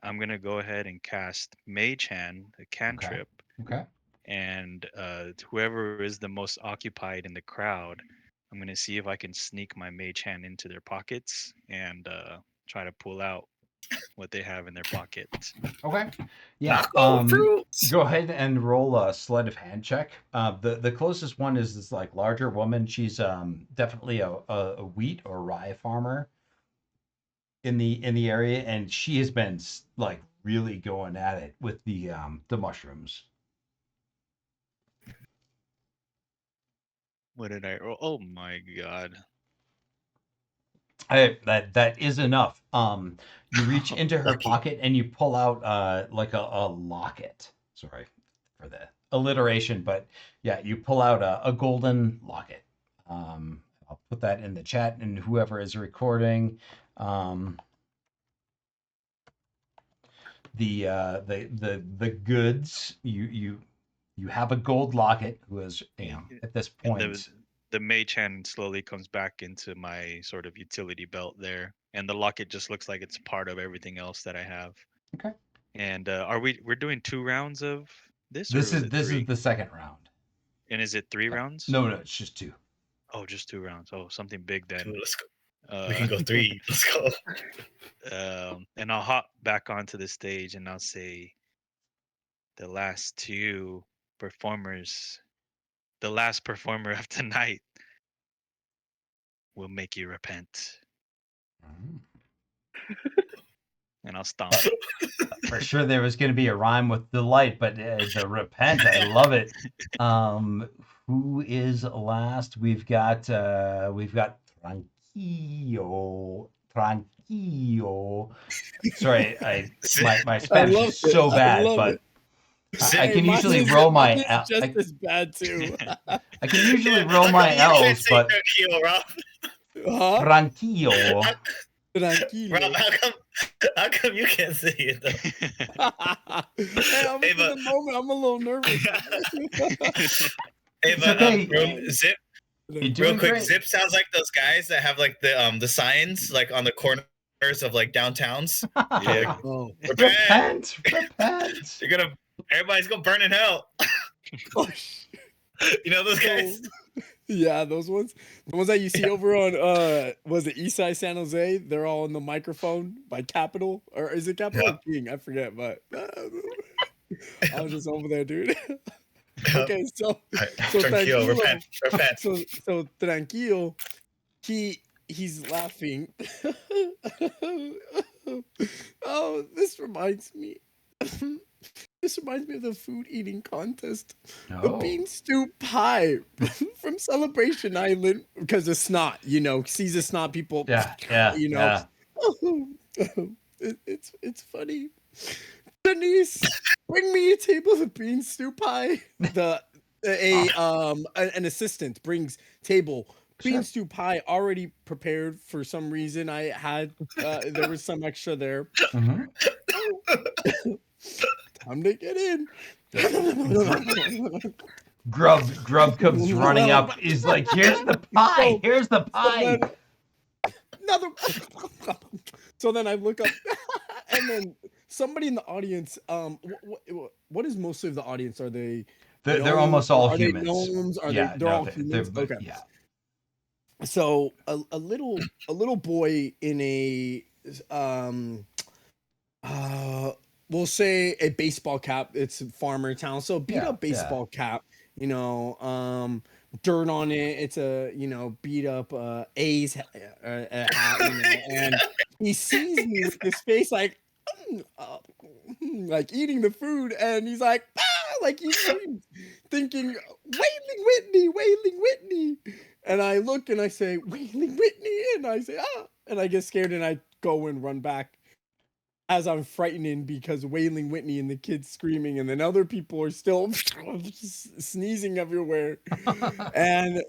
Speaker 1: I'm gonna go ahead and cast Mage Hand, a
Speaker 2: Okay.
Speaker 1: cantrip,
Speaker 2: Okay.
Speaker 1: and whoever is the most occupied in the crowd, I'm gonna see if I can sneak my Mage Hand into their pockets and try to pull out what they have in their pocket.
Speaker 2: Okay. Yeah.
Speaker 4: Knockout fruits.
Speaker 2: Go ahead and roll a sleight of hand check. The closest one is this like larger woman. She's definitely a wheat or rye farmer in the area, and she has been like really going at it with the mushrooms.
Speaker 1: What did I roll? Oh my god.
Speaker 2: That is enough. You reach into her
Speaker 4: Lucky.
Speaker 2: pocket and you pull out like a locket. Sorry for the alliteration, but yeah, you pull out a golden locket. I'll put that in the chat, and whoever is recording, the goods you have a gold locket. Who is at this
Speaker 1: And
Speaker 2: point.
Speaker 1: the mage hand slowly comes back into my sort of utility belt there, and the locket just looks like it's part of everything else that I have.
Speaker 2: Okay.
Speaker 1: And we're doing 2 rounds of this, or
Speaker 2: This
Speaker 1: was
Speaker 2: is
Speaker 1: it 3?
Speaker 2: the second round.
Speaker 1: And is it 3 rounds?
Speaker 2: No, it's just 2.
Speaker 1: Oh, just 2 rounds. Oh, something big then.
Speaker 4: Cool, let's go. We can go 3. Let's go.
Speaker 1: And I'll hop back onto the stage and I'll say, the last 2 performers, the last performer of tonight will make you repent. And I'll stomp.
Speaker 2: For sure there was going to be a rhyme with delight, but the repent, I love it. Who is last? We've got Tranquillo. Sorry, my Spanish is so bad, but I can usually roll my
Speaker 7: L. Just as bad too.
Speaker 2: I can usually roll my L's, but Tranquillo.
Speaker 7: Tranquilo.
Speaker 4: Rob, how come you can't say it though?
Speaker 7: Hey, the moment, I'm a little nervous.
Speaker 4: Hey, but
Speaker 2: okay.
Speaker 4: Zip,
Speaker 2: Real
Speaker 4: quick, Zip sounds like those guys that have like the signs like on the corners of like downtowns.
Speaker 1: Yeah.
Speaker 7: Oh.
Speaker 2: Repent.
Speaker 4: Everybody's gonna burn in hell. You know those guys?
Speaker 7: Yeah, those ones. The ones that you see over on was it East Side San Jose? They're all on the microphone by Capital, or is it Capital or King? I forget, but I was just over there, dude. Okay, so
Speaker 4: Tranquilo, repent.
Speaker 7: So Tranquilo, he's laughing. Oh, this reminds me. This reminds me of the food eating contest. The bean stew pie from Celebration Island, because of snot, sees the snot people.
Speaker 2: Yeah.
Speaker 7: It's funny. Denise, bring me a table of bean stew pie. An assistant brings table bean stew pie already prepared. For some reason, I had there was some extra there.
Speaker 2: Mm-hmm.
Speaker 7: Time to get in.
Speaker 2: Grub comes running up. He's like, "Here's the pie. Here's the pie."
Speaker 7: Another. So then I look up, and then somebody in the audience. What is mostly of the audience? Are they?
Speaker 2: They're almost all
Speaker 7: are
Speaker 2: humans.
Speaker 7: They gnomes? Are they're all humans? Okay.
Speaker 2: Yeah.
Speaker 7: So a little boy in a we'll say a baseball cap. It's farmer town, so beat up baseball cap. Dirt on it. It's a beat up A's hat. And he sees me with this face like eating the food, and he's like like he's thinking Wailing Whitney. And I look and I say Wailing Whitney, and I say and I get scared and I go and run back. As I'm frightening because Wailing Whitney and the kids screaming, and then other people are still sneezing everywhere, and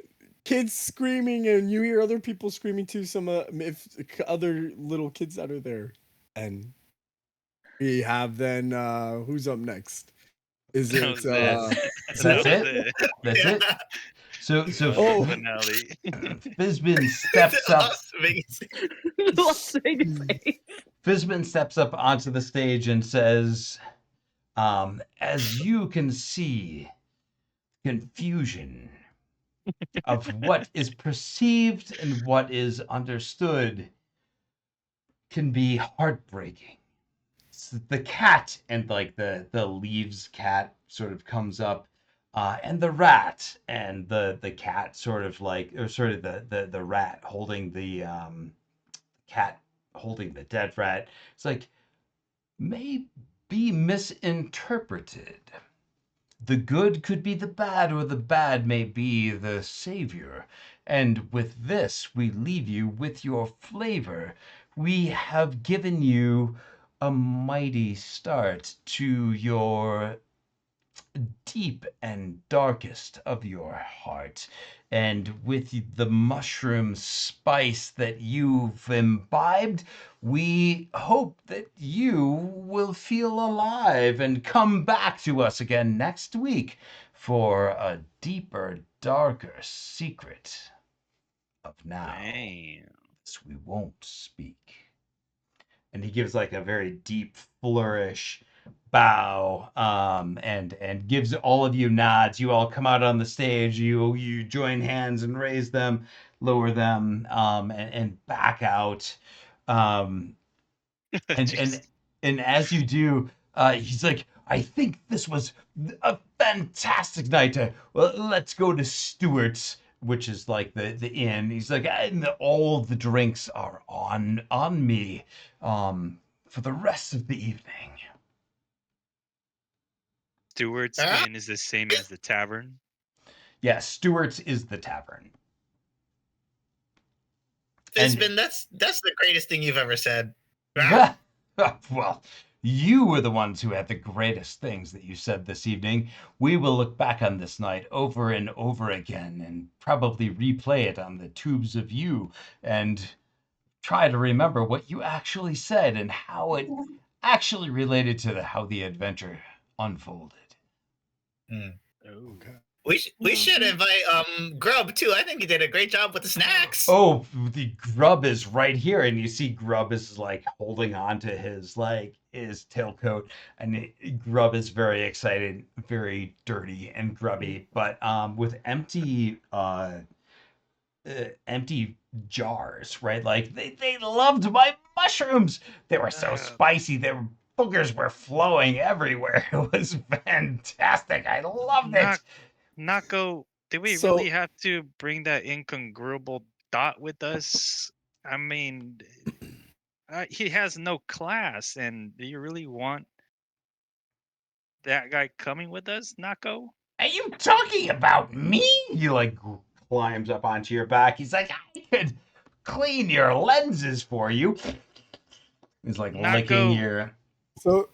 Speaker 7: kids screaming, and you hear other people screaming too. Some other little kids that are there, and we have then who's up next? Is it?
Speaker 2: That's it. That's it. So
Speaker 1: finale.
Speaker 2: Fizbin steps up.
Speaker 3: Las Vegas.
Speaker 2: Fizbin steps up onto the stage and says, as you can see, confusion of what is perceived and what is understood can be heartbreaking. the cat, and like the leaves cat sort of comes up, and the rat, and the cat sort of like, or sort of the rat holding the cat holding the dead rat. It's like, may be misinterpreted. The good could be the bad, or the bad may be the savior. And with this, we leave you with your flavor. We have given you a mighty start to your deep and darkest of your heart. And with the mushroom spice that you've imbibed, we hope that you will feel alive and come back to us again next week for a deeper, darker secret of now.
Speaker 1: Damn.
Speaker 2: This we won't speak. And he gives like a very deep flourish bow, and gives all of you nods. You all come out on the stage, you join hands and raise them, lower them, and back out, um, and
Speaker 1: Jeez.
Speaker 2: and and as you do, he's like, I think this was a fantastic night. Well, let's go to Stewart's, which is like the inn. He's like, and all the drinks are on me, for the rest of the evening.
Speaker 1: Stewart's
Speaker 4: Ah.
Speaker 1: Inn is the same as the tavern.
Speaker 2: Yeah, Stewart's is the tavern.
Speaker 4: It's
Speaker 2: And-
Speaker 4: been that's the greatest thing you've ever said. Ah.
Speaker 2: Well, you were the ones who had the greatest things that you said this evening. We will look back on this night over and over again and probably replay it on the tubes of you and try to remember what you actually said and how it actually related to how the adventure unfolded.
Speaker 1: Oh.
Speaker 4: We should invite Grub too. I think he did a great job with the snacks.
Speaker 2: Oh, the Grub is right here, and you see Grub is like holding on to his tailcoat, and Grub is very excited, very dirty and grubby, but with empty jars, right? Like they loved my mushrooms. They were so spicy. Their boogers were flowing everywhere. It was fantastic. I loved it.
Speaker 1: Nako, did we
Speaker 7: So-
Speaker 1: really have to bring that incongruable dot with us? I mean, he has no class, and do you really want that guy coming with us, Nako?
Speaker 2: Are you talking about me? He like climbs up onto your back. He's like, I could clean your lenses for you. He's like licking
Speaker 1: Nako.
Speaker 2: your.
Speaker 7: So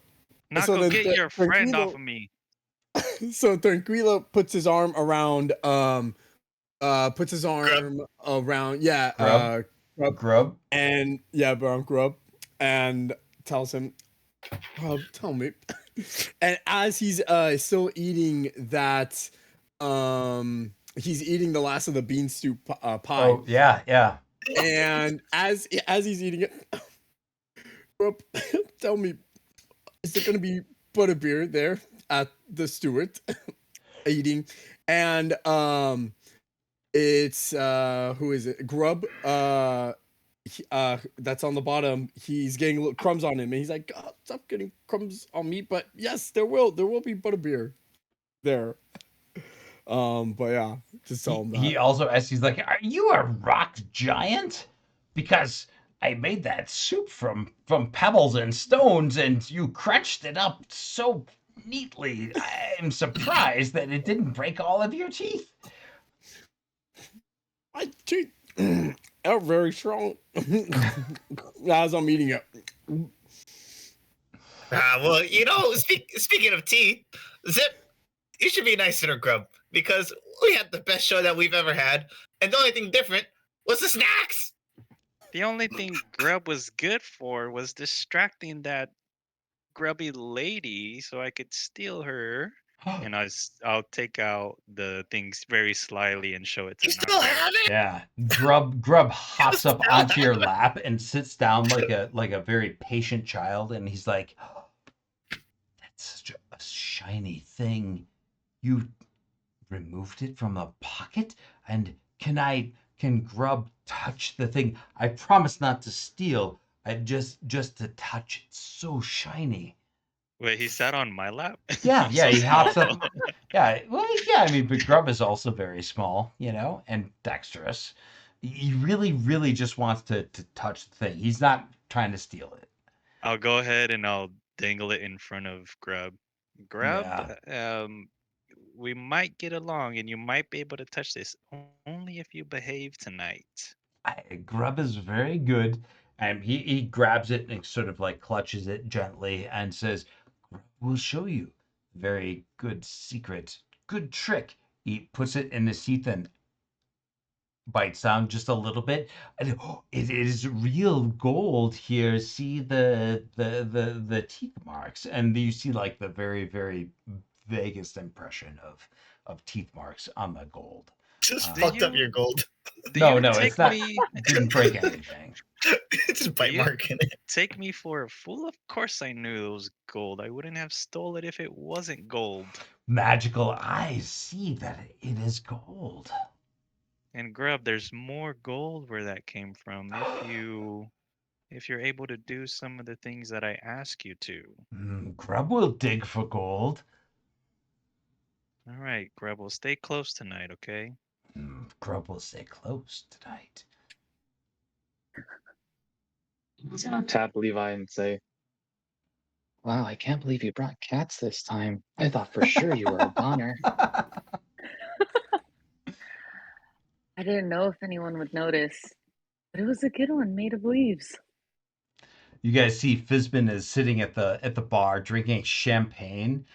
Speaker 1: Nako,
Speaker 7: then
Speaker 1: get your friend
Speaker 7: Tranquilo-
Speaker 1: off of me.
Speaker 7: so Tranquilo puts his arm around around
Speaker 2: Grub. Grub.
Speaker 7: and around Grub and tells him, tell me. And as he's still eating that, he's eating the last of the bean stew pie.
Speaker 2: Oh yeah.
Speaker 7: And as he's eating it, Grub, tell me, is there gonna be butterbeer there at the Stewart eating? And it's who is it? Grub. That's on the bottom. He's getting little crumbs on him, and he's like, God, stop getting crumbs on me. But yes, there will be butterbeer there. But yeah, just tell him that.
Speaker 2: He also asks, he's like, are you a rock giant? Because I made that soup from pebbles and stones, and you crunched it up so neatly. I'm surprised that it didn't break all of your teeth.
Speaker 7: My teeth are very strong. As I'm eating it.
Speaker 4: Well, speaking of teeth, Zip, you should be nicer to Grub because we had the best show that we've ever had, and the only thing different was the snacks.
Speaker 1: The only thing Grub was good for was distracting that grubby lady so I could steal her. And I'll take out the things very slyly and show it to
Speaker 4: You still
Speaker 1: Nako.
Speaker 4: have it?
Speaker 2: Yeah, Grub hops up onto your lap and sits down like a very patient child, and he's like, oh, "That's such a shiny thing. You removed it from a pocket, and can Grub touch the thing? I promise not to steal. just to touch it, so shiny.
Speaker 1: Wait, he sat on my lap?
Speaker 2: Yeah,
Speaker 1: I'm
Speaker 2: yeah,
Speaker 1: so
Speaker 2: he
Speaker 1: small
Speaker 2: hops up.
Speaker 1: though.
Speaker 2: Yeah, well, yeah, I mean, but Grub is also very small, and dexterous. He really, really just wants to touch the thing. He's not trying to steal it.
Speaker 1: I'll go ahead and I'll dangle it in front of Grub. Grub,
Speaker 2: Yeah.
Speaker 1: we might get along and you might be able to touch this only if you behave tonight.
Speaker 2: Grub is very good, and he grabs it and sort of like clutches it gently and says, "We'll show you. Very good secret, good trick." He puts it in his teeth and bites down just a little bit. And it is real gold here. See the teeth marks, and you see like the very very vaguest impression of teeth marks on the gold.
Speaker 4: Just
Speaker 1: Do
Speaker 4: fucked up
Speaker 1: you
Speaker 4: your gold.
Speaker 1: do
Speaker 2: No,
Speaker 1: you
Speaker 2: no, it's
Speaker 1: take
Speaker 2: not.
Speaker 1: me
Speaker 2: Didn't break anything.
Speaker 4: Just
Speaker 1: do
Speaker 4: bite
Speaker 1: you
Speaker 4: mark in it.
Speaker 1: take me for a fool? Of course I knew it was gold. I wouldn't have stole it if it wasn't gold.
Speaker 2: Magical eyes see that it is gold.
Speaker 1: And Grub, there's more gold where that came from if you're able to do some of the things that I ask you to.
Speaker 2: Grub will dig for gold.
Speaker 1: All right, Grub, we'll stay close tonight, okay?
Speaker 2: Grub will stay close tonight.
Speaker 5: Tap Levi and say, "Wow, I can't believe you brought cats this time. I thought for sure you were a goner."
Speaker 3: I didn't know if anyone would notice, but it was a good one made of leaves.
Speaker 2: You guys see Fizbin is sitting at the bar drinking champagne,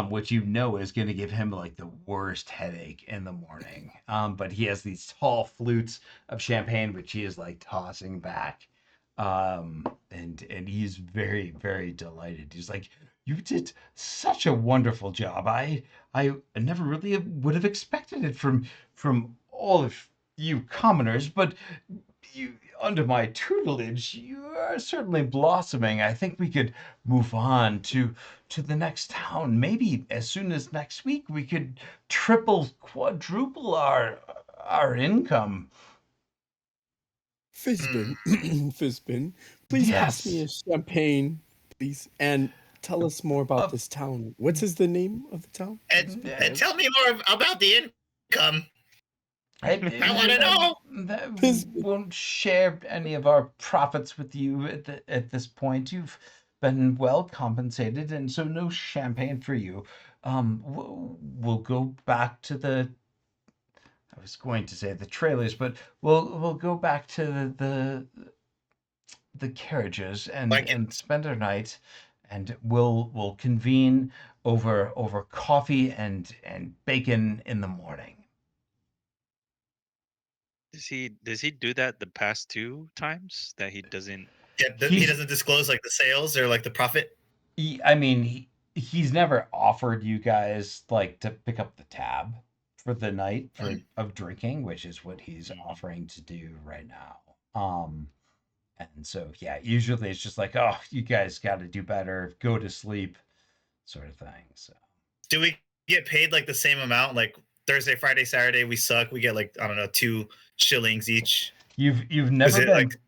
Speaker 2: which you know is going to give him like the worst headache in the morning. But he has these tall flutes of champagne which he is like tossing back, and he's very very delighted. He's like, "You did such a wonderful job. I never really would have expected it from all of you commoners, but you under my tutelage, you are certainly blossoming. I think we could move on to the next town. Maybe as soon as next week we could triple, quadruple our income."
Speaker 7: Fizbin, Fizbin, please pass me a
Speaker 2: Yes.
Speaker 7: champagne, please, and tell us more about
Speaker 2: Uh,
Speaker 7: this town. What is the name of the town?
Speaker 4: And tell me more about the income. I want to know.
Speaker 2: We won't share any of our profits with you at this point. You've been well compensated, and so no champagne for you. We'll go back to I was going to say the trailers, but we'll go back to the carriages
Speaker 4: Like
Speaker 2: and spend our night, and we'll convene over coffee and bacon in the morning.
Speaker 1: Does he do that the past two times that he doesn't?
Speaker 4: he
Speaker 2: He's
Speaker 4: doesn't disclose like the sales or like the profit.
Speaker 2: I mean, he's never offered you guys like to pick up the tab for the night for of drinking, which is what he's
Speaker 1: Mhm.
Speaker 2: offering to do right now. And so yeah, usually it's just like, "Oh, you guys got to do better, go to sleep," sort of thing. So
Speaker 4: Do we get paid like the same amount? Like Thursday, Friday, Saturday, we suck. We get like I don't know 2 shillings each.
Speaker 2: you've
Speaker 4: Is
Speaker 2: never
Speaker 4: it like?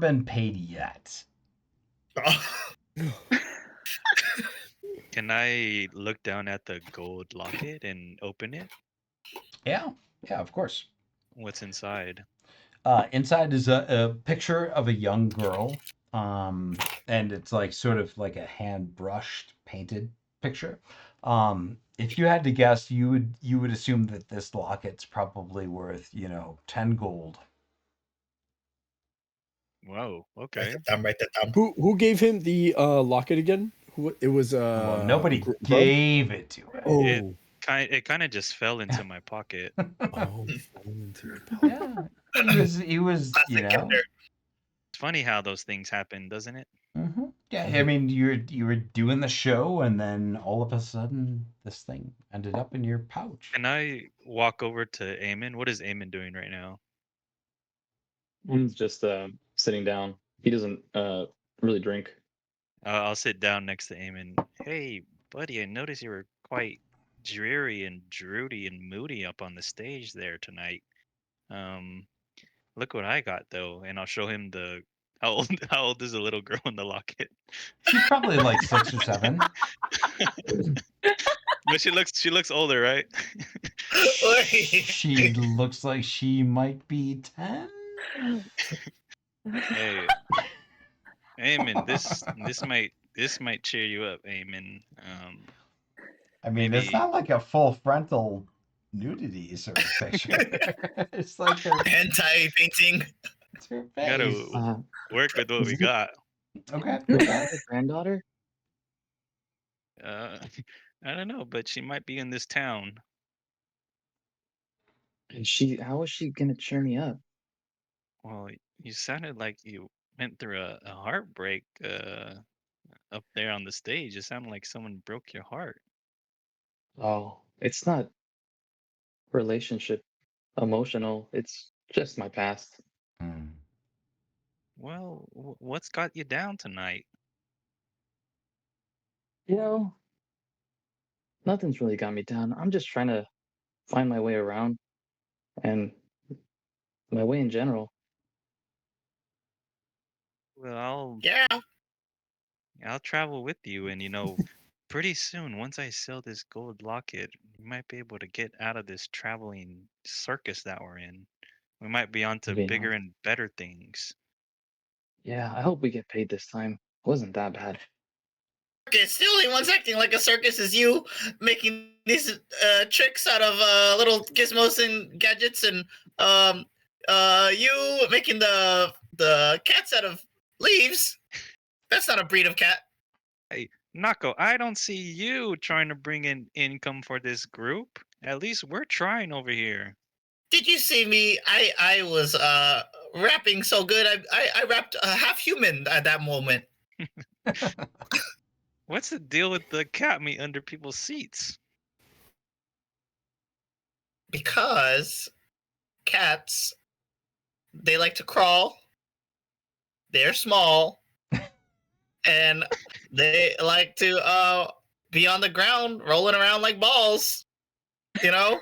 Speaker 2: been paid yet.
Speaker 1: Can I look down at the gold locket and open it?
Speaker 2: Yeah, yeah, of course.
Speaker 1: What's inside?
Speaker 2: Inside is a picture of a young girl, and it's like sort of like a hand brushed painted picture. If you had to guess, you would assume that this locket's probably worth 10 gold.
Speaker 1: Whoa.
Speaker 4: Write
Speaker 1: Okay.
Speaker 4: that down. Write that down.
Speaker 7: Who gave him the locket again? Who it was?
Speaker 2: Well, nobody
Speaker 7: Grub?
Speaker 2: gave it to him.
Speaker 7: Oh,
Speaker 1: It kind of just fell into my pocket.
Speaker 7: oh, fell into your pocket.
Speaker 2: Yeah, he was
Speaker 4: Classic Kinder.
Speaker 1: It's funny how those things happen, doesn't it?
Speaker 2: Yeah, I mean, you were doing the show, and then all of a sudden, this thing ended up in your pouch.
Speaker 1: Can I walk over to Eamon? What is Eamon doing right now?
Speaker 5: He's just sitting down. He doesn't really drink.
Speaker 1: I'll sit down next to Eamon. Hey, buddy, I noticed you were quite dreary and droody and moody up on the stage there tonight. Um, Look what I got though, and I'll show him How old is the little girl in the locket?
Speaker 2: She's probably like 6 or 7.
Speaker 1: But she looks older, right?
Speaker 2: She looks like she might be 10.
Speaker 1: Hey, Eamon, this might cheer you up, Eamon.
Speaker 2: I mean, it's
Speaker 1: Maybe
Speaker 2: not like a full frontal nudity sort of picture. It's like her,
Speaker 4: Hentai painting.
Speaker 2: it's her
Speaker 1: we gotta
Speaker 2: face.
Speaker 1: work with what
Speaker 5: is
Speaker 1: we
Speaker 5: it-
Speaker 1: got.
Speaker 2: Okay.
Speaker 5: Is
Speaker 2: Okay.
Speaker 5: that her granddaughter?
Speaker 1: Uh, I don't know, but she might be in this town.
Speaker 5: And how is she gonna cheer me up?
Speaker 1: Well, you sounded like you went through a heartbreak up there on the stage. It sounded like someone broke your heart.
Speaker 5: Oh, it's not relationship emotional. It's just my past.
Speaker 2: Hmm.
Speaker 1: Well, what's got you down tonight?
Speaker 5: You know, nothing's really got me down. I'm just trying to find my way around and my way in general.
Speaker 1: Well,
Speaker 4: Yeah.
Speaker 1: I'll travel with you, and pretty soon, once I sell this gold locket, we might be able to get out of this traveling circus that we're in. We might be onto
Speaker 5: Maybe
Speaker 1: bigger
Speaker 5: not.
Speaker 1: and better things.
Speaker 5: Yeah, I hope we get paid this time. It wasn't that bad.
Speaker 4: Circus. The only ones acting like a circus is you, making these tricks out of little gizmos and gadgets, and you making the cats out of leaves. That's not a breed of cat.
Speaker 1: Hey, Nako, I don't see you trying to bring in income for this group. At least we're trying over here.
Speaker 4: Did you see me? I was rapping so good. I rapped half human at that moment.
Speaker 1: What's the deal with the cat meat under people's seats?
Speaker 4: Because cats, they like to crawl. They're small, and they like to be on the ground, rolling around like balls. You know.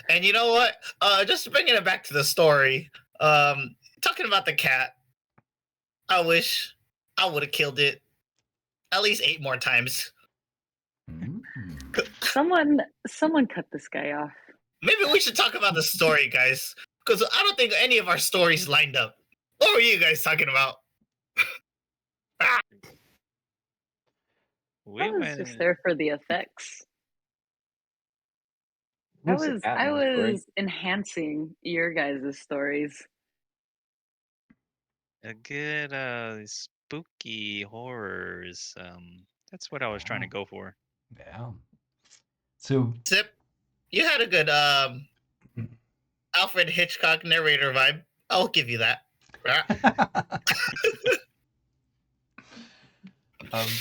Speaker 4: And you know what? Just bringing it back to the story. Talking about the cat. I wish I would have killed it at least 8 more times.
Speaker 2: Hmm.
Speaker 8: Someone cut this guy off.
Speaker 4: Maybe we should talk about the story, guys, because I don't think any of our stories lined up. What were you guys talking about?
Speaker 1: We
Speaker 8: I was
Speaker 1: went.
Speaker 8: just there for the effects. I
Speaker 5: Who's the
Speaker 8: was
Speaker 5: cat
Speaker 8: I
Speaker 5: in the story?
Speaker 8: was enhancing your guys' stories.
Speaker 1: A good spooky horrors. That's what I was trying to go for.
Speaker 2: Yeah. So
Speaker 4: Zip, you had a good Alfred Hitchcock narrator vibe. I'll give you that.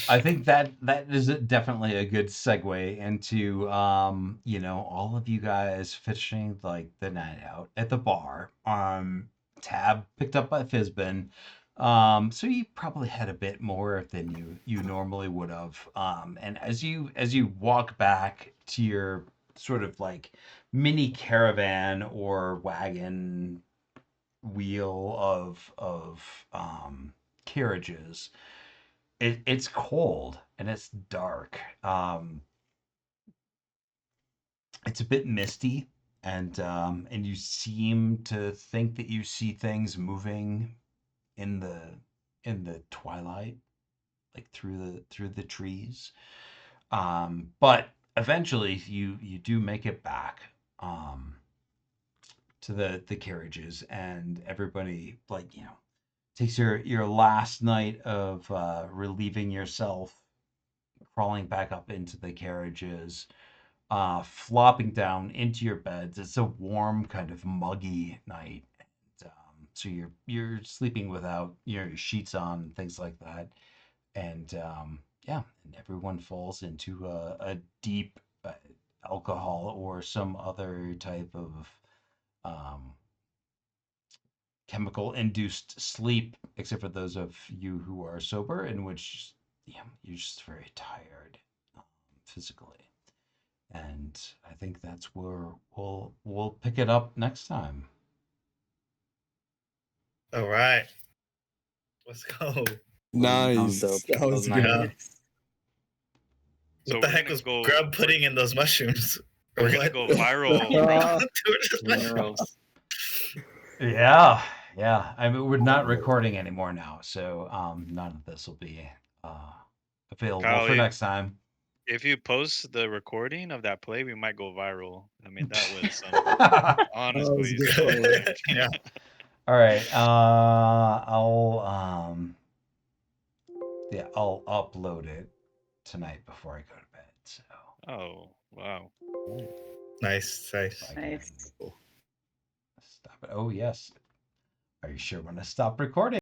Speaker 2: I think that is definitely a good segue into all of you guys finishing like the night out at the bar. Tab picked up by Fizbin. So you probably had a bit more than you normally would have. And as you walk back to your sort of like mini caravan or wagon wheel of carriages, it's cold and it's dark. It's a bit misty, and you seem to think that you see things moving in the twilight, like through the trees. But eventually you do make it back to the carriages, and everybody, like, takes your last night of relieving yourself, crawling back up into the carriages, flopping down into your beds. It's a warm, kind of muggy night, and, so you're sleeping without your sheets on, things like that, and yeah, and everyone falls into a deep alcohol or some other type of um, chemical induced sleep, except for those of you who are sober, in which, yeah, you're just very tired physically. And I think that's where we'll pick it up next time.
Speaker 4: All right. Let's go.
Speaker 5: That
Speaker 7: Nice.
Speaker 5: was dope.
Speaker 7: That was
Speaker 5: nice.
Speaker 7: good.
Speaker 1: So
Speaker 4: What the
Speaker 1: we're
Speaker 4: heck
Speaker 1: gonna
Speaker 4: was
Speaker 1: go.
Speaker 4: Grub putting in those mushrooms? Or
Speaker 1: We're gonna
Speaker 4: what?
Speaker 1: go viral.
Speaker 7: Ah,
Speaker 4: They were just mushrooms.
Speaker 5: Minerals.
Speaker 2: Yeah, yeah. I mean, we're not recording anymore now, so none of this will be available
Speaker 1: Kyle,
Speaker 2: for next time.
Speaker 1: if you post the recording of that play, we might go viral. I mean, that was honestly.
Speaker 7: good
Speaker 1: so
Speaker 7: color.
Speaker 1: sick.
Speaker 4: Yeah.
Speaker 2: All right. I'll upload it tonight before I go to bed. So
Speaker 1: Oh wow.
Speaker 4: Nice,
Speaker 2: if
Speaker 4: nice.
Speaker 2: I can
Speaker 8: Nice.
Speaker 2: stop it. Oh yes. Are you sure when to stop recording?